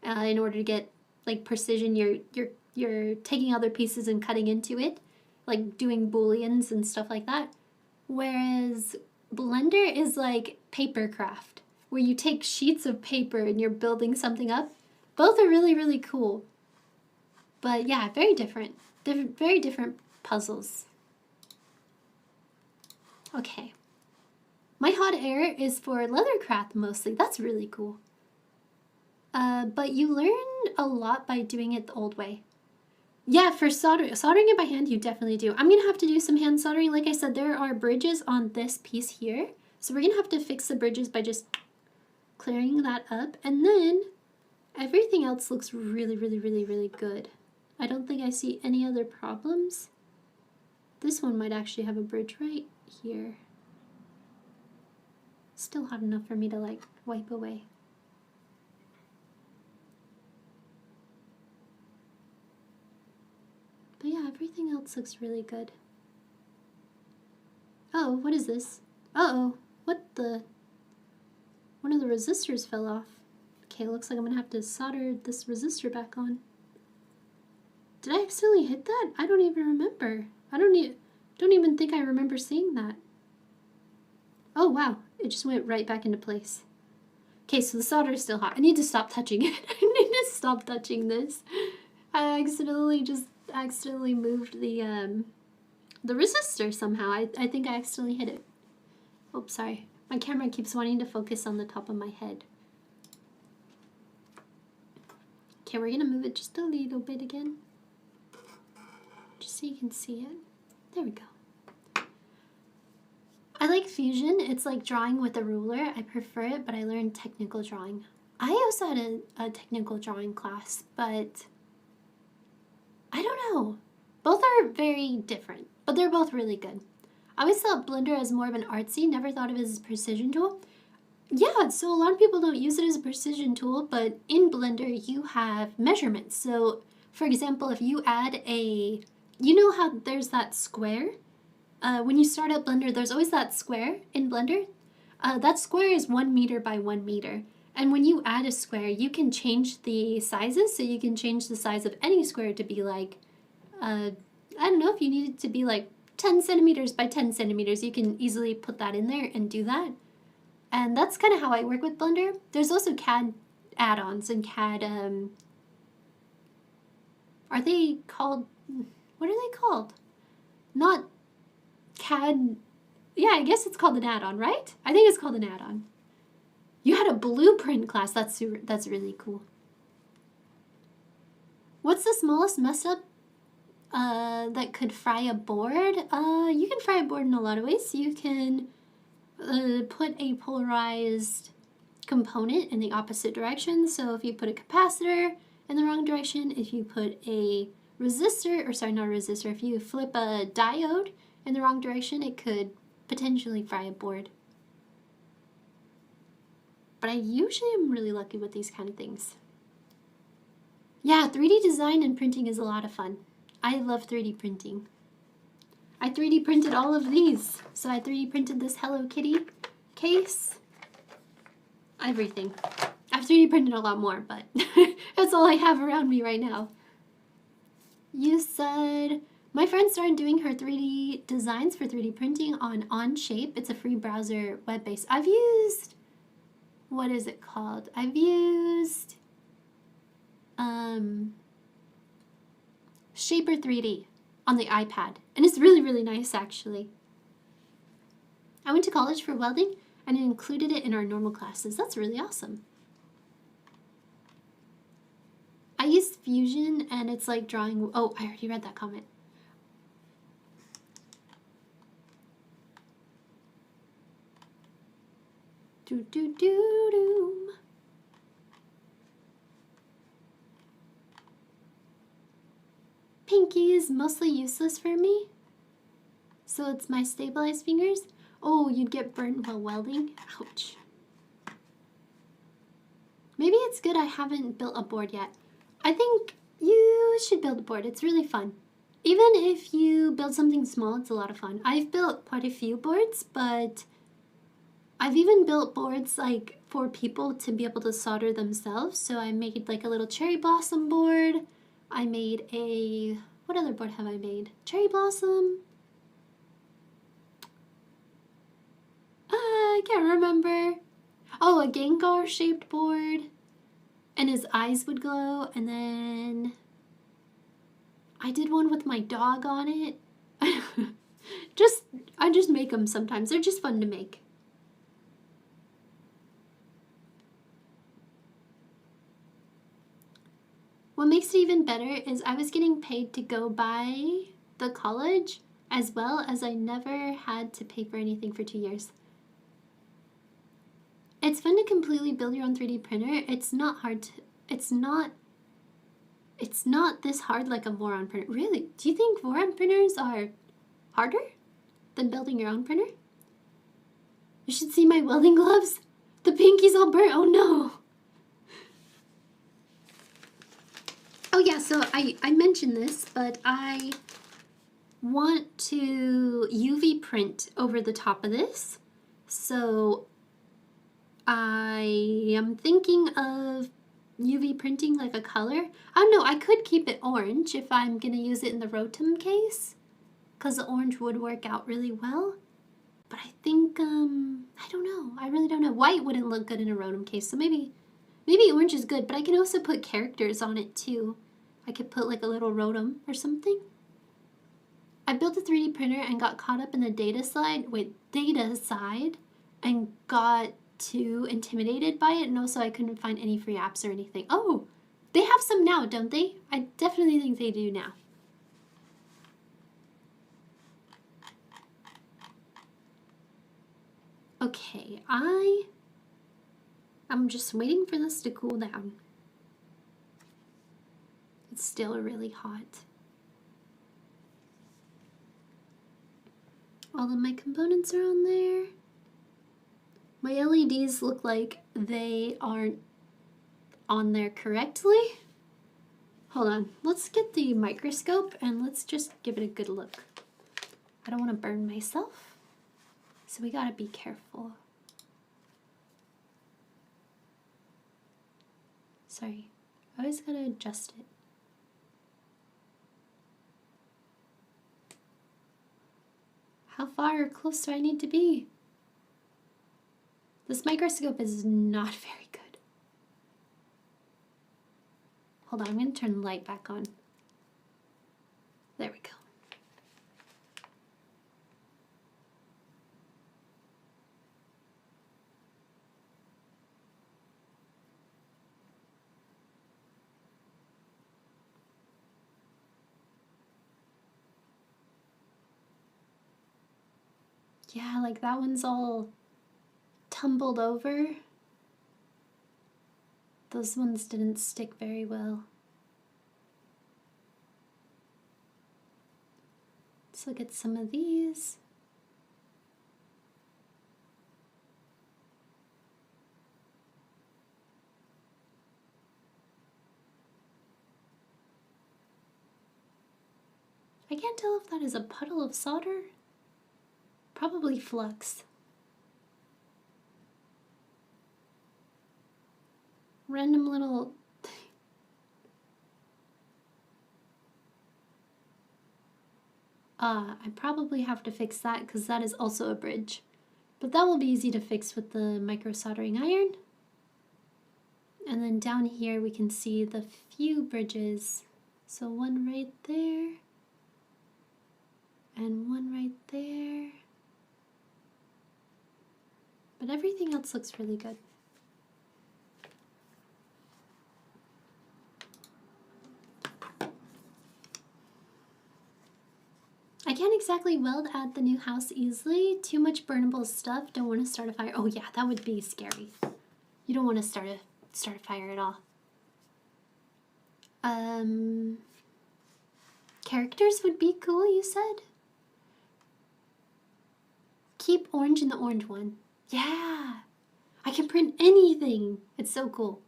in order to get like precision. You're taking other pieces and cutting into it, like doing booleans and stuff like that. Whereas Blender is like papercraft, where you take sheets of paper and you're building something up. Both are really, really cool. But yeah, very different. Very different puzzles. Okay. My hot air is for leathercraft mostly. That's really cool. But you learn a lot by doing it the old way. Yeah, for soldering it by hand, you definitely do. I'm going to have to do some hand soldering. Like I said, there are bridges on this piece here. So we're going to have to fix the bridges by just clearing that up. And then everything else looks really, really, really, really good. I don't think I see any other problems. This one might actually have a bridge right here. Still hot enough for me to like wipe away. But yeah, everything else looks really good. Oh, what is this? Uh-oh, what the? One of the resistors fell off. Okay, looks like I'm gonna have to solder this resistor back on. Did I accidentally hit that? I don't even remember. I don't even think I remember seeing that. Oh wow, it just went right back into place. Okay, so the solder is still hot. I need to stop touching it. I need to stop touching this. I accidentally moved the resistor somehow. I think I accidentally hit it. Oops, sorry. My camera keeps wanting to focus on the top of my head. Okay, we're gonna move it just a little bit again. Just so you can see it. There we go. I like Fusion. It's like drawing with a ruler. I prefer it, but I learned technical drawing. I also had a technical drawing class, but I don't know. Both are very different, but they're both really good. I always thought Blender as more of an artsy, never thought of it as a precision tool. Yeah, so a lot of people don't use it as a precision tool, but in Blender you have measurements. So, for example, if you add you know how there's that square? When you start up Blender, there's always that square in Blender. That square is 1 meter by 1 meter. And when you add a square, you can change the sizes. So you can change the size of any square to be like, I don't know, if you need it to be like 10 centimeters by 10 centimeters, you can easily put that in there and do that. And that's kind of how I work with Blender. There's also CAD add-ons and CAD, are they called, what are they called? Not CAD, yeah, I guess it's called an add-on, right? I think it's called an add-on. You had a blueprint class. That's really cool. What's the smallest mess up that could fry a board? You can fry a board in a lot of ways. You can put a polarized component in the opposite direction. So if you put a capacitor in the wrong direction, if you put a resistor, or sorry, not a resistor, if you flip a diode in the wrong direction, it could potentially fry a board. But I usually am really lucky with these kind of things. Yeah, 3D design and printing is a lot of fun. I love 3D printing. I 3D printed all of these. So I 3D printed this Hello Kitty case. Everything. I've 3D printed a lot more, but that's all I have around me right now. You said, my friend started doing her 3D designs for 3D printing on Onshape. It's a free browser web-based. I've used, what is it called? I've used Shaper 3D on the iPad, and it's really, really nice actually. I went to college for welding and it included it in our normal classes. That's really awesome. I used Fusion and it's like drawing, oh, I already read that comment. Do do do do. Pinky is mostly useless for me. So it's my stabilized fingers. Oh, you'd get burnt while welding. Ouch. Maybe it's good I haven't built a board yet. I think you should build a board. It's really fun. Even if you build something small, it's a lot of fun. I've built quite a few boards, but I've even built boards like for people to be able to solder themselves. So I made like a little cherry blossom board. I made a, what other board have I made? Cherry blossom. I can't remember. Oh, a Gengar shaped board. And his eyes would glow. And then I did one with my dog on it. I just make them sometimes. They're just fun to make. What makes it even better is I was getting paid to go by the college, as well as I never had to pay for anything for 2 years. It's fun to completely build your own 3D printer. It's not hard to, it's not this hard like a Voron printer. Really? Do you think Voron printers are harder than building your own printer? You should see my welding gloves. The pinky's all burnt. Oh no. Oh yeah, so I mentioned this, but I want to UV print over the top of this. So I am thinking of UV printing like a color. I don't know, I could keep it orange if I'm gonna use it in the Rotom case, because the orange would work out really well. But I think, I don't know. I really don't know. White wouldn't look good in a Rotom case, so maybe orange is good, but I can also put characters on it too. I could put like a little Rotom or something. I built a 3D printer and got caught up in the data side and got too intimidated by it, and also I couldn't find any free apps or anything. Oh, they have some now, don't they? I definitely think they do now. Okay, I'm just waiting for this to cool down. It's still really hot. All of my components are on there. My LEDs look like they aren't on there correctly. Hold on, let's get the microscope and let's just give it a good look. I don't want to burn myself, so we gotta be careful. Sorry, I always gotta adjust it. How far or close do I need to be? This microscope is not very good. Hold on, I'm going to turn the light back on. There we go. Yeah, like that one's all tumbled over. Those ones didn't stick very well. Let's look at some of these. I can't tell if that is a puddle of solder. Probably flux. Random little... I probably have to fix that because that is also a bridge. But that will be easy to fix with the micro soldering iron. And then down here we can see the few bridges. So one right there. And one right there. But everything else looks really good. I can't exactly weld at the new house easily. Too much burnable stuff. Don't want to start a fire. Oh yeah, that would be scary. You don't want to start a fire at all. Characters would be cool, you said? Keep orange in the orange one. Yeah, I can print anything. It's so cool.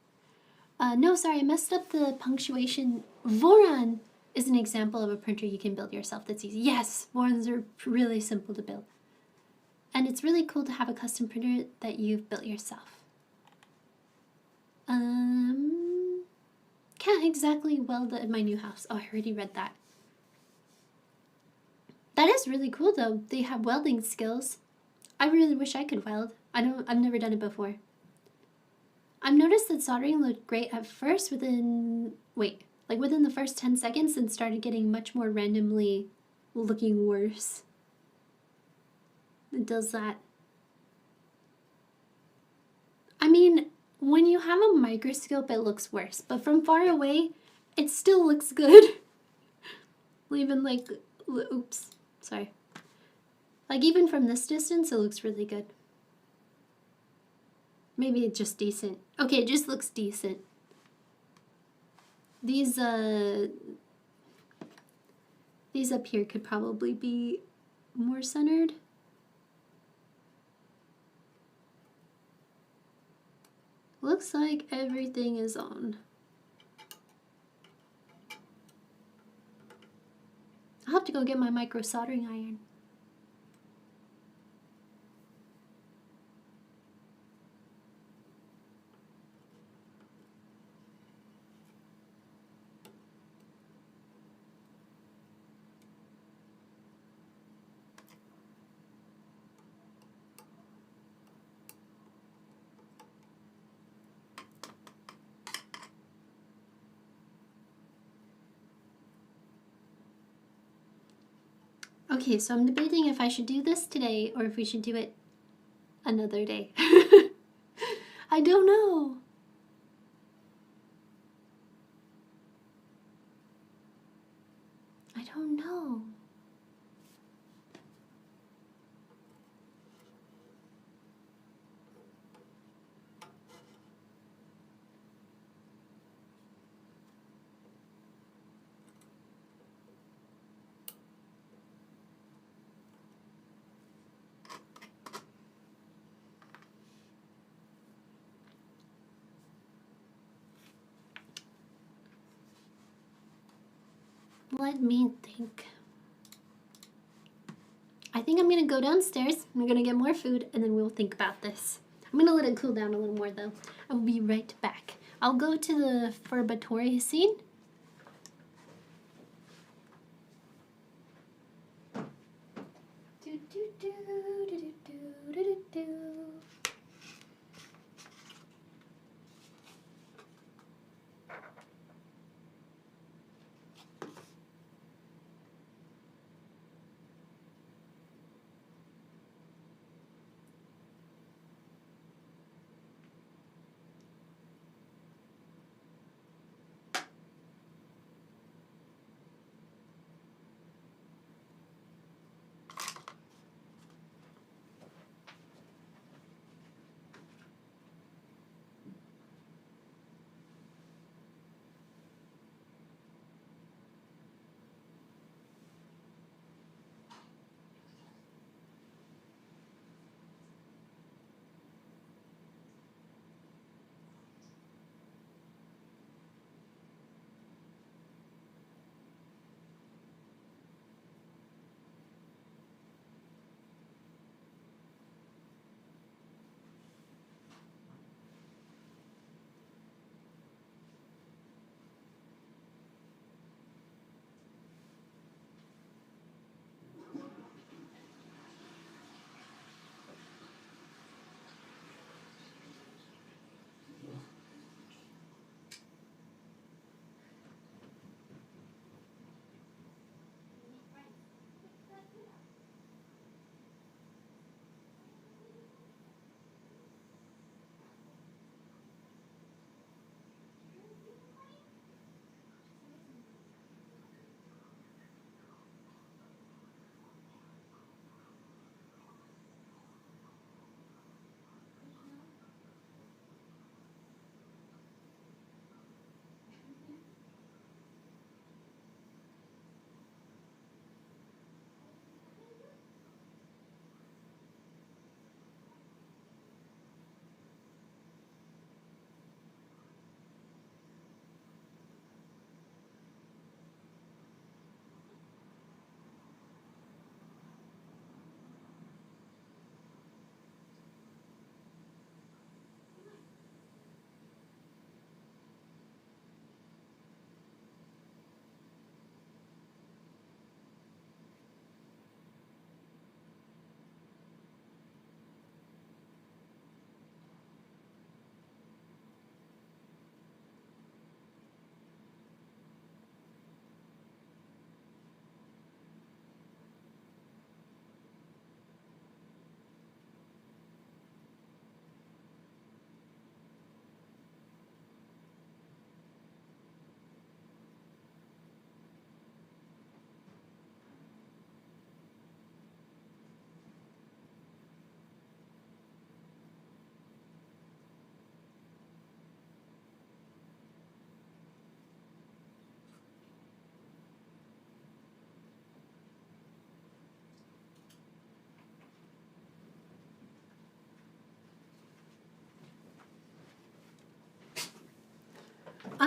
No, sorry, I messed up the punctuation. Voron is an example of a printer you can build yourself that's easy. Yes, Vorons are really simple to build. And it's really cool to have a custom printer that you've built yourself. Can't exactly weld at my new house. Oh, I already read that. That is really cool though. They have welding skills. I really wish I could weld. I've never done it before. I've noticed that soldering looked great at first within the first 10 seconds and started getting much more randomly looking worse. It does that. I mean, when you have a microscope, it looks worse, but from far away, it still looks good. Even like, oops, sorry. Like even from this distance, it looks really good. Maybe it's just decent. Okay, it just looks decent. These up here could probably be more centered. Looks like everything is on. I'll have to go get my micro soldering iron. Okay, so I'm debating if I should do this today or if we should do it another day. I don't know. I don't know. Let me think. I think I'm gonna go downstairs. I'm gonna get more food and then we'll think about this. I'm gonna let it cool down a little more though. I'll be right back. I'll go to the Furbatory scene.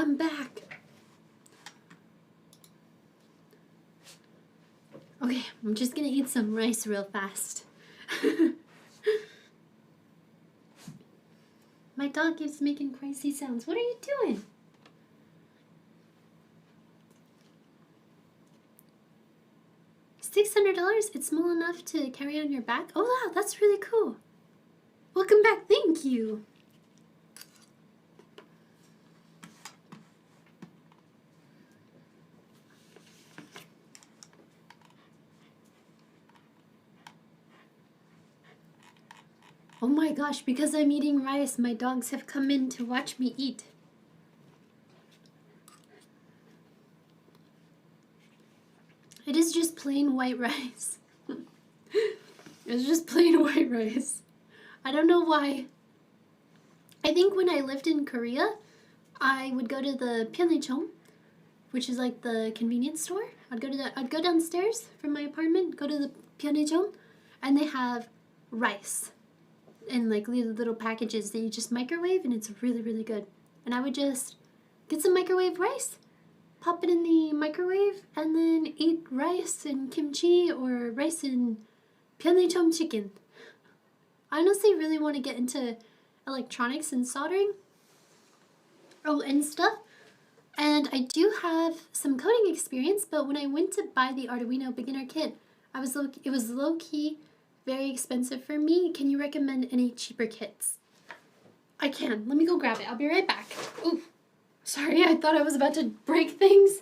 Welcome back. Okay, I'm just gonna eat some rice real fast. My dog keeps making crazy sounds. What are you doing? $600? It's small enough to carry on your back? Oh wow, that's really cool. Welcome back, thank you. Oh my gosh, because I'm eating rice, my dogs have come in to watch me eat. It is just plain white rice. It's just plain white rice. I don't know why. I think when I lived in Korea, I would go to the Pyeonchon, which is like the convenience store. I'd go downstairs from my apartment, go to the Pyeonchon, and they have rice in like little packages that you just microwave, and it's really, really good. And I would just get some microwave rice, pop it in the microwave, and then eat rice and kimchi or rice and Pyeonchon chicken. I honestly really want to get into electronics and soldering. Oh, and stuff. And I do have some coding experience, but when I went to buy the Arduino beginner kit, it was low-key very expensive for me. Can you recommend any cheaper kits? I can. Let me go grab it. I'll be right back. Ooh, sorry, I thought I was about to break things.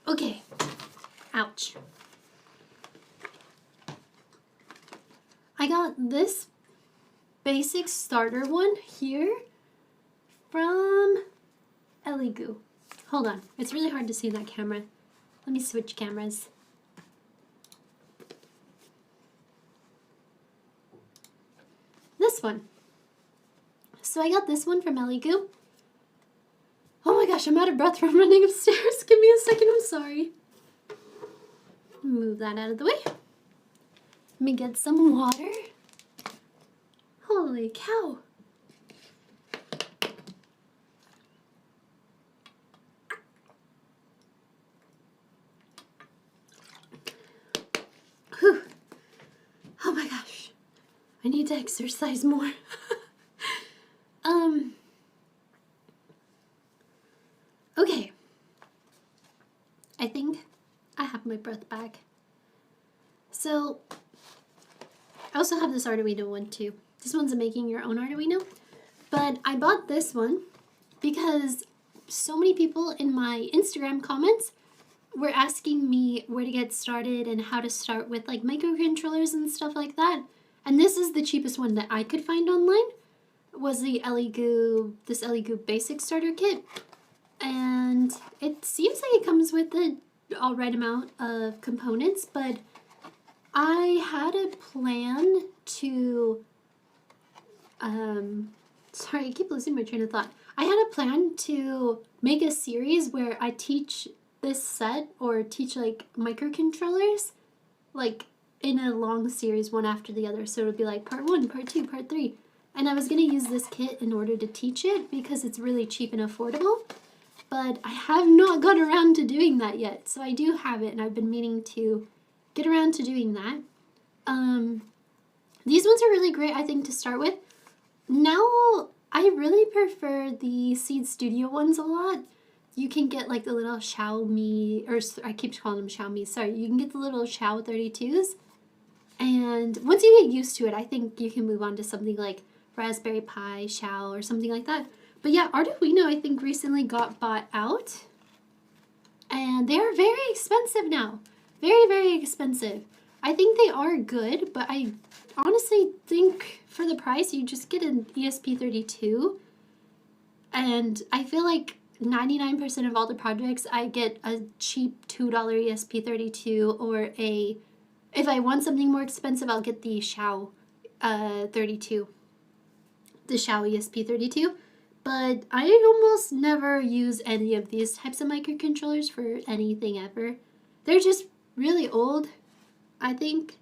Okay. Ouch. I got this basic starter one here from Eligoo. Hold on. It's really hard to see in that camera. Let me switch cameras. This one. So I got this one from Eligoo. Oh my gosh, I'm out of breath from running upstairs. Give me a second, I'm sorry. Move that out of the way. Let me get some water. Holy cow. Whew. Oh my gosh. I need to exercise more. Okay. I think I have my breath back. So, I also have this Arduino one too. This one's a making your own Arduino. But I bought this one because so many people in my Instagram comments were asking me where to get started and how to start with like microcontrollers and stuff like that. And this is the cheapest one that I could find online. Was the this Eligoo basic starter kit. And it seems like it comes with the all right amount of components, but I had a plan to, sorry, I keep losing my train of thought. I had a plan to make a series where I teach this set or teach like microcontrollers, like in a long series, one after the other. So it would be like part 1, part 2, part 3. And I was going to use this kit in order to teach it because it's really cheap and affordable. But I have not got around to doing that yet. So I do have it, and I've been meaning to get around to doing that. These ones are really great, I think, to start with. now I really prefer the Seed Studio ones a lot. You can get like the little Xiaomi, or I keep calling them Xiaomi, sorry. You can get the little Xiao 32s. And once you get used to it, I think you can move on to something like Raspberry Pi, Xiao, or something like that. But yeah, Arduino, I think, recently got bought out. And they are very expensive now. Very, very expensive. I think they are good, but I honestly think for the price, you just get an ESP32. And I feel like 99% of all the projects, I get a cheap $2 ESP32 or a... If I want something more expensive, I'll get the Xiao 32. The Xiao ESP32. But I almost never use any of these types of microcontrollers for anything ever. They're just really old, I think.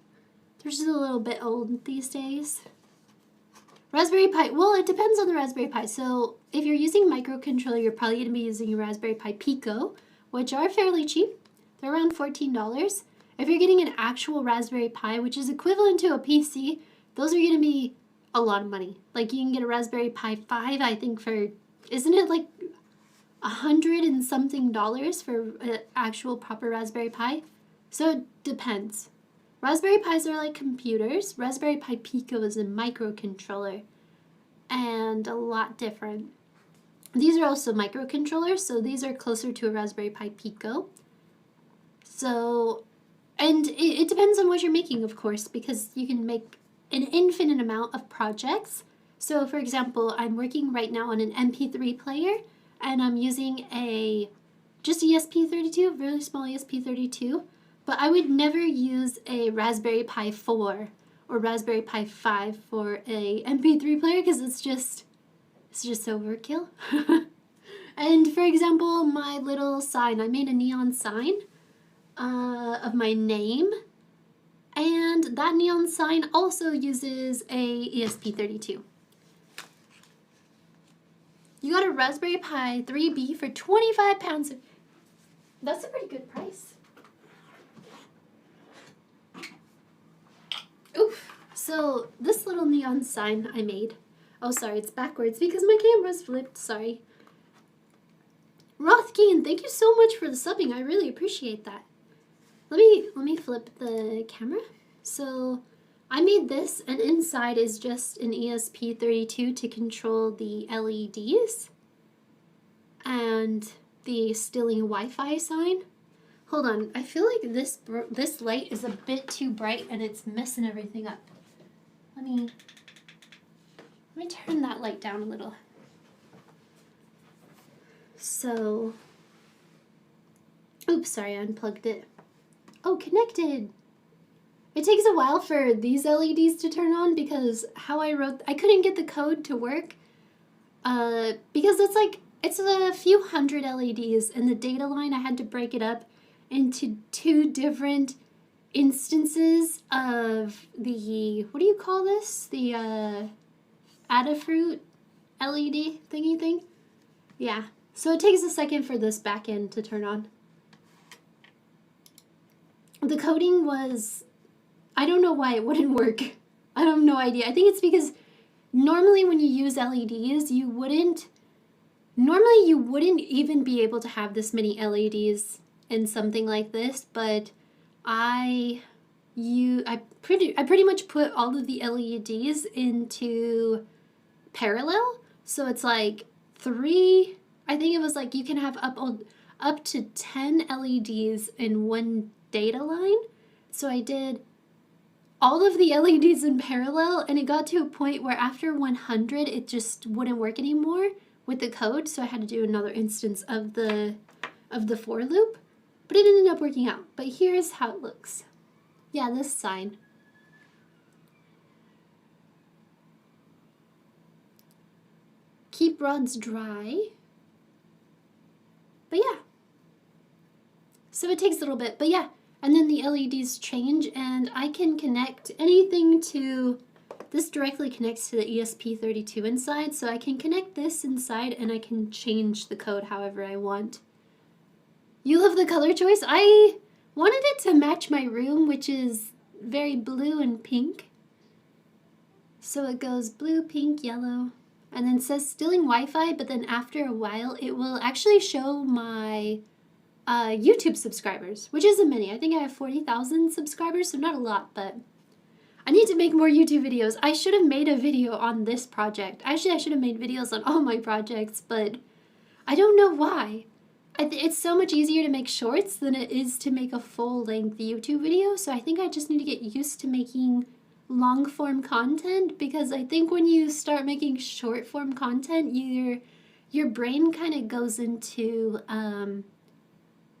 They're just a little bit old these days. Raspberry Pi, well, it depends on the Raspberry Pi. So if you're using microcontroller, you're probably going to be using a Raspberry Pi Pico, which are fairly cheap. They're around $14. If you're getting an actual Raspberry Pi, which is equivalent to a PC, those are going to be a lot of money. Like you can get a Raspberry Pi 5, I think for, isn't it like $100 and something for an actual proper Raspberry Pi? So it depends. Raspberry Pis are like computers. Raspberry Pi Pico is a microcontroller and a lot different. These are also microcontrollers, so these are closer to a Raspberry Pi Pico. So, and it depends on what you're making, of course, because you can make an infinite amount of projects. So for example, I'm working right now on an MP3 player and I'm using just ESP32, really small ESP32, but I would never use a Raspberry Pi 4 or Raspberry Pi 5 for a MP3 player because it's just overkill. And for example, my little sign, I made a neon sign of my name. And that neon sign also uses a ESP32. You got a Raspberry Pi 3B for £25. That's a pretty good price. Oof. So this little neon sign I made. Oh, sorry, it's backwards because my camera's flipped. Sorry. Rothkeen, thank you so much for the subbing. I really appreciate that. Let me flip the camera. So I made this, and inside is just an ESP32 to control the LEDs and the stilling Wi-Fi sign. Hold on, I feel like this light is a bit too bright and it's messing everything up. Let me turn that light down a little. So, oops, sorry, I unplugged it. Oh, connected. It takes a while for these LEDs to turn on because I couldn't get the code to work because it's a few hundred LEDs, and the data line, I had to break it up into 2 different instances of the, what do you call this? The Adafruit LED thingy thing? Yeah, so it takes a second for this back end to turn on. The coding was, I don't know why it wouldn't work. I have no idea. I think it's because normally when you use LEDs, you wouldn't even be able to have this many LEDs in something like this, but I pretty much put all of the LEDs into parallel. So it's like 3, I think it was like you can have up to 10 LEDs in one data line. So I did all of the LEDs in parallel, and it got to a point where after 100 it just wouldn't work anymore with the code, so I had to do another instance of the for loop, but it ended up working out. But here's how it looks. Yeah, this sign. Keep rods dry. But yeah. So it takes a little bit, but yeah. And then the LEDs change, and I can connect anything to, this directly connects to the ESP32 inside, so I can connect this inside and I can change the code however I want. You love the color choice? I wanted it to match my room, which is very blue and pink. So it goes blue, pink, yellow, and then says stealing Wi-Fi, but then after a while it will actually show my YouTube subscribers, which isn't many. I think I have 40,000 subscribers, so not a lot, but I need to make more YouTube videos. I should have made a video on this project. Actually, I should have made videos on all my projects, but I don't know why. It's so much easier to make shorts than it is to make a full-length YouTube video, so I think I just need to get used to making long-form content, because I think when you start making short-form content, your brain kind of goes into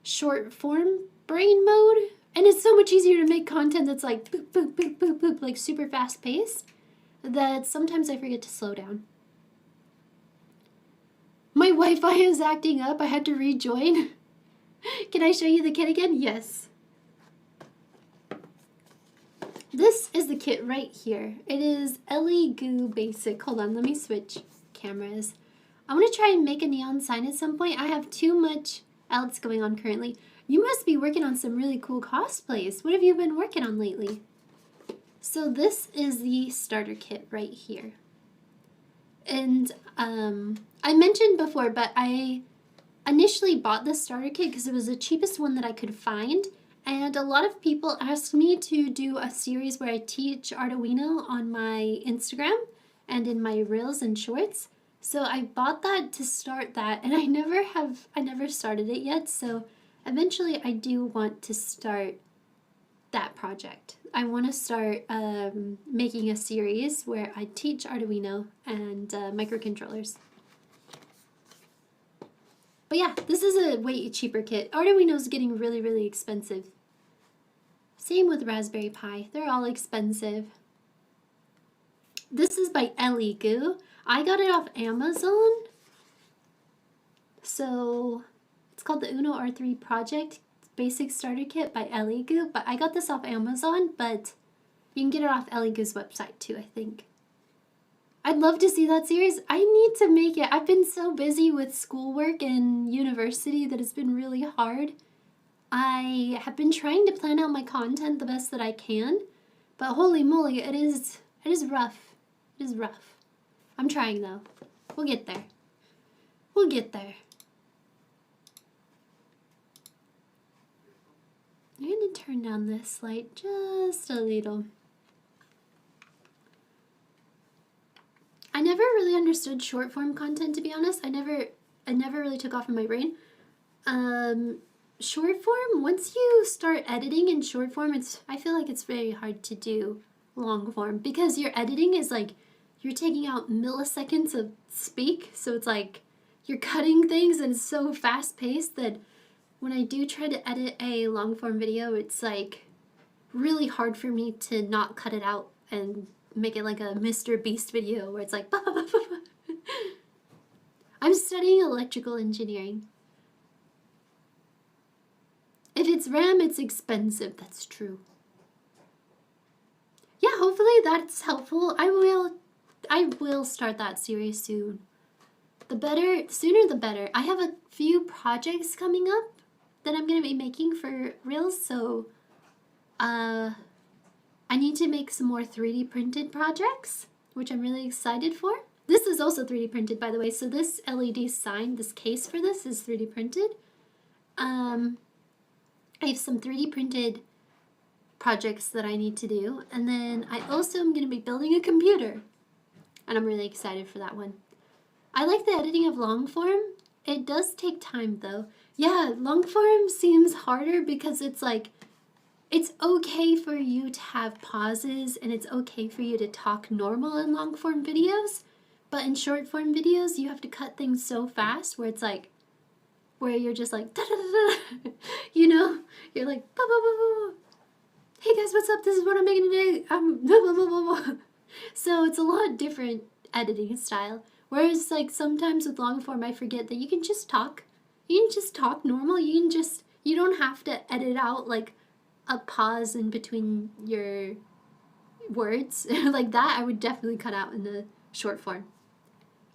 short-form brain mode, and it's so much easier to make content that's like boop, boop, boop, boop, boop, like super fast-paced, that sometimes I forget to slow down. My Wi-Fi is acting up. I had to rejoin. Can I show you the kit again? Yes. This is the kit right here. It is Ellie Goo Basic. Hold on, let me switch cameras. I want to try and make a neon sign at some point. I have too much else going on currently. You must be working on some really cool cosplays. What have you been working on lately? So this is the starter kit right here. And I mentioned before, but I initially bought this starter kit because it was the cheapest one that I could find. And a lot of people asked me to do a series where I teach Arduino on my Instagram and in my Reels and Shorts. So I bought that to start that, and I never started it yet. So eventually I do want to start that project. I want to start making a series where I teach Arduino and microcontrollers. But yeah, this is a way cheaper kit. Arduino's getting really, really expensive. Same with Raspberry Pi. They're all expensive. This is by Ellie Goo. I got it off Amazon. So it's called the Uno R3 Project Basic Starter Kit by Ellie Goo. But I got this off Amazon, but you can get it off Ellie Goo's website too, I think. I'd love to see that series. I need to make it. I've been so busy with schoolwork and university that it's been really hard. I have been trying to plan out my content the best that I can, but holy moly, it is rough. It is rough. I'm trying though. We'll get there. We'll get there. I'm going to turn down this light just a little. I never really understood short form content, to be honest. I never really took off in my brain. Short form, once you start editing in short form, I feel like it's very hard to do long form, because your editing is like, you're taking out milliseconds of speak, so it's like you're cutting things, and it's so fast paced that when I do try to edit a long form video, it's like really hard for me to not cut it out and make it like a Mr. Beast video where it's like, bah, bah, bah, bah. I'm studying electrical engineering. If it's RAM, it's expensive. That's true. Yeah, hopefully that's helpful. I will start that series soon. The sooner the better. I have a few projects coming up that I'm going to be making for Reels, so I need to make some more 3D printed projects, which I'm really excited for. This is also 3D printed, by the way, so this LED sign, this case for this is 3D printed. I have some 3D printed projects that I need to do, and then I also am going to be building a computer, and I'm really excited for that one. I like the editing of long form. It does take time though. Yeah, long form seems harder because it's like, it's okay for you to have pauses, and it's okay for you to talk normal in long form videos, but in short form videos you have to cut things so fast where it's like, where you're just like, da, da, da, da. You know, you're like, bah, bah, bah, bah. Hey guys, what's up? This is what I'm making today. Blah, blah, blah, blah, blah. So it's a lot different editing style. Whereas like sometimes with long form, I forget that you can just talk. You can just talk normal. You don't have to edit out like a pause in between your words. Like that, I would definitely cut out in the short form.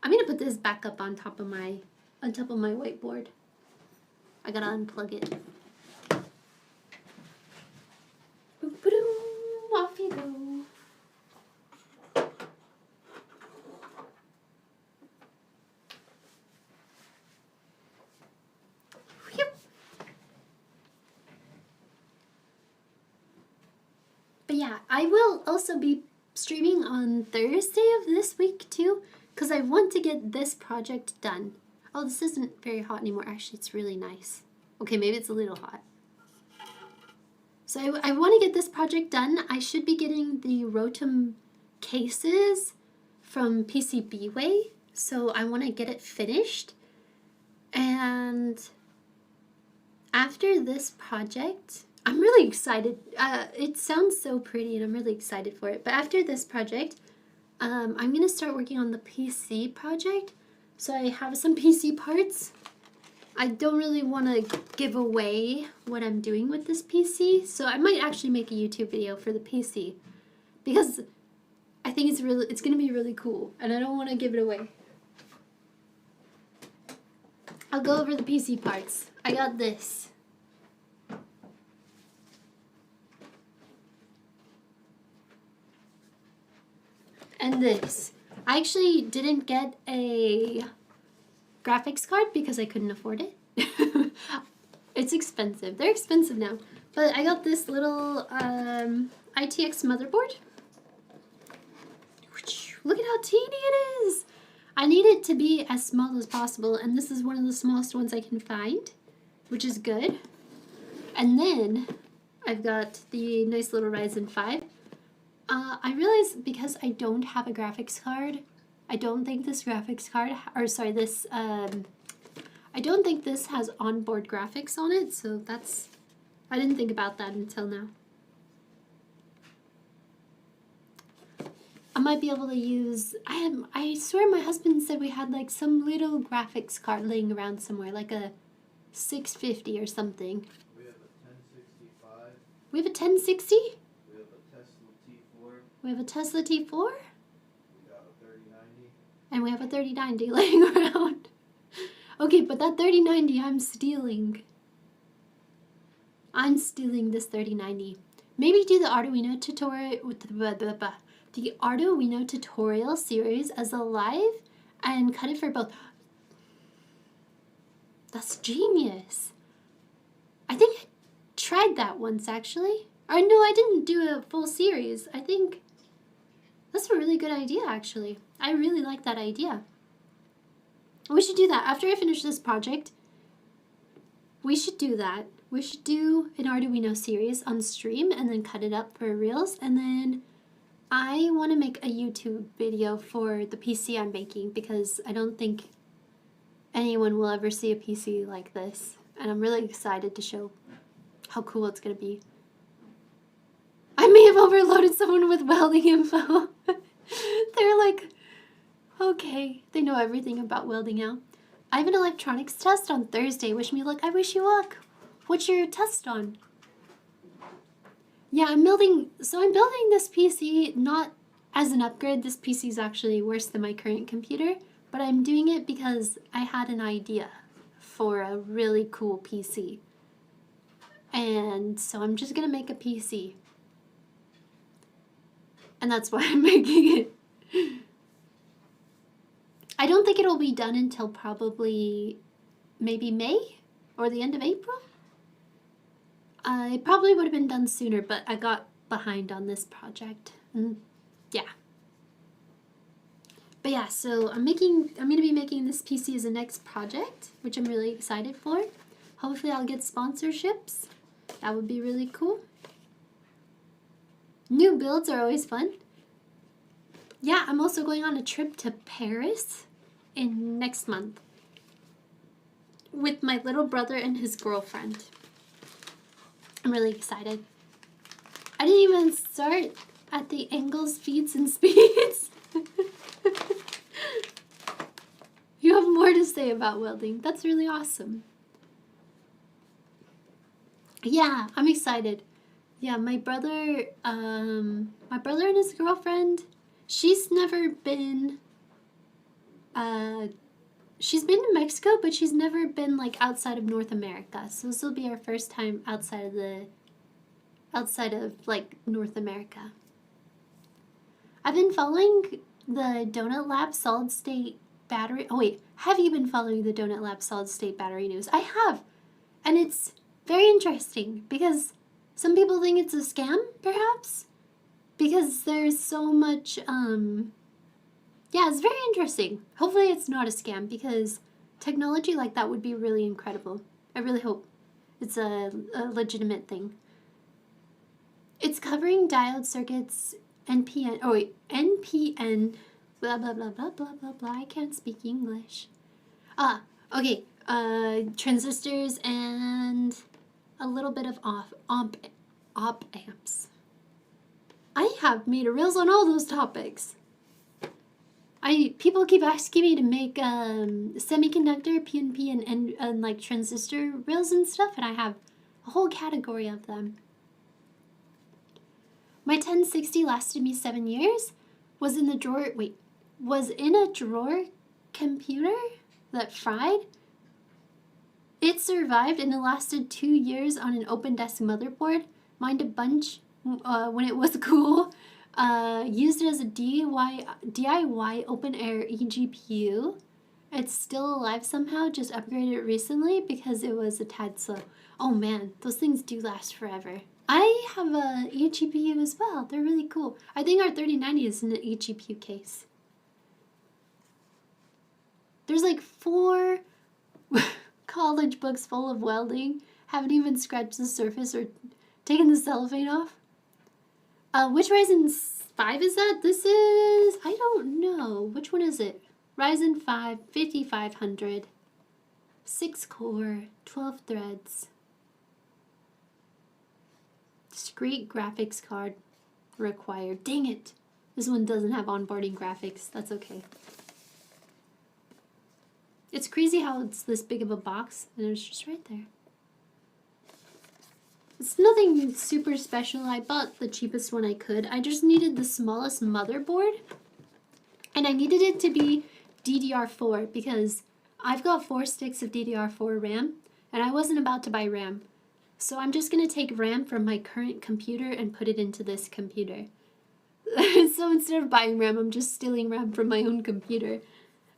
I'm gonna put this back up on top of my whiteboard. I gotta unplug it. Off you go. But yeah, I will also be streaming on Thursday of this week too, because I want to get this project done. Oh, this isn't very hot anymore. Actually, it's really nice. Okay, maybe it's a little hot. So I want to get this project done. I should be getting the Rotom cases from PCBWay. So I want to get it finished. And after this project, I'm really excited. It sounds so pretty and I'm really excited for it. But after this project, I'm going to start working on the PC project. So I have some PC parts. I don't really want to give away what I'm doing with this PC. So I might actually make a YouTube video for the PC. Because I think it's going to be really cool. And I don't want to give it away. I'll go over the PC parts. I got this. And this. I actually didn't get a graphics card because I couldn't afford it. It's expensive. They're expensive now. But I got this little ITX motherboard. Look at how teeny it is. I need it to be as small as possible, and this is one of the smallest ones I can find, which is good. And then I've got the nice little Ryzen 5. I realize because I don't have a graphics card, I don't think this graphics card, I don't think this has onboard graphics on it, so I didn't think about that until now. I might be able to use, I swear my husband said we had like some little graphics card laying around somewhere, like a 650 or something. We have a 1065. We have a 1060? We have a Tesla T4. We have a Tesla T4? We got a 3090. And we have a 3090 laying around. Okay, but that 3090 I'm stealing. I'm stealing this 3090. Maybe do the Arduino tutorial with the Arduino tutorial series as a live and cut it for both. That's genius. I think I tried that once actually. Or no, I didn't do a full series. I think that's a really good idea actually. I really like that idea. We should do that. After I finish this project, we should do that. We should do an Arduino series on stream and then cut it up for Reels. And then I want to make a YouTube video for the PC I'm making because I don't think anyone will ever see a PC like this. And I'm really excited to show how cool it's going to be. I may have overloaded someone with welding info. They're like, okay, they know everything about welding now. I have an electronics test on Thursday. Wish me luck. I wish you luck. What's your test on? Yeah, I'm building this PC not as an upgrade. This PC is actually worse than my current computer, but I'm doing it because I had an idea for a really cool PC. And so I'm just going to make a PC. And that's why I'm making it. I don't think it'll be done until probably maybe May or the end of April. It probably would have been done sooner, but I got behind on this project. Yeah. But yeah, so I'm going to be making this PC as a next project, which I'm really excited for. Hopefully I'll get sponsorships. That would be really cool. New builds are always fun. Yeah, I'm also going on a trip to Paris in next month with my little brother and his girlfriend. I'm really excited. I didn't even start at the angles, feeds, and speeds. You have more to say about welding. That's really awesome. Yeah, I'm excited. Yeah, my brother and his girlfriend, she's never been, she's been to Mexico, but she's never been like outside of North America. So this will be our first time outside of like North America. I've been following the Donut Lab solid state battery. Oh wait, have you been following the Donut Lab solid state battery news? I have. And it's very interesting because some people think it's a scam, perhaps. because there's so much, yeah, it's very interesting. Hopefully it's not a scam, because technology like that would be really incredible. I really hope it's a legitimate thing. It's covering diode circuits, NPN, oh wait, NPN, blah, blah, blah, blah, blah, blah, blah. I can't speak English. Okay, transistors and a little bit of op amps. I have made reels on all those topics. People keep asking me to make semiconductor, PNP, and like transistor reels and stuff, and I have a whole category of them. My 1060 lasted me 7 years. Was in a drawer computer that fried. It survived and it lasted 2 years on an open desk motherboard. Mined a bunch when it was cool. Used it as a DIY open air eGPU. It's still alive somehow, just upgraded it recently because it was a tad slow. Oh man, those things do last forever. I have a eGPU as well. They're really cool. I think our 3090 is in an eGPU case. There's like 4 college books full of welding. Haven't even scratched the surface or taken the cellophane off. Which Ryzen 5 is that? This is, I don't know. Which one is it? Ryzen 5 5500. 6 core, 12 threads. Discrete graphics card required. Dang it. This one doesn't have onboarding graphics. That's okay. It's crazy how it's this big of a box and it's just right there. It's nothing super special. I bought the cheapest one I could. I just needed the smallest motherboard. And I needed it to be DDR4 because I've got 4 sticks of DDR4 RAM and I wasn't about to buy RAM. So I'm just going to take RAM from my current computer and put it into this computer. So instead of buying RAM, I'm just stealing RAM from my own computer.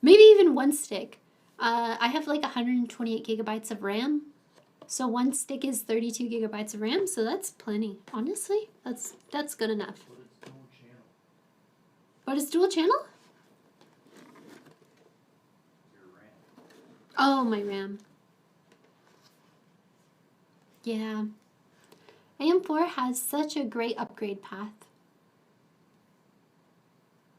Maybe even 1 stick. I have like 128 gigabytes of RAM. So 1 stick is 32 gigabytes of RAM, so that's plenty. Honestly, that's good enough. But it's dual channel? Your RAM. Oh, my RAM. Yeah. AM4 has such a great upgrade path.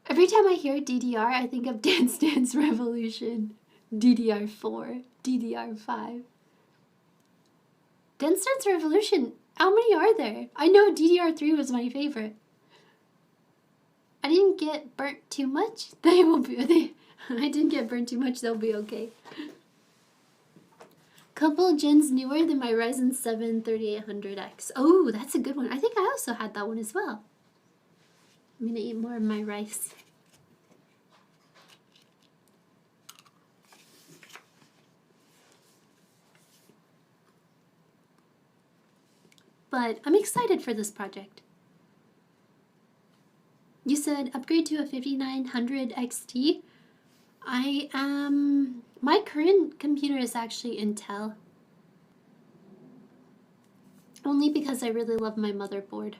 Every time I hear DDR, I think of Dance Dance Revolution. DDR4, DDR5. Dance Dance Revolution, how many are there? I know DDR3 was my favorite. I didn't get burnt too much. I didn't get burnt too much, they'll be okay. Couple gens newer than my Ryzen 7 3800X. Oh, that's a good one. I think I also had that one as well. I'm gonna eat more of my rice. But I'm excited for this project. You said upgrade to a 5900 XT. My current computer is actually Intel. Only because I really love my motherboard.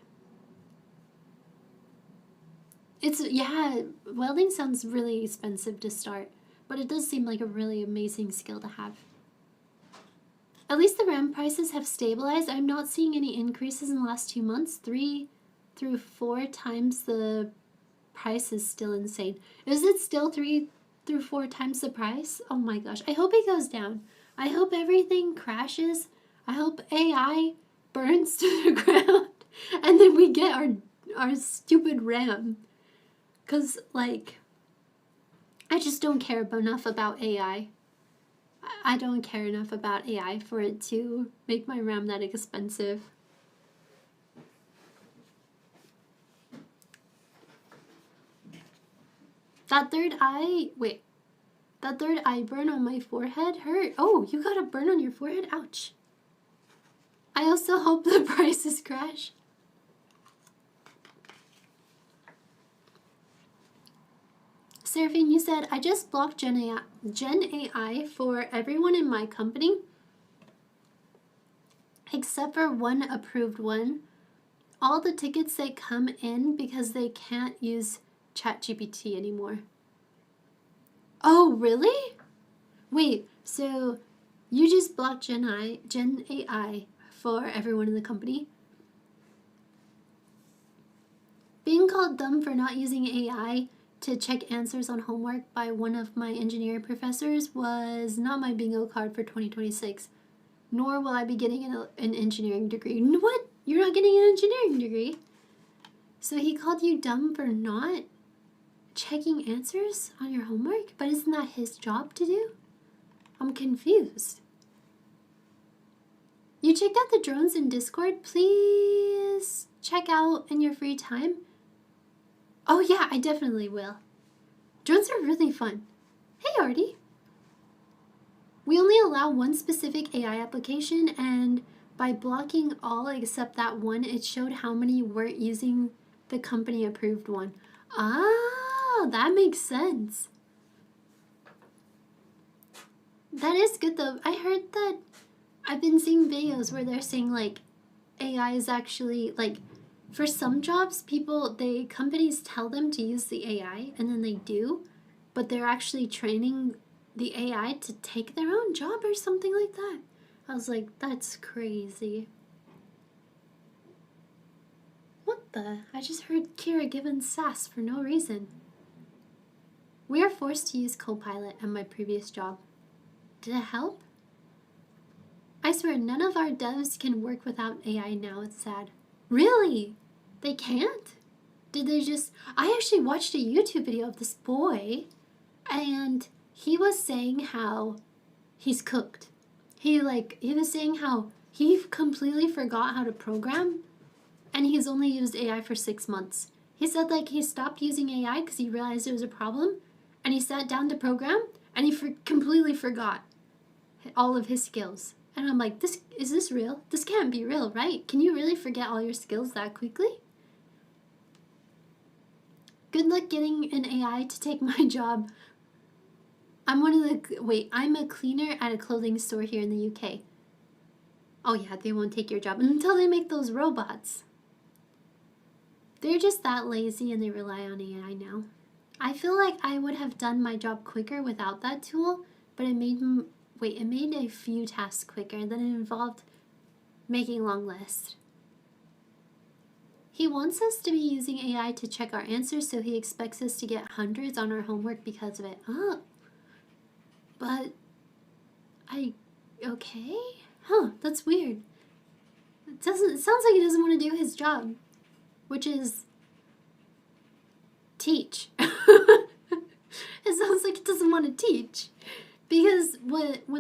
Yeah, welding sounds really expensive to start, but it does seem like a really amazing skill to have. At least the RAM prices have stabilized. I'm not seeing any increases in the last 2 months. 3 through 4 times the price is still insane. Is it still 3 through 4 times the price? Oh my gosh. I hope it goes down. I hope everything crashes. I hope AI burns to the ground. And then we get our stupid RAM. Because, like, I just don't care enough about AI. I don't care enough about AI for it to make my RAM that expensive. That third eye burn on my forehead hurt. Oh, you got a burn on your forehead? Ouch. I also hope the prices crash. Seraphine, you said, I just blocked Gen AI for everyone in my company, except for one approved one. all the tickets that come in because they can't use ChatGPT anymore. Oh, really? Wait, so you just blocked Gen AI for everyone in the company? Being called dumb for not using AI to check answers on homework by one of my engineering professors was not my bingo card for 2026. Nor will I be getting an engineering degree. What? You're not getting an engineering degree? So he called you dumb for not checking answers on your homework? But isn't that his job to do? I'm confused. You checked out the drones in Discord? Please check out in your free time. Oh yeah, I definitely will. Drones are really fun. Hey, Artie. We only allow one specific AI application, and by blocking all except that one, it showed how many weren't using the company approved one. Ah, that makes sense. That is good though. I heard that I've been seeing videos where they're saying like AI is actually like for some jobs companies tell them to use the AI and then they do, but they're actually training the AI to take their own job or something like that. I was like, that's crazy. What the? I just heard Kira giving sass for no reason. We are forced to use Copilot at my previous job. Did it help? I swear none of our devs can work without AI now. It's sad. Really? They can't? Did they just... I actually watched a YouTube video of this boy and he was saying how he's cooked. He was saying how he completely forgot how to program and he's only used AI for 6 months. He said like he stopped using AI because he realized it was a problem and he sat down to program and he completely forgot all of his skills. And I'm like, is this real? This can't be real, right? Can you really forget all your skills that quickly? Good luck getting an AI to take my job. I'm a cleaner at a clothing store here in the UK. Oh yeah, they won't take your job until they make those robots. They're just that lazy and they rely on AI now. I feel like I would have done my job quicker without that tool, but it made a few tasks quicker, and then it involved making long lists. He wants us to be using AI to check our answers, so he expects us to get hundreds on our homework because of it. Oh. But, okay? Huh, that's weird. It sounds like he doesn't want to do his job, which is teach. It sounds like he doesn't want to teach. Because when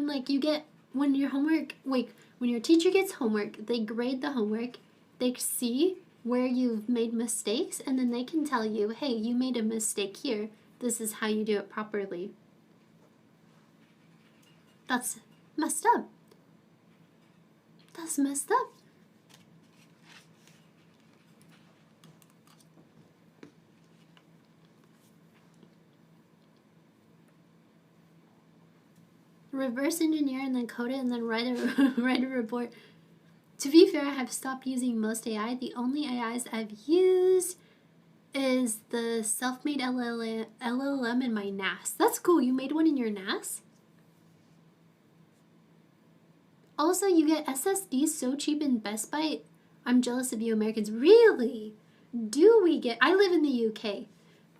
your teacher gets homework, they grade the homework, they see where you've made mistakes, and then they can tell you, hey, you made a mistake here. This is how you do it properly. That's messed up. That's messed up. Reverse engineer and then code it and then write a report. To be fair, I have stopped using most AI. The only AIs I've used is the self-made LLM in my NAS. That's cool. You made one in your NAS? Also, you get SSDs so cheap in Best Buy. I'm jealous of you Americans. Really? I live in the UK,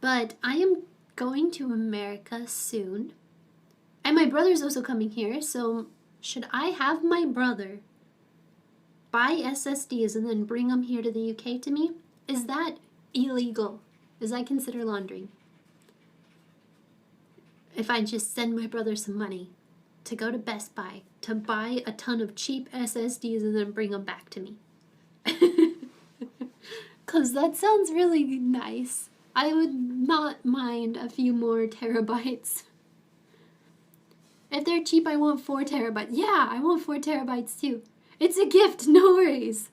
but I am going to America soon. And my brother's also coming here, so should I have my brother buy SSDs and then bring them here to the UK to me? Is that illegal? Is that considered laundering? If I just send my brother some money to go to Best Buy to buy a ton of cheap SSDs and then bring them back to me. Because that sounds really nice. I would not mind a few more terabytes. If they're cheap, I want 4 terabytes. Yeah, I want 4 terabytes too. It's a gift, no worries.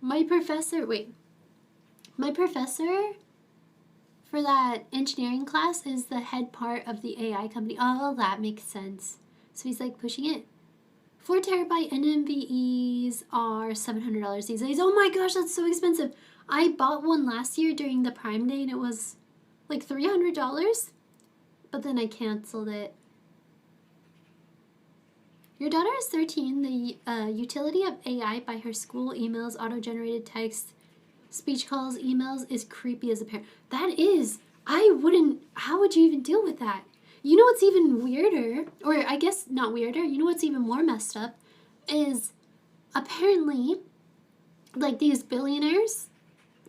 My professor for that engineering class is the head part of the AI company. Oh, that makes sense. So he's like pushing it. 4 terabyte NVMe's are $700 these days. Oh my gosh, that's so expensive. I bought one last year during the Prime Day and it was like $300, but then I canceled it. Your daughter is 13. The utility of AI by her school emails, auto-generated text, speech calls, emails is creepy as a parent. That is. I wouldn't. How would you even deal with that? You know what's even weirder, or I guess not weirder, you know what's even more messed up, is apparently, like these billionaires,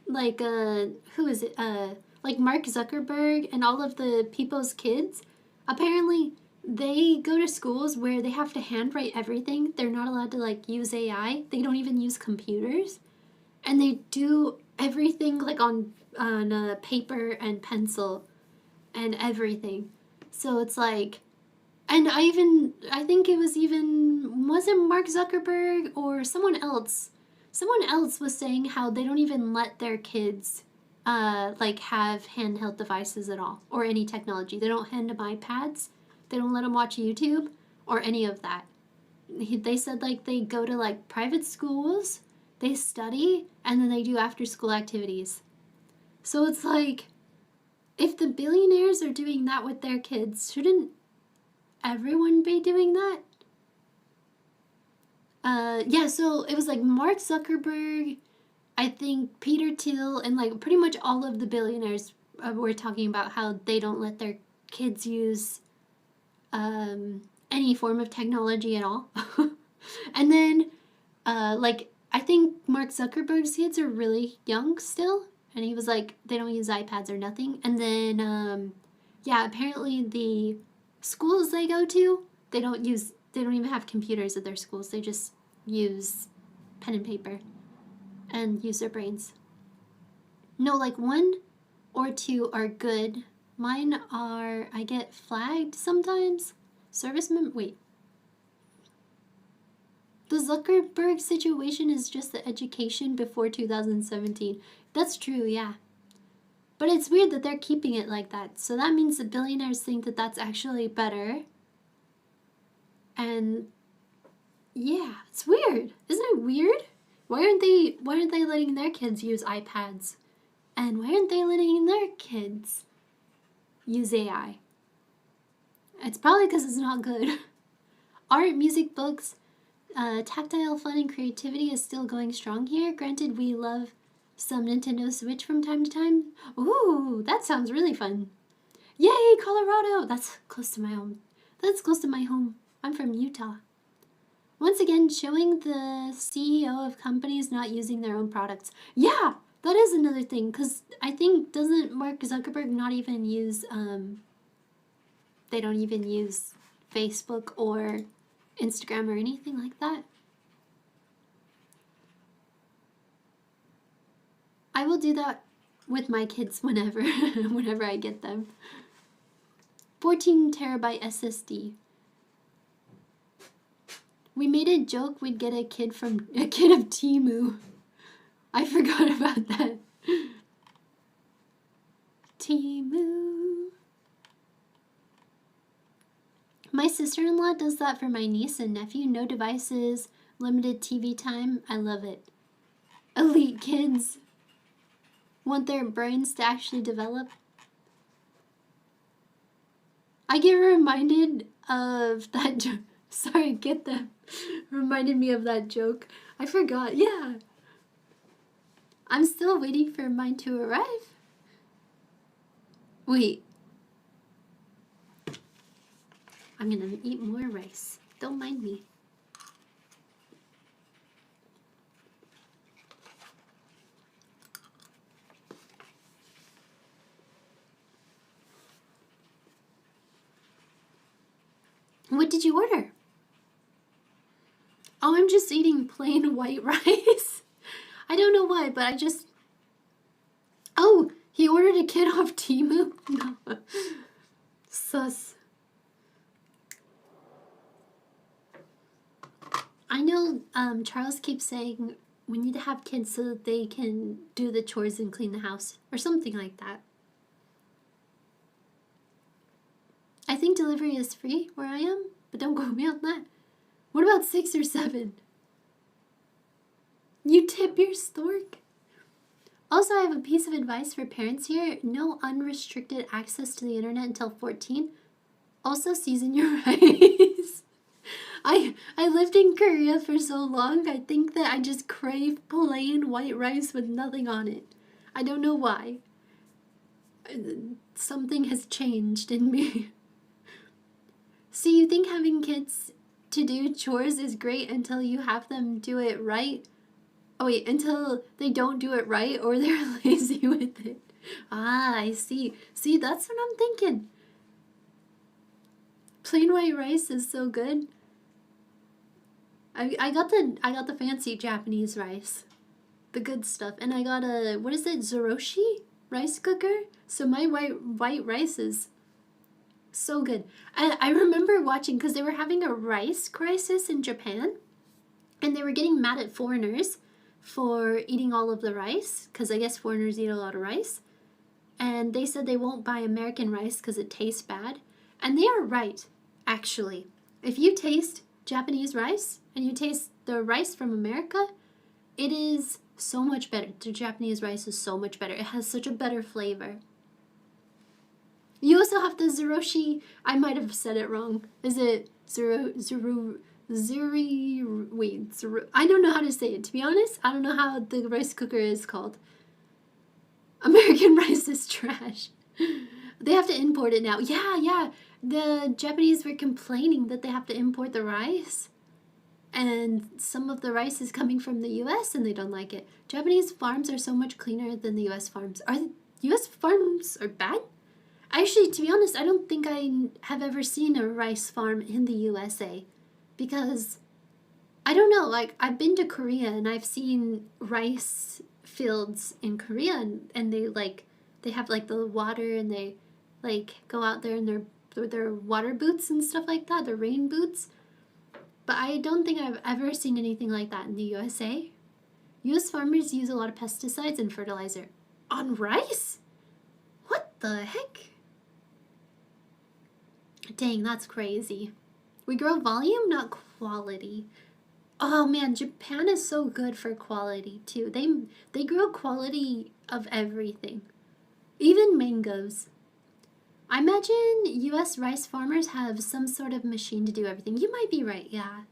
like, who is it, like Mark Zuckerberg and all of the people's kids, apparently they go to schools where they have to handwrite everything. They're not allowed to, like, use AI. They don't even use computers. And they do everything, like, on paper and pencil and everything. So it's like, and I think it was wasn't Mark Zuckerberg or someone else was saying how they don't even let their kids, like, have handheld devices at all, or any technology. They don't hand them iPads, they don't let them watch YouTube, or any of that. They said, like, they go to, like, private schools, they study, and then they do after-school activities. So it's like, if the billionaires are doing that with their kids, shouldn't everyone be doing that? Yeah, so it was like Mark Zuckerberg, I think Peter Thiel, and like pretty much all of the billionaires were talking about how they don't let their kids use any form of technology at all. And then, like, I think Mark Zuckerberg's kids are really young still, and he was like, they don't use iPads or nothing. And then, yeah, apparently the schools they go to, they don't even have computers at their schools. They just use pen and paper and use their brains. No, like 1 or 2 are good. Mine are, I get flagged sometimes. Wait. The Zuckerberg situation is just the education before 2017. That's true, yeah. But it's weird that they're keeping it like that. So that means the billionaires think that that's actually better. And yeah, it's weird. Isn't it weird? Why aren't they letting their kids use iPads? And why aren't they letting their kids use AI? It's probably because it's not good. Art, music, books, tactile fun and creativity is still going strong here. Granted, we love some Nintendo Switch from time to time. Ooh, that sounds really fun. Yay, Colorado! That's close to my home. I'm from Utah. Once again, showing the CEO of companies not using their own products. Yeah, that is another thing, because I think, doesn't Mark Zuckerberg not even use, they don't even use Facebook or Instagram or anything like that? I will do that with my kids whenever I get them. 14 terabyte SSD. We made a joke we'd get a kid of Temu. I forgot about that. Temu. My sister-in-law does that for my niece and nephew. No devices, limited TV time. I love it. Elite kids want their brains to actually develop. I get reminded of that joke. Sorry, get them. Reminded me of that joke. I forgot. Yeah. I'm still waiting for mine to arrive. Wait. I'm gonna eat more rice. Don't mind me. What did you order? Oh, I'm just eating plain white rice. I don't know why, but I just... Oh, he ordered a kid off Temu? No. Sus. I know Charles keeps saying we need to have kids so that they can do the chores and clean the house, or something like that. I think delivery is free where I am, but don't quote me on that. What about 6 or 7? You tip your stork? Also, I have a piece of advice for parents here. No unrestricted access to the internet until 14. Also, season your rice. I lived in Korea for so long, I think that I just crave plain white rice with nothing on it. I don't know why. Something has changed in me. So you think having kids to do chores is great until you have them do it right? Oh wait, until they don't do it right or they're lazy with it. Ah, I see. See, that's what I'm thinking. Plain white rice is so good. I got the fancy Japanese rice. The good stuff. And I got a, what is it, Zoroshi rice cooker? So my white rice is so good. And I remember watching, because they were having a rice crisis in Japan. And they were getting mad at foreigners for eating all of the rice, because I guess foreigners eat a lot of rice. And they said they won't buy American rice because it tastes bad. And they are right, actually. If you taste Japanese rice and you taste the rice from America, it is so much better. The Japanese rice is so much better. It has such a better flavor. You also have the Zoroshi, I might have said it wrong. Is it I don't know how to say it. To be honest, I don't know how the rice cooker is called. American rice is trash. They have to import it now. Yeah. The Japanese were complaining that they have to import the rice. And some of the rice is coming from the US and they don't like it. Japanese farms are so much cleaner than the US farms. Are the US farms are bad? Actually, to be honest, I don't think I have ever seen a rice farm in the USA. Because, I don't know, like, I've been to Korea and I've seen rice fields in Korea and they have like the water and they like go out there in their water boots and stuff like that, their rain boots. But I don't think I've ever seen anything like that in the USA. US farmers use a lot of pesticides and fertilizer. On rice? What the heck? Dang, that's crazy. We grow volume, not quality. Oh man, Japan is so good for quality too. They grow quality of everything. Even mangoes. I imagine US rice farmers have some sort of machine to do everything. You might be right, yeah.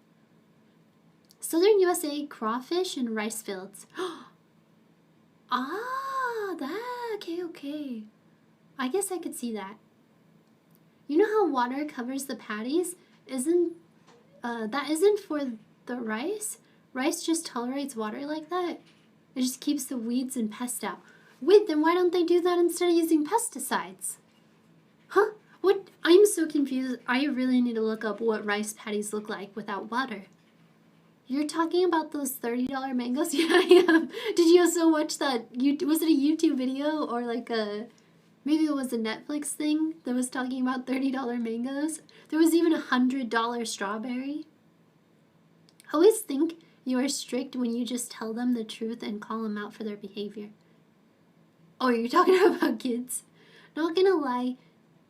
Southern USA crawfish and rice fields. Okay. I guess I could see that. You know how water covers the patties? That isn't for the rice? Rice just tolerates water like that? It just keeps the weeds and pests out. Wait, then why don't they do that instead of using pesticides? Huh? What? I'm so confused. I really need to look up what rice patties look like without water. You're talking about those $30 mangoes? Yeah, I am. Did you also watch that? Was it a YouTube video or like maybe it was a Netflix thing that was talking about $30 mangoes? There was even a $100 strawberry. I always think you are strict when you just tell them the truth and call them out for their behavior. Oh, you're talking about kids? Not gonna lie,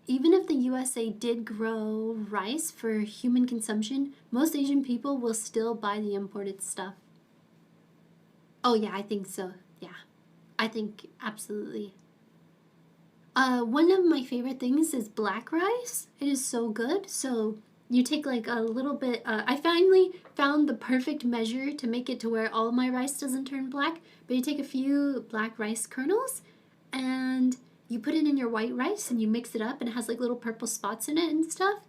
even if the USA did grow rice for human consumption, most Asian people will still buy the imported stuff. Oh yeah, I think so. Yeah, I think absolutely. One of my favorite things is black rice. It is so good. So you take like a little bit, I finally found the perfect measure to make it to where all my rice doesn't turn black, but you take a few black rice kernels and you put it in your white rice and you mix it up and it has like little purple spots in it and stuff.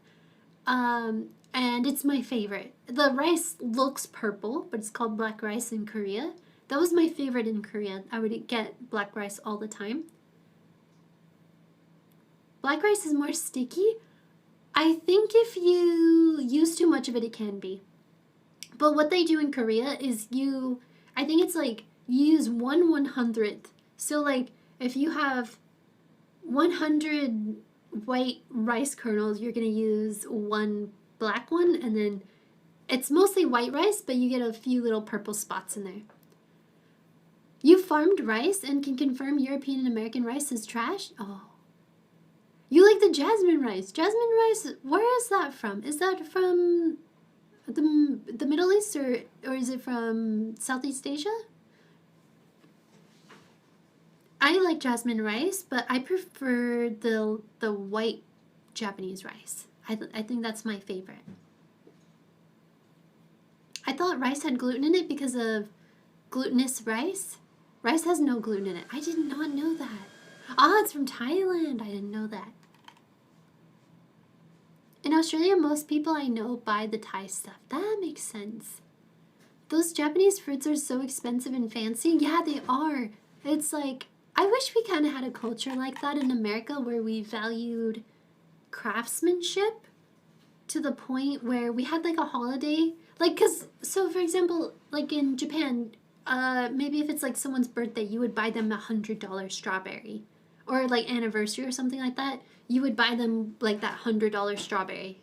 And it's my favorite. The rice looks purple, but it's called black rice in Korea. That was my favorite in Korea. I would get black rice all the time. Black rice is more sticky. I think if you use too much of it, it can be. But what they do in Korea is I think it's like you use 1/100th. So like if you have 100 white rice kernels, you're going to use one black one, and then it's mostly white rice, but you get a few little purple spots in there. You farmed rice and can confirm European and American rice is trash? Oh. You like the jasmine rice. Jasmine rice, where is that from? Is that from The Middle East, or is it from Southeast Asia? I like jasmine rice, but I prefer the white Japanese rice. I think that's my favorite. I thought rice had gluten in it because of glutinous rice. Rice has no gluten in it. I did not know that. Ah, it's from Thailand. I didn't know that. In Australia, most people I know buy the Thai stuff. That makes sense. Those Japanese fruits are so expensive and fancy. Yeah, they are. It's like, I wish we kind of had a culture like that in America where we valued craftsmanship to the point where we had like a holiday. Like, so for example, like in Japan, maybe if it's like someone's birthday, you would buy them $100 strawberry. Or like anniversary or something like that, you would buy them like that $100 strawberry.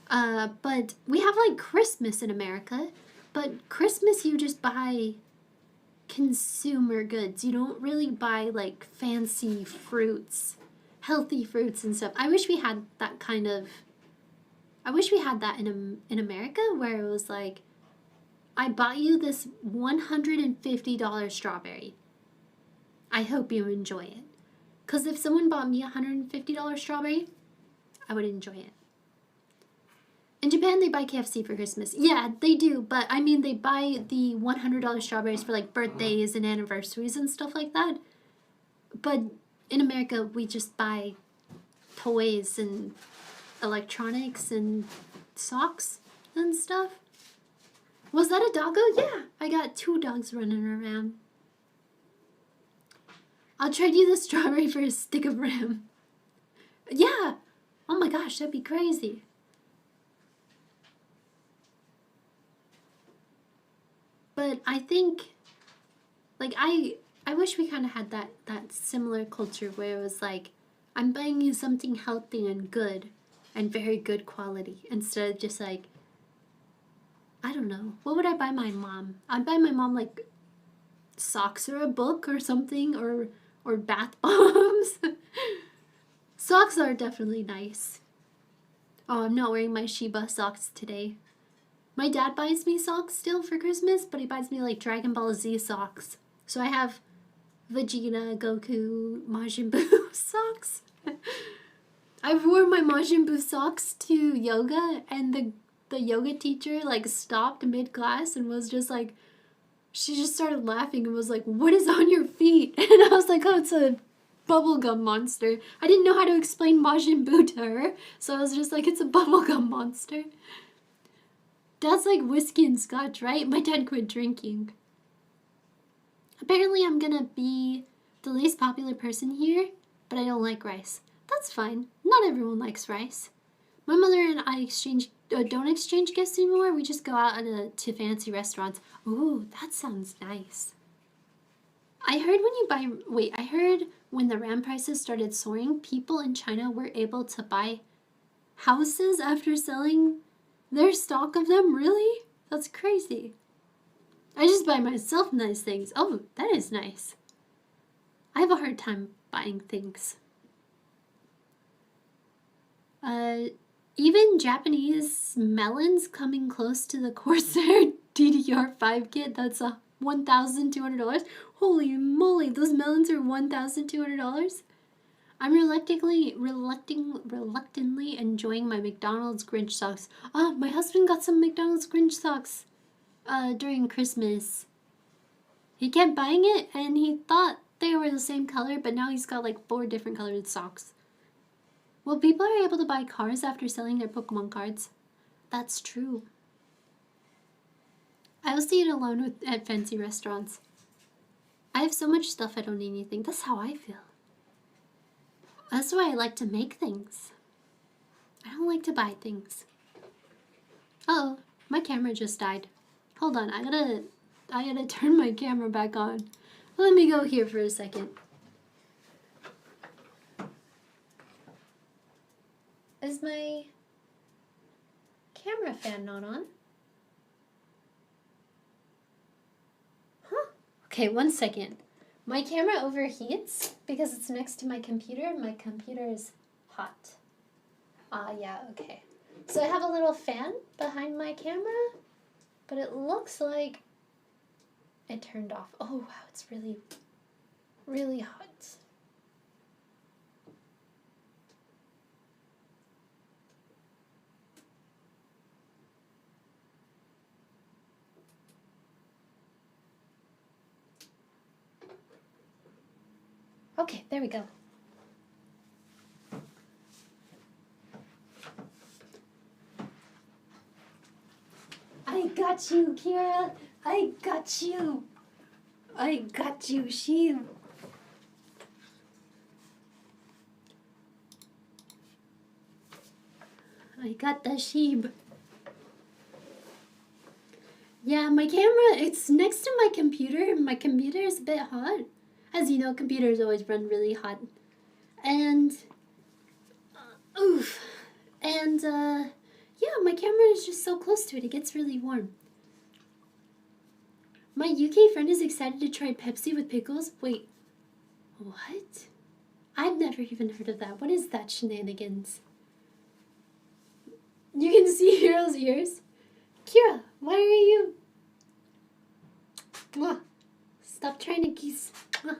But we have like Christmas in America, but Christmas you just buy consumer goods. You don't really buy like fancy fruits, healthy fruits and stuff. I wish we had that in America where it was like, I bought you this $150 strawberry. I hope you enjoy it. Because if someone bought me a $150 strawberry, I would enjoy it. In Japan, they buy KFC for Christmas. Yeah, they do, but I mean, they buy the $100 strawberries for like birthdays and anniversaries and stuff like that. But in America, we just buy toys and electronics and socks and stuff. Was that a doggo? Yeah, I got 2 dogs running around. I'll trade you the strawberry for a stick of ram. Yeah. Oh my gosh, that'd be crazy. But I think, like, I wish we kind of had that similar culture where it was like, I'm buying you something healthy and good and very good quality instead of just like, I don't know. What would I buy my mom? I'd buy my mom like socks or a book or something, or bath bombs. Socks are definitely nice. Oh, I'm not wearing my Shiba socks today. My dad buys me socks still for Christmas, but he buys me like Dragon Ball Z socks. So I have Vegeta, Goku, Majin Buu socks. I've worn my Majin Buu socks to yoga, and the yoga teacher like stopped mid-class and was just like, she just started laughing and was like, what is on your feet? And I was like, oh, it's a bubblegum monster. I didn't know how to explain Majin Buu to her, so I was just like, it's a bubblegum monster. That's like whiskey and scotch, right? My dad quit drinking. Apparently I'm gonna be the least popular person here, but I don't like rice. That's fine. Not everyone likes rice. My mother and I don't exchange gifts anymore. We just go out to fancy restaurants. Ooh, that sounds nice. I heard when the RAM prices started soaring, people in China were able to buy houses after selling their stock of them. Really? That's crazy. I just buy myself nice things. Oh, that is nice. I have a hard time buying things. Even Japanese melons coming close to the Corsair DDR5 kit, that's $1,200. Holy moly, those melons are $1,200. I'm reluctantly enjoying my McDonald's Grinch socks. Oh, my husband got some McDonald's Grinch socks during Christmas. He kept buying it and he thought they were the same color, but now he's got like 4 different colored socks. Well, people are able to buy cars after selling their Pokemon cards. That's true. I also eat alone at fancy restaurants. I have so much stuff I don't need anything. That's how I feel. That's why I like to make things. I don't like to buy things. Uh-oh, my camera just died. Hold on, I gotta turn my camera back on. Let me go here for a second. Is my camera fan not on? Huh? Okay, 1 second. My camera overheats because it's next to my computer and my computer is hot. Yeah, okay. So I have a little fan behind my camera, but it looks like it turned off. Oh wow, it's really, really hot. Okay, there we go. I got you, Kira. I got you. I got you, Sheep. I got the sheep. Yeah, my camera, it's next to my computer. My computer is a bit hot. As you know, computers always run really hot. And, oof. And, yeah, my camera is just so close to it. It gets really warm. My UK friend is excited to try Pepsi with pickles. Wait, what? I've never even heard of that. What is that shenanigans? You can see Hero's ears. Kira, why are you... Mwah. Stop trying to kiss. Mwah.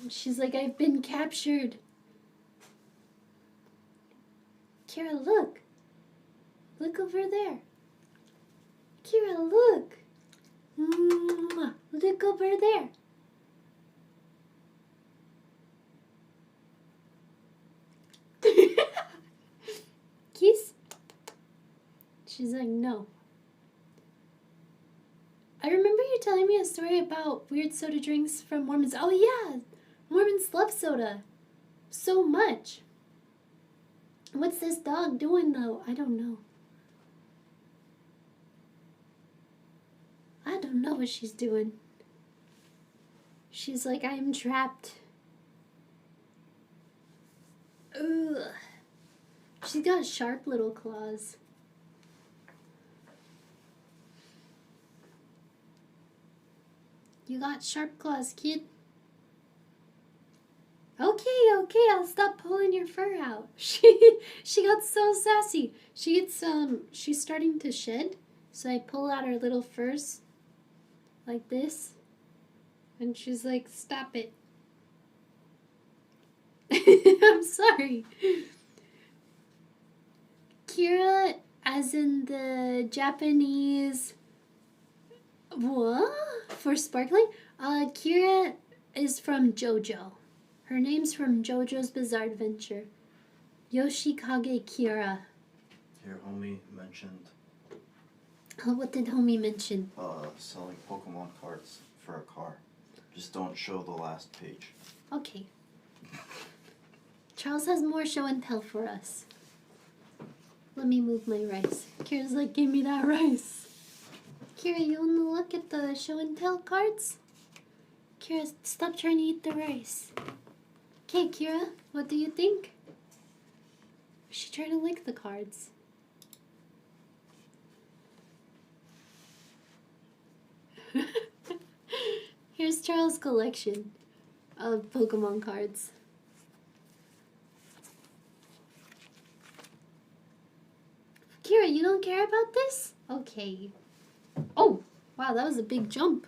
She's like, I've been captured. Kira, look. Look over there. Kira, look. Mwah. Look over there. Kiss? She's like, no. I remember you telling me a story about weird soda drinks from Mormons. Oh yeah, Mormons love soda so much. What's this dog doing though? I don't know. I don't know what she's doing. She's like, I am trapped. Ugh. She's got sharp little claws. You got sharp claws, kid. Okay, I'll stop pulling your fur out. She got so sassy. She's starting to shed, so I pull out her little furs like this, and she's like, stop it. I'm sorry. Kira, as in the Japanese, what? For sparkling? Kira is from JoJo. Her name's from JoJo's Bizarre Adventure. Yoshikage Kira. Your homie mentioned... Oh, what did homie mention? Selling Pokemon cards for a car. Just don't show the last page. Okay. Charles has more show and tell for us. Let me move my rice. Kira's like, give me that rice. Kira, you want to look at the show and tell cards? Kira, stop trying to eat the rice. Okay, Kira, what do you think? Is she trying to lick the cards? Here's Charles' collection of Pokemon cards. Kira, you don't care about this? Okay. Oh, wow, that was a big jump.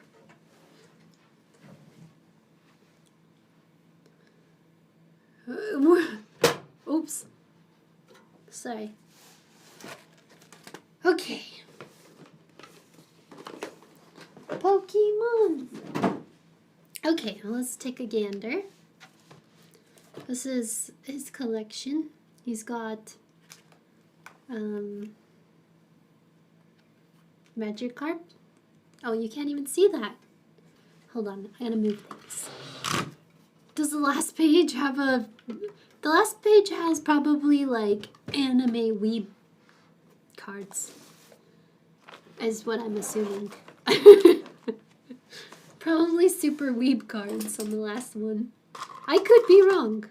Oops. Sorry. Okay. Pokemon. Okay, now let's take a gander. This is his collection. He's got Magikarp. Oh, you can't even see that. Hold on, I gotta move things. Does the last page have a... The last page has probably like anime weeb cards. Is what I'm assuming. Probably super weeb cards on the last one. I could be wrong.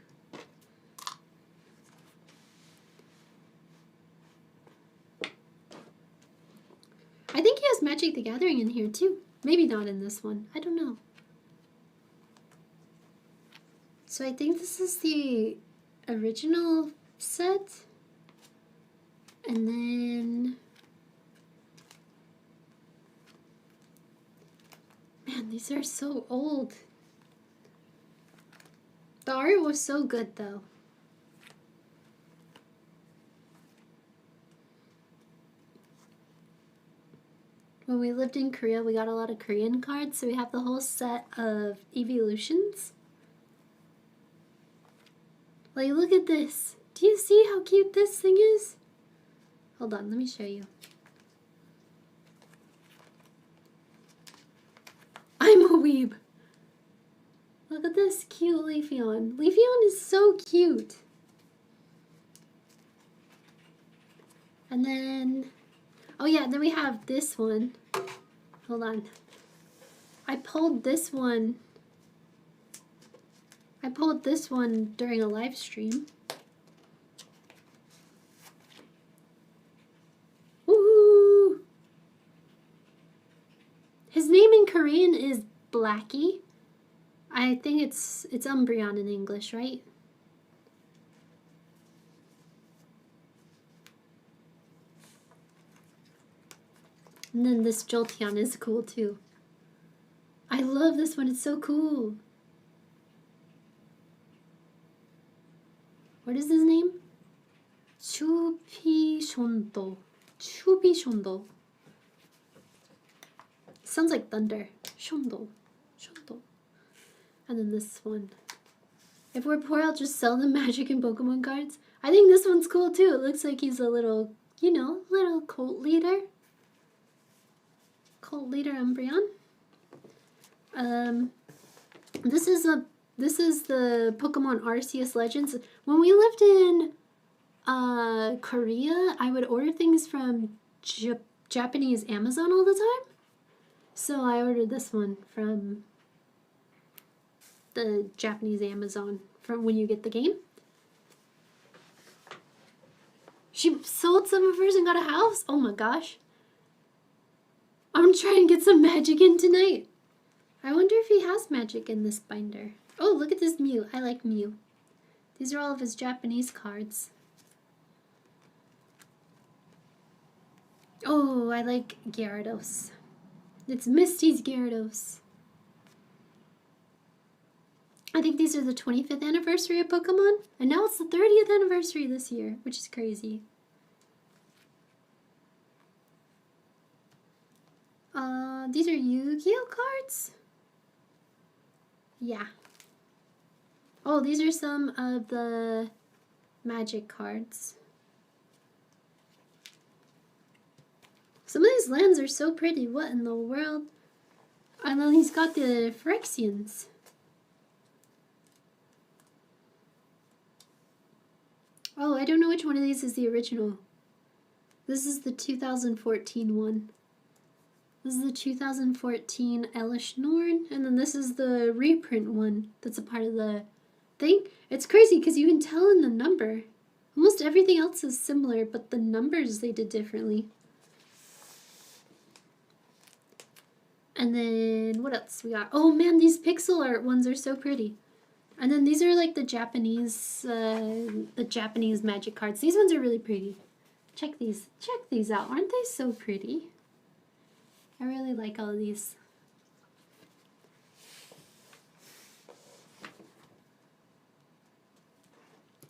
I think he has Magic the Gathering in here too. Maybe not in this one. I don't know. So I think this is the original set. And then... Man, these are so old. The art was so good, though. When we lived in Korea, we got a lot of Korean cards, so we have the whole set of evolutions. Like, look at this. Do you see how cute this thing is? Hold on, let me show you. I'm a weeb. Look at this cute Leafeon. Leafeon is so cute. And then, oh yeah, then we have this one. Hold on. I pulled this one during a live stream. Woohoo! His name in Korean is Blackie. I think it's Umbreon in English, right? And then this Jolteon is cool too. I love this one, it's so cool. What is his name? Chubishondo. Chubishondo. Sounds like thunder. Shondo. Shondo. And then this one. If we're poor, I'll just sell the magic and Pokemon cards. I think this one's cool too. It looks like he's a little, you know, little cult leader. Cult leader Umbreon. This is the Pokemon Arceus Legends. When we lived in Korea, I would order things from Japanese Amazon all the time. So I ordered this one from the Japanese Amazon from when you get the game. She sold some of hers and got a house? Oh my gosh. I'm trying to get some magic in tonight. I wonder if he has magic in this binder. Oh, look at this Mew. I like Mew. These are all of his Japanese cards. Oh, I like Gyarados. It's Misty's Gyarados. I think these are the 25th anniversary of Pokemon. And now it's the 30th anniversary this year, which is crazy. These are Yu-Gi-Oh cards? Yeah. Oh, these are some of the magic cards. Some of these lands are so pretty. What in the world? And then he's got the Phyrexians. Oh, I don't know which one of these is the original. This is the 2014 one. This is the 2014 Elish Norn, and then this is the reprint one that's a part of the thing. It's crazy because you can tell in the number. Almost everything else is similar, but the numbers they did differently. And then what else we got? Oh man, these pixel art ones are so pretty. And then these are like the Japanese magic cards. These ones are really pretty. Check these out. Aren't they so pretty? I really like all of these.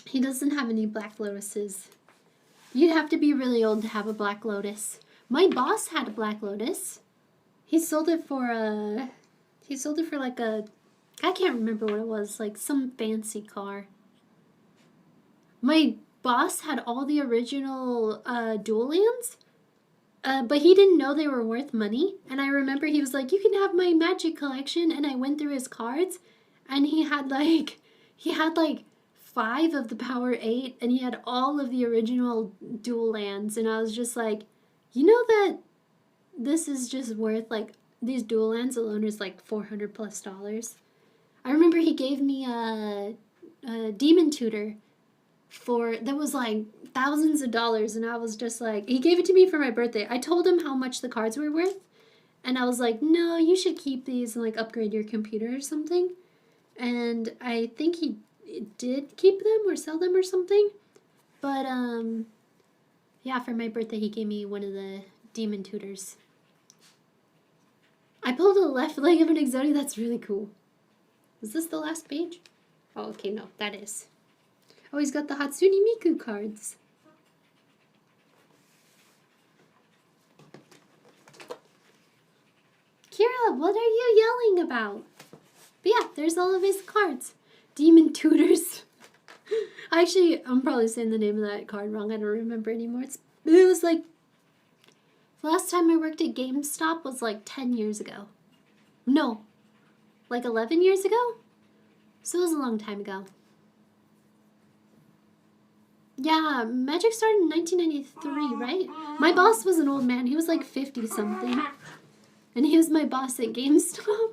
He doesn't have any Black Lotuses. You'd have to be really old to have a Black Lotus. My boss had a Black Lotus. He sold it for like a, I can't remember what it was, like some fancy car. My boss had all the original dual lands. But he didn't know they were worth money. And I remember he was like, you can have my magic collection. And I went through his cards. And he had like 5 of the Power 8. And he had all of the original dual lands. And I was just like, you know that this is just worth like, these dual lands alone is like $400 plus. I remember he gave me a Demon Tutor that was like thousands of dollars, and I was just like, he gave it to me for my birthday. I told him how much the cards were worth, and I was like, no, you should keep these and like upgrade your computer or something. And I think did keep them or sell them or something. But, yeah, for my birthday, he gave me one of the demon tutors. I pulled a left leg of an Exodia. That's really cool. Is this the last page? Oh, okay, no, that is. Oh, he's got the Hatsune Miku cards. Kira, what are you yelling about? But yeah, there's all of his cards. Demon tutors. Actually, I'm probably saying the name of that card wrong. I don't remember anymore. It was like, the last time I worked at GameStop was like 10 years ago. No, like 11 years ago? So it was a long time ago. Yeah, Magic started in 1993, right? My boss was an old man. He was like 50 something. And he was my boss at GameStop.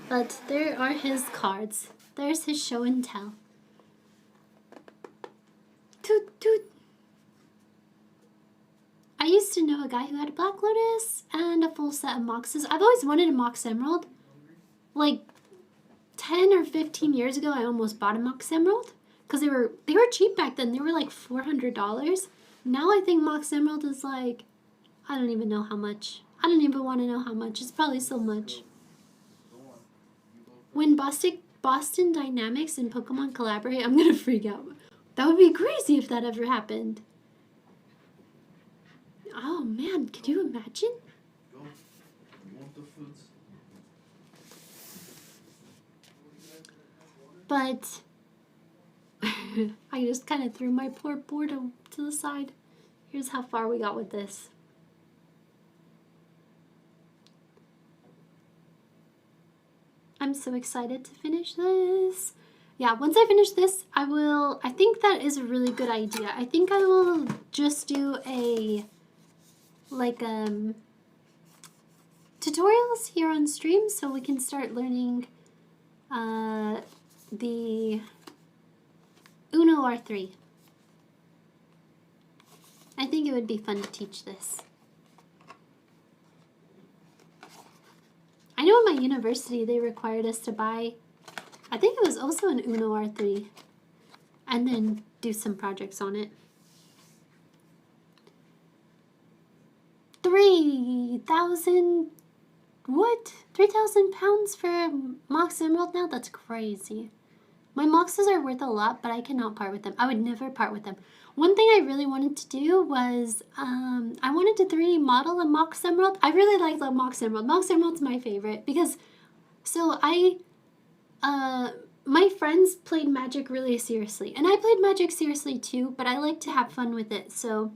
But there are his cards. There's his show and tell. Toot toot. I used to know a guy who had a Black Lotus and a full set of Moxes. I've always wanted a Mox Emerald. Like 10 or 15 years ago, I almost bought a Mox Emerald. Because they were cheap back then. They were like $400. Now I think Mox Emerald is like, I don't even know how much. I don't even want to know how much. It's probably so much. When Boston Dynamics and Pokemon collaborate, I'm going to freak out. That would be crazy if that ever happened. Oh man, could you imagine? Go. You want the foods? But I just kind of threw my poor board to the side. Here's how far we got with this. I'm so excited to finish this. Yeah, once I finish this, I think that is a really good idea. I think I will just do tutorials here on stream so we can start learning the Uno R3. I think it would be fun to teach this. I know in my university they required us to buy, I think it was also an Uno R3, and then do some projects on it. 3,000, what? 3,000 pounds for a Mox Emerald now? That's crazy. My Moxes are worth a lot, but I cannot part with them. I would never part with them. One thing I really wanted to do was, I wanted to 3D model a Mox Emerald. I really like the Mox Emerald. Mox Emerald's my favorite because, so my friends played Magic really seriously. And I played Magic seriously too, but I like to have fun with it. So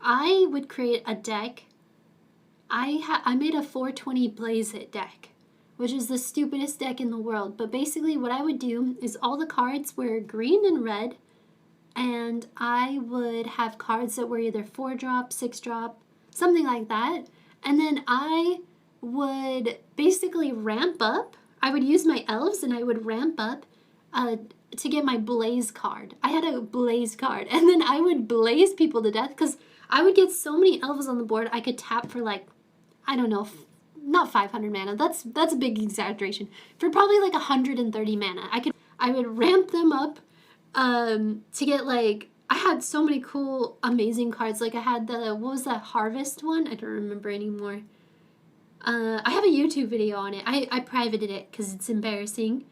I would create a deck. I made a 420 Blaze It deck, which is the stupidest deck in the world. But basically what I would do is all the cards were green and red, and I would have cards that were either 4-drop, 6-drop, something like that. And then I would basically ramp up. I would use my elves and I would ramp up to get my Blaze card. I had a Blaze card, and then I would blaze people to death because I would get so many elves on the board I could tap for like, I don't know, not 500 mana. That's a big exaggeration. For probably like 130 mana. I would ramp them up to get like, I had so many cool, amazing cards. Like I had the, what was that Harvest one? I don't remember anymore. I have a YouTube video on it. I privated it because it's embarrassing.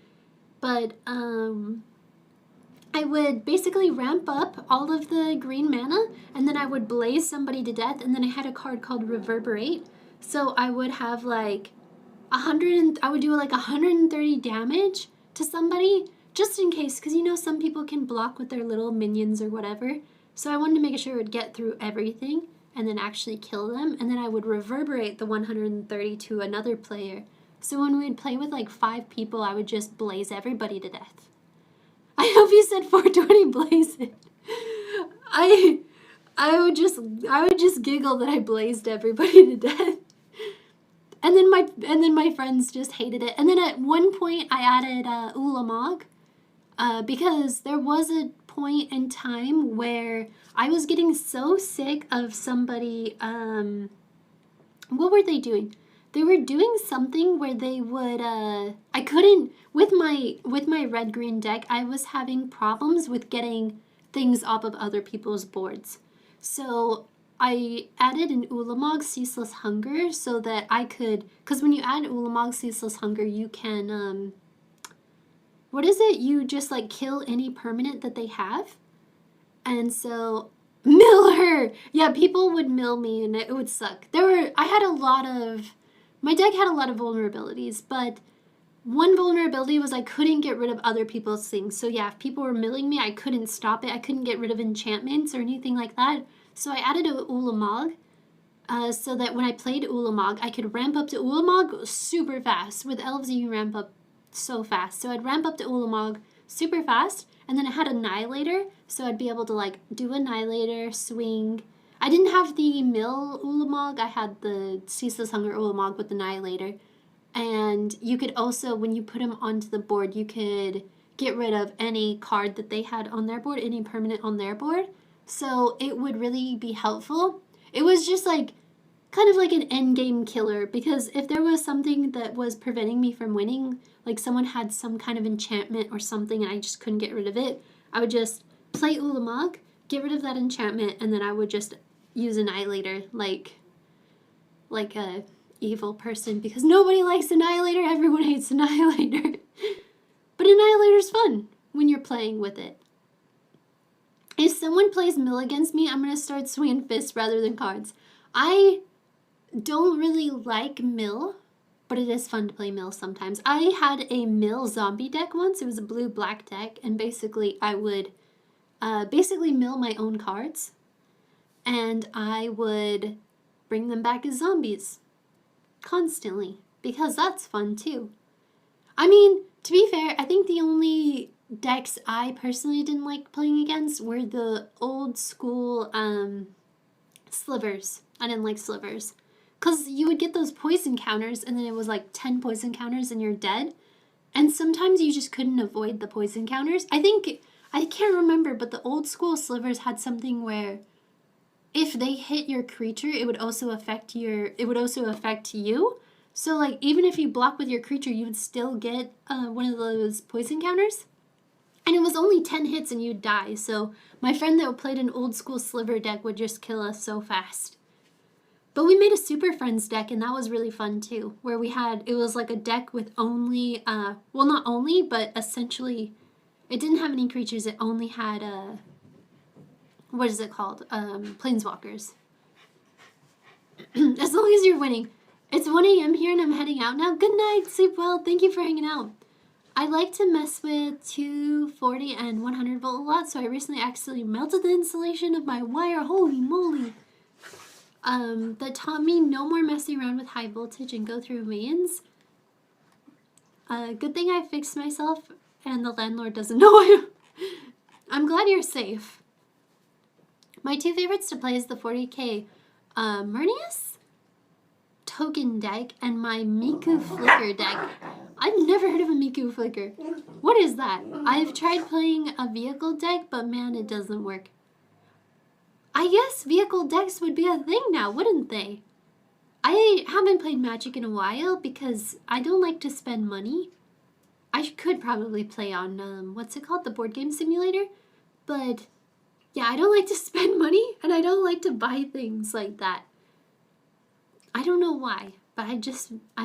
But I would basically ramp up all of the green mana, and then I would blaze somebody to death, and then I had a card called Reverberate. So I would have like I would do like 130 damage to somebody, just in case, because you know some people can block with their little minions or whatever. So I wanted to make sure it would get through everything and then actually kill them, and then I would reverberate the 130 to another player. So when we'd play with like 5 people, I would just blaze everybody to death. I hope you said 420 blaze it. I would just giggle that I blazed everybody to death. And then my friends just hated it. And then at one point I added Ulamog because there was a point in time where I was getting so sick of somebody, what were they doing? They were doing something where they would I couldn't with my red-green deck, I was having problems with getting things off of other people's boards. So I added an Ulamog Ceaseless Hunger so that I could, because when you add Ulamog Ceaseless Hunger, you can what is it? You just like kill any permanent that they have. And so mill her. Yeah, people would mill me and it would suck. My deck had a lot of vulnerabilities, but one vulnerability was I couldn't get rid of other people's things. So yeah, if people were milling me, I couldn't stop it. I couldn't get rid of enchantments or anything like that. So I added a Ulamog so that when I played Ulamog, I could ramp up to Ulamog super fast. With elves, you ramp up so fast. So I'd ramp up to Ulamog super fast, and then I had Annihilator, so I'd be able to like do Annihilator, swing. I didn't have the mill Ulamog, I had the Ceaseless Hunger Ulamog with Annihilator. And you could also, when you put them onto the board, you could get rid of any card that they had on their board, any permanent on their board. So it would really be helpful. It was just like, kind of like an end game killer, because if there was something that was preventing me from winning, like someone had some kind of enchantment or something and I just couldn't get rid of it, I would just play Ulamog, get rid of that enchantment, and then I would just use Annihilator like a evil person, because nobody likes Annihilator, everyone hates Annihilator. But Annihilator's fun when you're playing with it. If someone plays mill against me, I'm going to start swinging fists rather than cards. I don't really like mill, but it is fun to play mill sometimes. I had a mill zombie deck once. It was a blue-black deck, and basically I would mill my own cards, and I would bring them back as zombies constantly, because that's fun too. I mean, to be fair, I think the only decks I personally didn't like playing against were the old school slivers. I didn't like slivers. Because you would get those poison counters, and then it was like 10 poison counters and you're dead. And sometimes you just couldn't avoid the poison counters. I can't remember, but the old school slivers had something where if they hit your creature, it would also affect you. So like even if you block with your creature, you would still get one of those poison counters. And it was only 10 hits and you'd die. So my friend that played an old school sliver deck would just kill us so fast. But we made a Super Friends deck, and that was really fun too, where it was like a deck with only, well, not only, but essentially, it didn't have any creatures. It only had, what is it called? Planeswalkers. As long as you're winning. It's 1 a.m. here, and I'm heading out now. Good night, sleep well. Thank you for hanging out. I like to mess with 240 and 100 volt a lot, so I recently accidentally melted the insulation of my wire. Holy moly. That taught me no more messing around with high voltage and go through mains. Good thing I fixed myself and the landlord doesn't know. I'm glad you're safe. My two favorites to play is the 40k Murnius token deck and my Miku Flicker deck. I've never heard of a Miku Flicker. What is that? I've tried playing a vehicle deck, but man, it doesn't work. I guess vehicle decks would be a thing now, wouldn't they? I haven't played Magic in a while because I don't like to spend money. I could probably play on, what's it called? The board game simulator? But, yeah, I don't like to spend money, and I don't like to buy things like that. I don't know why, but I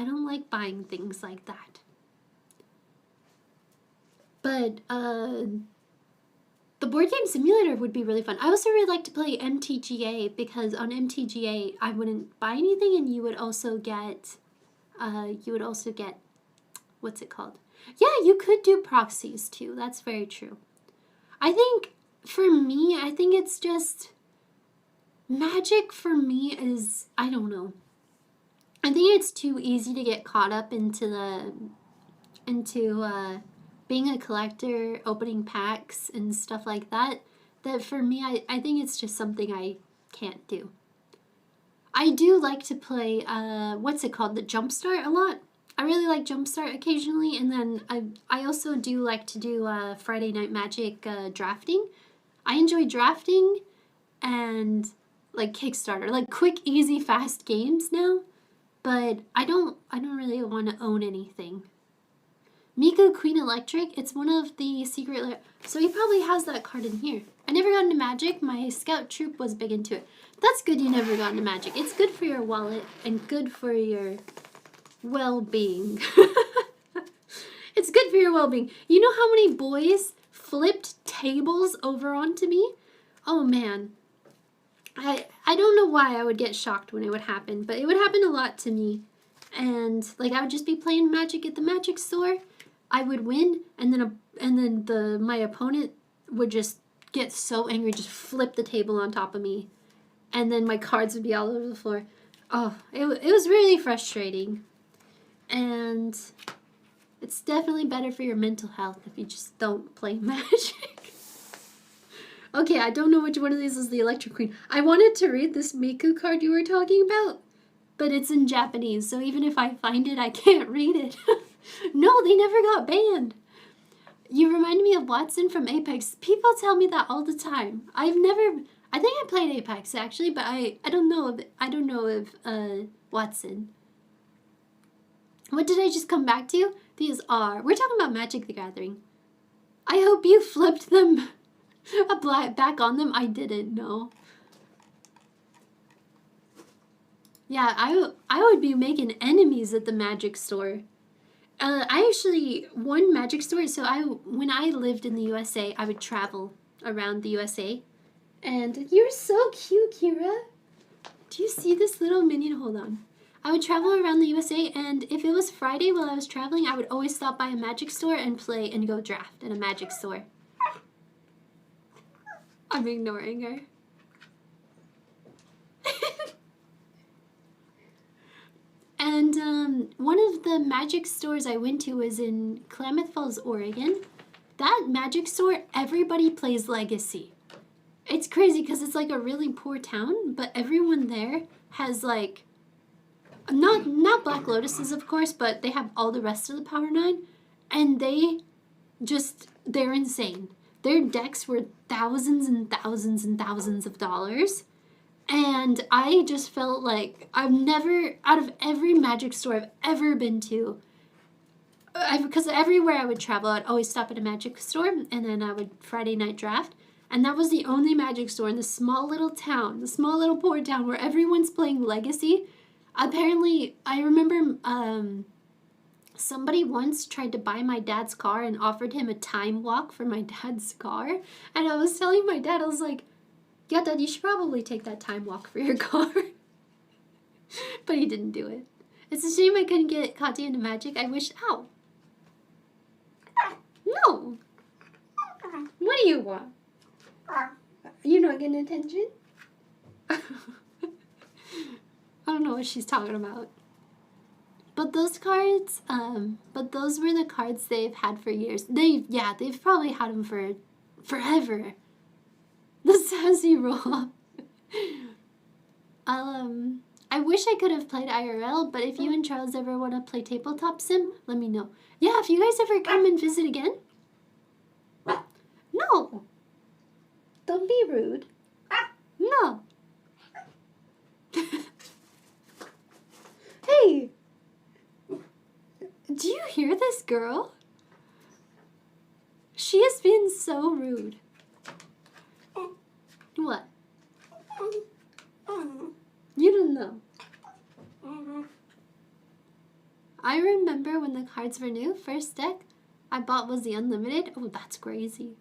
don't like buying things like that. But, the board game simulator would be really fun. I also really like to play MTGA because on MTGA I wouldn't buy anything, and you would also get, what's it called? Yeah, you could do proxies too. That's very true. I think for me, it's just Magic for me is, I don't know. I think it's too easy to get caught up into being a collector, opening packs and stuff like that, that for me, I think it's just something I can't do. I do like to play, what's it called, the Jumpstart a lot. I really like Jumpstart occasionally, and then I also do like to do Friday Night Magic drafting. I enjoy drafting and like Kickstarter, like quick, easy, fast games now. but I don't really want to own anything. Miku Queen Electric, it's one of the secret... So he probably has that card in here. I never got into Magic. My scout troop was big into it. That's good you never got into Magic. It's good for your wallet and good for your well-being. It's good for your well-being. You know how many boys flipped tables over onto me? Oh, man. I don't know why I would get shocked when it would happen, but it would happen a lot to me. And, like, I would just be playing Magic at the Magic store. I would win, and then my opponent would just get so angry, just flip the table on top of me. And then my cards would be all over the floor. Oh, it was really frustrating. And it's definitely better for your mental health if you just don't play Magic. Okay, I don't know which one of these is the Electric Queen. I wanted to read this Miku card you were talking about, but it's in Japanese, so even if I find it, I can't read it. No, they never got banned. You remind me of Watson from Apex. People tell me that all the time. I think I played Apex actually, but I don't know of Watson. What did I just come back to? These are... We're talking about Magic the Gathering. I hope you flipped them back on them. I didn't know. Yeah, I would be making enemies at the Magic store. I actually, one Magic store, so when I lived in the USA, I would travel around the USA. And you're so cute, Kira. Do you see this little minion? Hold on. I would travel around the USA, and if it was Friday while I was traveling, I would always stop by a Magic store and play and go draft at a Magic store. I'm ignoring her. And one of the Magic stores I went to was in Klamath Falls, Oregon. That Magic store, everybody plays Legacy. It's crazy because it's like a really poor town, but everyone there has like, not Black Lotuses of course, but they have all the rest of the Power 9, and they're insane. Their decks were thousands and thousands and thousands of dollars. And I just felt like I've never, out of every Magic store I've ever been to, because everywhere I would travel, I'd always stop at a Magic store, and then I would Friday night draft. And that was the only Magic store in this small little town, the small little poor town where everyone's playing Legacy. Apparently, I remember somebody once tried to buy my dad's car and offered him a time walk for my dad's car. And I was telling my dad, I was like, yeah, Dad, you should probably take that time walk for your car. But he didn't do it. It's a shame I couldn't get Katya into Magic. I wish... Ow. No. What do you want? You're not getting attention? I don't know what she's talking about. But those cards, those were the cards they've had for years. They've probably had them for forever. The sassy roll. I wish I could have played IRL, but if you and Charles ever want to play Tabletop Sim, let me know. Yeah, if you guys ever come and visit again. No. Don't be rude. No. Hey. Do you hear this girl? She has been so rude. What? You don't know. I remember when the cards were new, first deck I bought was the Unlimited. Oh, that's crazy.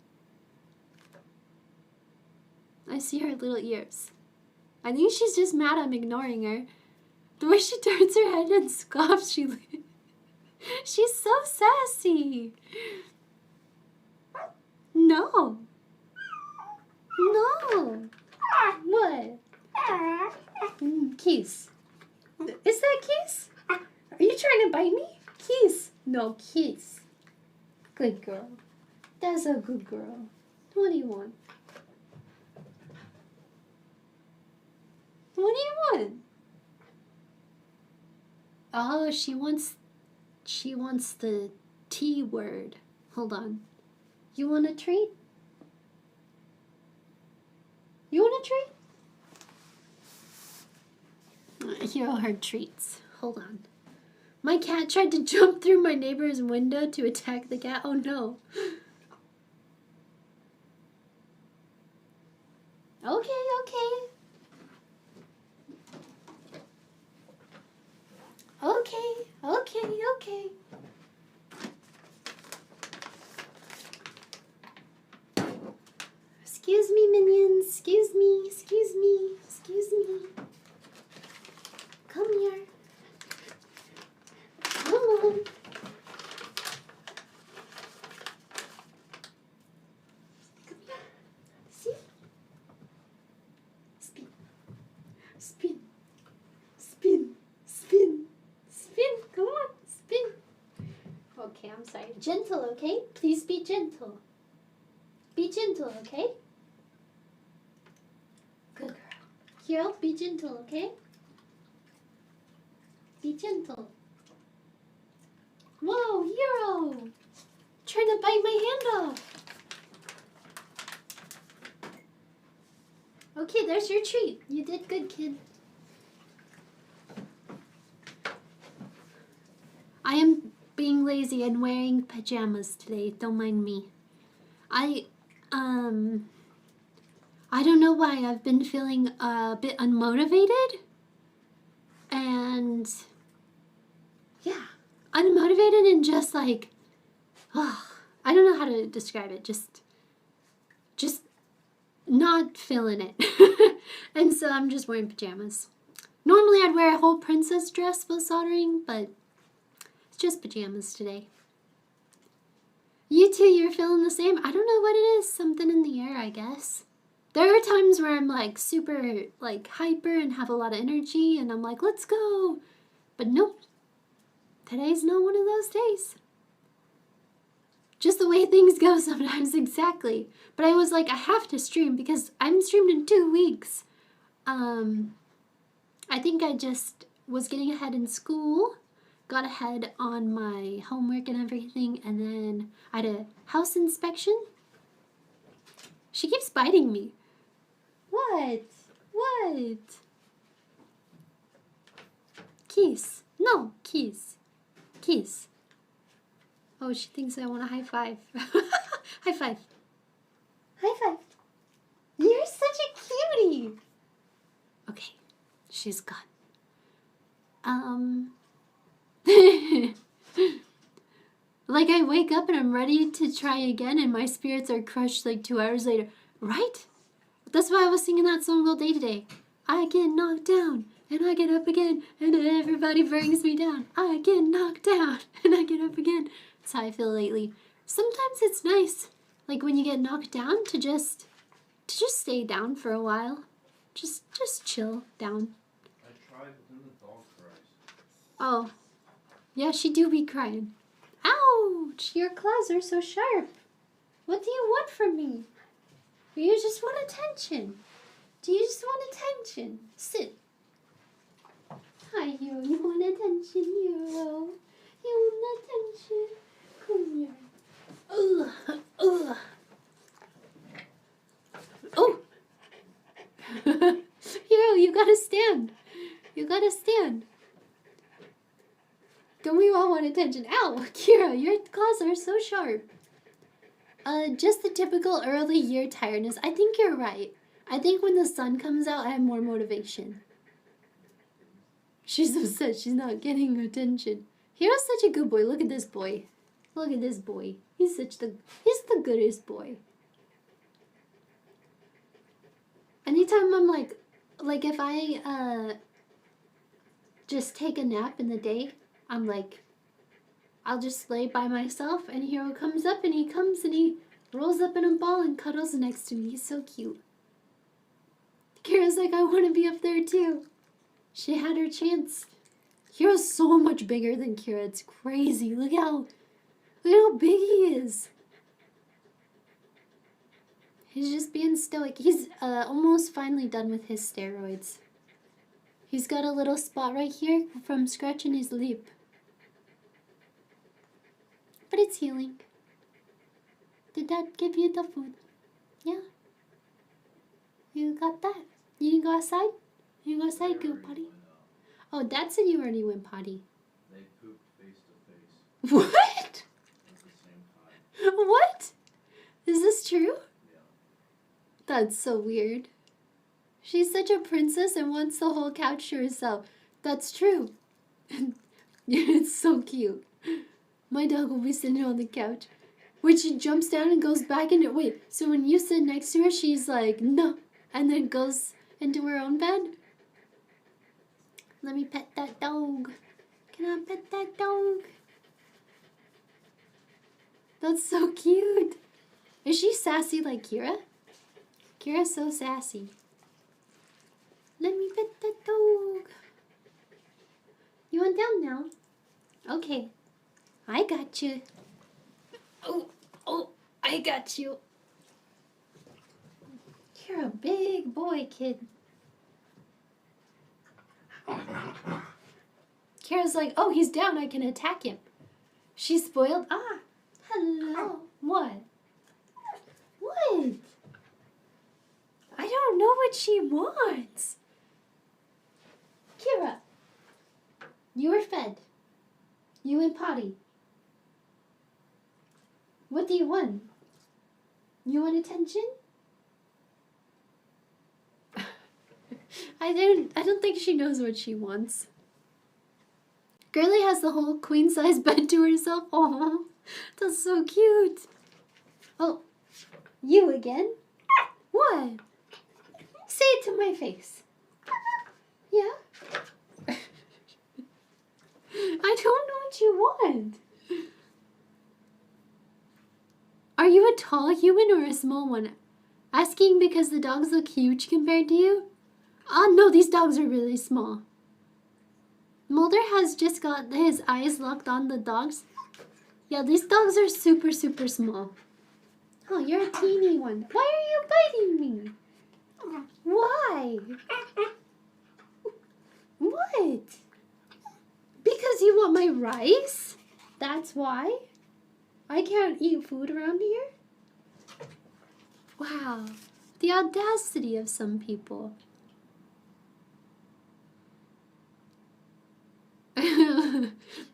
I see her little ears. I think she's just mad I'm ignoring her. The way she turns her head and scoffs, she's so sassy. No. No. What? Kiss. Is that kiss? Are you trying to bite me? Kiss. No, kiss. Good girl. That's a good girl. What do you want? What do you want? Oh, she wants the T word. Hold on. You want a treat? You want a treat? Here are her treats. hold on. My cat tried to jump through my neighbor's window to attack the cat. Oh no. Okay, okay. Okay, okay, okay. Excuse me, minions. Excuse me, excuse me, excuse me. Come here. Come on. Come here. See? Spin. Spin. Spin. Spin. Spin. Come on. Spin. Okay, I'm sorry. Gentle, okay? Please be gentle. Be gentle, okay? Good girl. Hero, be gentle, okay? Be gentle. Whoa, Hero! Trying to bite my hand off. Okay, there's your treat. You did good, kid. I am being lazy and wearing pajamas today. Don't mind me. I don't know why I've been feeling a bit unmotivated. And yeah, unmotivated and just like, oh, I don't know how to describe it. Just not feeling it. And so I'm just wearing pajamas. Normally I'd wear a whole princess dress while soldering, but it's just pajamas today. You two, you're feeling the same? I don't know what it is. Something in the air, I guess. There are times where I'm like super like hyper and have a lot of energy and I'm like, let's go. But nope. Today's not one of those days. Just the way things go sometimes, exactly. But I was like, I have to stream because I'm streamed in 2 weeks. I think I just was getting ahead in school, got ahead on my homework and everything, and then I had a house inspection. She keeps biting me. What? What? Kiss. No, kiss. Kiss. Oh, she thinks I want a high five. High five. High five. You're such a cutie. Okay, she's gone. Like I wake up and I'm ready to try again and my spirits are crushed like 2 hours later. Right? That's why I was singing that song all day today. I get knocked down and I get up again and everybody brings me down. I get knocked down and I get up again. That's how I feel lately. Sometimes it's nice, like when you get knocked down, to just stay down for a while. Just chill down. I tried, but then the dog cries. Oh, yeah, she do be crying. Ouch! Your claws are so sharp. What do you want from me? You just want attention. Do you just want attention? Sit. Hi, Hero. You want attention, Hero? You want attention? Come here. Ugh. Ugh. Oh! Hero, you gotta stand. You gotta stand. Don't we all want attention? Ow! Kira, your claws are so sharp. Just the typical early year tiredness. I think you're right. I think when the sun comes out, I have more motivation. She's upset she's not getting attention. Hero's such a good boy. Look at this boy. Look at this boy. He's the goodest boy. Anytime I'm like if I just take a nap in the day, I'm like, I'll just lay by myself and Hero comes up and he rolls up in a ball and cuddles next to me. He's so cute. Kira's like, I want to be up there too. She had her chance. Hero's so much bigger than Kira. It's crazy. Look how big he is. He's just being stoic. He's almost finally done with his steroids. He's got a little spot right here from scratching his lip. But it's healing. Did that give you the food? Yeah. You got that. You didn't go outside? You didn't go outside, good buddy. Oh, Dad said you already went potty. They pooped face to face What? at the same time. What? Is this true? Yeah. That's so weird. She's such a princess and wants the whole couch to herself. That's true. It's so cute. My dog will be sitting on the couch. When she jumps down and goes back into... Wait, so when you sit next to her, she's like, no. And then goes into her own bed? Let me pet that dog. Can I pet that dog? That's so cute. Is she sassy like Kira? Kira's so sassy. Let me pet that dog. You want down now? Okay. I got you. Oh, I got you. You're a big boy, kid. Kira's like, oh, he's down. I can attack him. She's spoiled. Ah, hello. What? What? I don't know what she wants. Kira, you were fed. You went potty. What do you want? You want attention? I don't think she knows what she wants. Girly has the whole queen-size bed to herself. Oh, that's so cute. Oh, you again? What? Say it to my face. Yeah? I don't know what you want. Are you a tall human or a small one? Asking because the dogs look huge compared to you? No, these dogs are really small. Mulder has just got his eyes locked on the dogs. Yeah, these dogs are super, super small. Oh, you're a teeny one. Why are you biting me? Why? What? Because you want my rice? That's why? I can't eat food around here? Wow. The audacity of some people.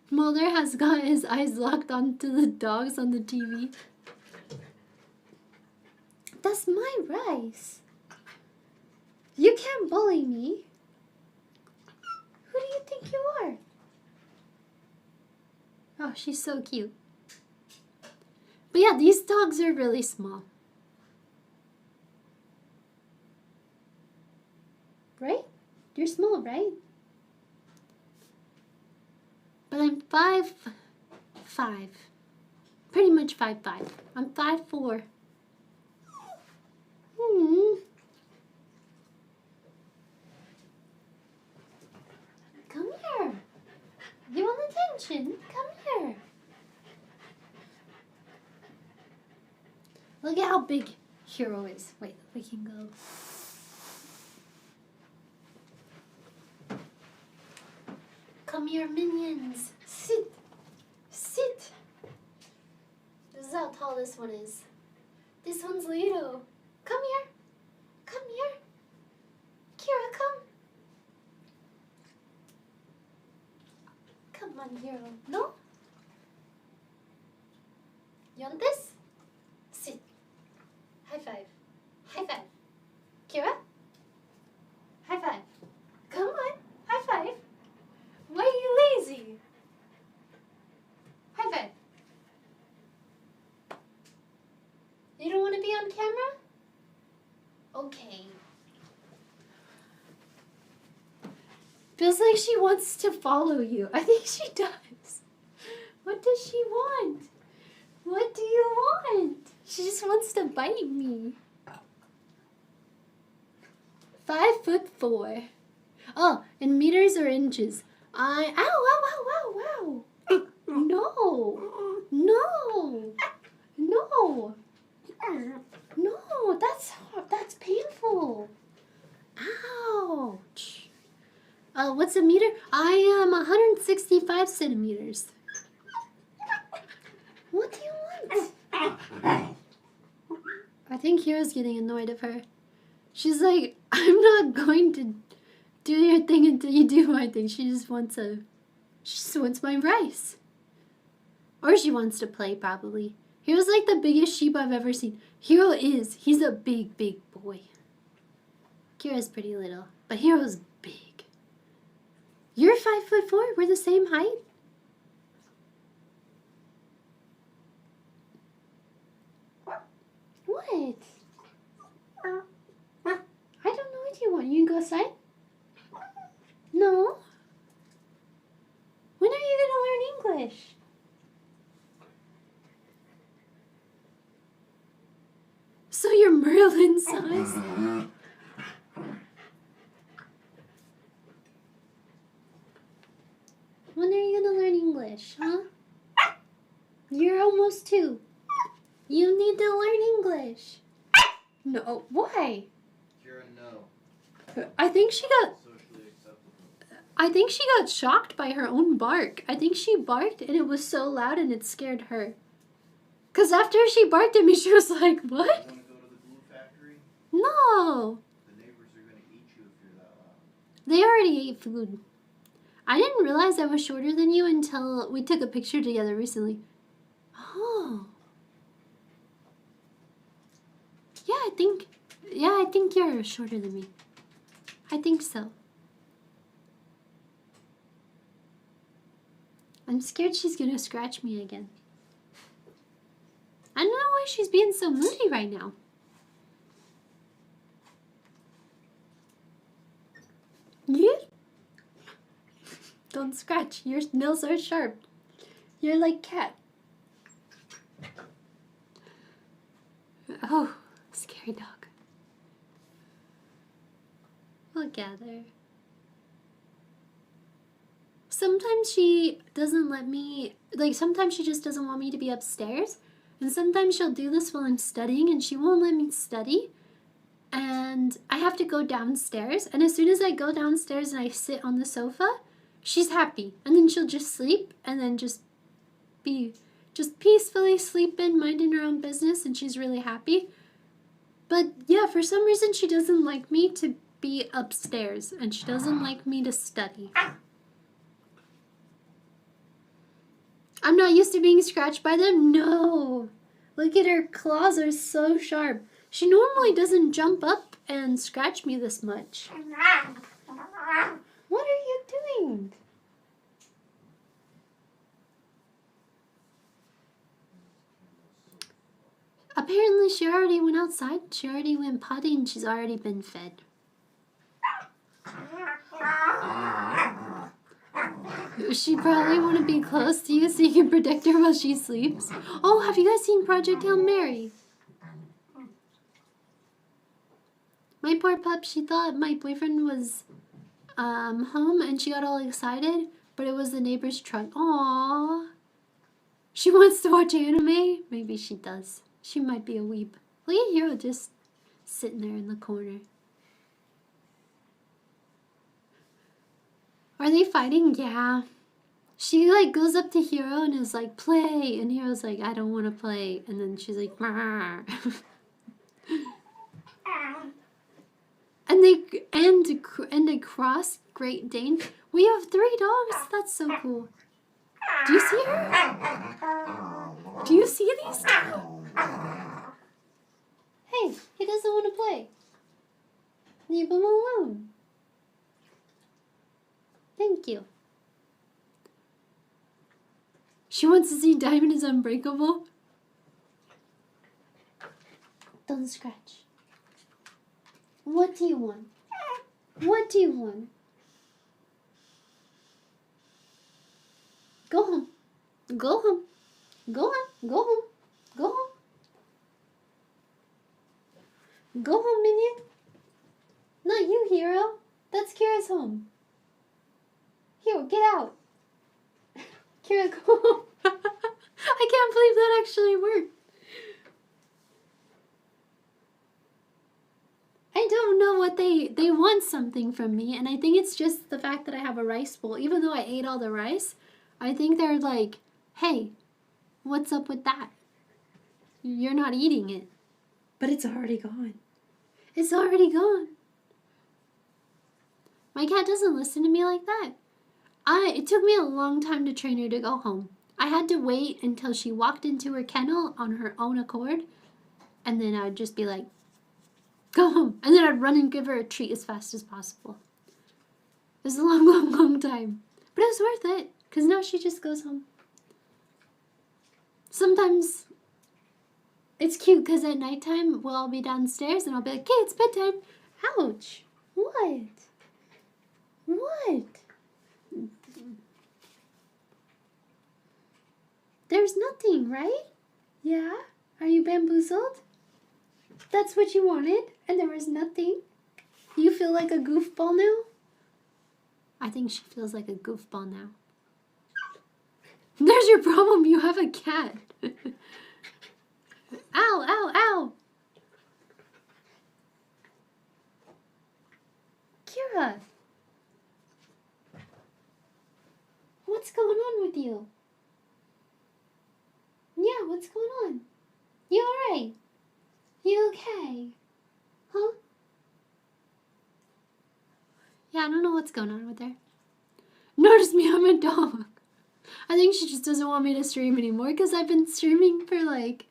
Mulder has got his eyes locked onto the dogs on the TV. That's my rice. You can't bully me. Who do you think you are? Oh, she's so cute. But yeah, these dogs are really small. Right? You're small, right? But I'm 5'5". Pretty much 5'5". I'm 5'4". Come here. You want attention? Come here. Look at how big Hero is. Wait, we can go. Come here, minions. Sit. Sit. This is how tall this one is. This one's little. Come here. Come here. Kira, come. Come on, Hero. No? You want this? Sit. High five. High five. Kira? High five. Come on. High five. Why are you lazy? High five. You don't want to be on camera? Okay. Feels like she wants to follow you. I think she does. What does she want? What do you want? She just wants to bite me. 5'4". Oh, in meters or inches? Ow, ow, ow, ow, ow. No. No. No. No, that's painful. Ouch. What's a meter? I am 165 centimeters. What do you want? I think Hero's getting annoyed of her. She's like, I'm not going to Do your thing until you do my thing. She just wants my rice. Or she wants to play, probably. Hero's like the biggest sheep I've ever seen. He's a big, big boy. Kira's pretty little, but Hero's big. You're 5'4". We're the same height. What? I don't know what you want. You can go outside? No. When are you going to learn English? So you're Merlin size? When are you going to learn English, huh? You're almost 2. You need to learn English. No, why? Kira, no. I think she got Socially acceptable. I think she got shocked by her own bark. I think she barked and it was so loud and it scared her. Cause after she barked at me, she was like, "What?" You want to go to the glue factory? No. The neighbors are going to eat you if you're that loud. They already ate food. I didn't realize I was shorter than you until we took a picture together recently. Oh. Yeah, I think you're shorter than me. I think so. I'm scared she's gonna scratch me again. I don't know why she's being so moody right now. Yeah? Don't scratch. Your nails are sharp. You're like cat. Oh, scary dog. Look at her. Sometimes she doesn't let me, sometimes she just doesn't want me to be upstairs. And sometimes she'll do this while I'm studying and she won't let me study. And I have to go downstairs. And as soon as I go downstairs and I sit on the sofa, she's happy. And then she'll just sleep and then just peacefully sleeping, minding her own business, and she's really happy. But yeah, for some reason she doesn't like me to be upstairs and she doesn't like me to study. I'm not used to being scratched by them. No. Look at her claws are so sharp. She normally doesn't jump up and scratch me this much. What are you doing? Apparently she already went outside. She already went potty and she's already been fed. She probably want to be close to you so you can protect her while she sleeps. Oh, have you guys seen Project Hail Mary? My poor pup, she thought my boyfriend was home and she got all excited, but it was the neighbor's truck. Aww. She wants to watch anime? Maybe she does. She might be a weeb. Look at Hero just sitting there in the corner. Are they fighting? Yeah. She goes up to Hero and is like, play. And Hero's like, I don't want to play. And then she's like, Marr. and they cross Great Dane. We have 3 dogs. That's so cool. Do you see her? Do you see these two? Hey, he doesn't want to play. Leave him alone. Thank you. She wants to see Diamond is unbreakable. Don't scratch. What do you want? What do you want? Go home. Go home. Go home. Go home. Go home. Go home, minion. Not you, Hero. That's Kira's home. Hero, get out. Kira, go home. I can't believe that actually worked. I don't know what they want something from me, and I think it's just the fact that I have a rice bowl. Even though I ate all the rice, I think they're like, hey, what's up with that? You're not eating it. But it's already gone. It's already gone. My cat doesn't listen to me like that. It took me a long time to train her to go home. I had to wait until she walked into her kennel on her own accord, and then I'd just be like, go home. And then I'd run and give her a treat as fast as possible. It was a long, long, long time. But it was worth it, because now she just goes home. Sometimes it's cute, because at nighttime, we'll all be downstairs, and I'll be like, okay, it's bedtime. Ouch. What? What? There's nothing, right? Yeah? Are you bamboozled? That's what you wanted, and there was nothing? You feel like a goofball now? I think she feels like a goofball now. There's your problem, you have a cat. Ow, ow, ow. Kira. What's going on with you? Yeah, what's going on? You alright? You okay? Huh? Yeah, I don't know what's going on with her. Notice me, I'm a dog. I think she just doesn't want me to stream anymore because I've been streaming for like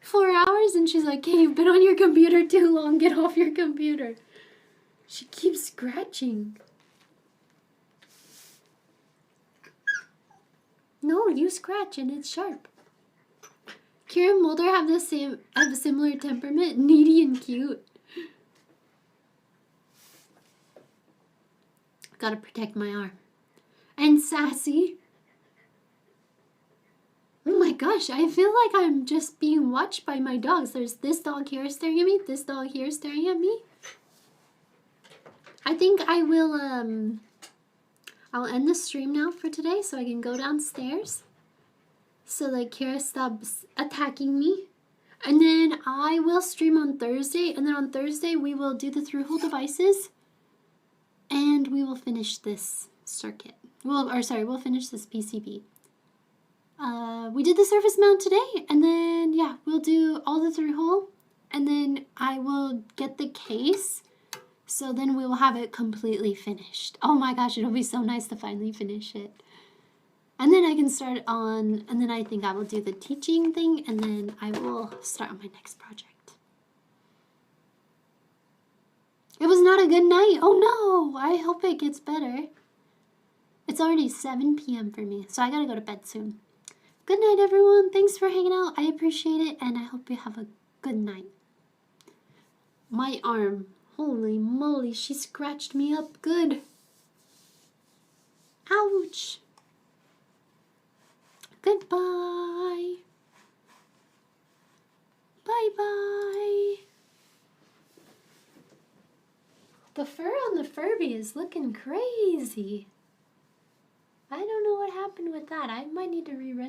4 hours and she's like, hey, you've been on your computer too long, get off your computer. She keeps scratching. No, you scratch and it's sharp. Kira and Mulder have a similar temperament, needy and cute. Gotta protect my arm. And sassy. Oh my gosh, I feel like I'm just being watched by my dogs. There's this dog here staring at me, this dog here staring at me. I think I will, I'll end the stream now for today so I can go downstairs. So that Kira stops attacking me. And then I will stream on Thursday. And then on Thursday we will do the through-hole devices. And we will finish this circuit. We'll finish this PCB. We did the surface mount today. And then, yeah, we'll do all the through-hole. And then I will get the case. So then we will have it completely finished. Oh my gosh, it'll be so nice to finally finish it. And then I can start on, and then I think I will do the teaching thing, and then I will start on my next project. It was not a good night. Oh no, I hope it gets better. It's already 7 p.m. for me, so I gotta go to bed soon. Good night, everyone. Thanks for hanging out. I appreciate it, and I hope you have a good night. My arm, holy moly, she scratched me up good. Ouch. Goodbye. Bye-bye. The fur on the Furby is looking crazy. I don't know what happened with that. I might need to re-render.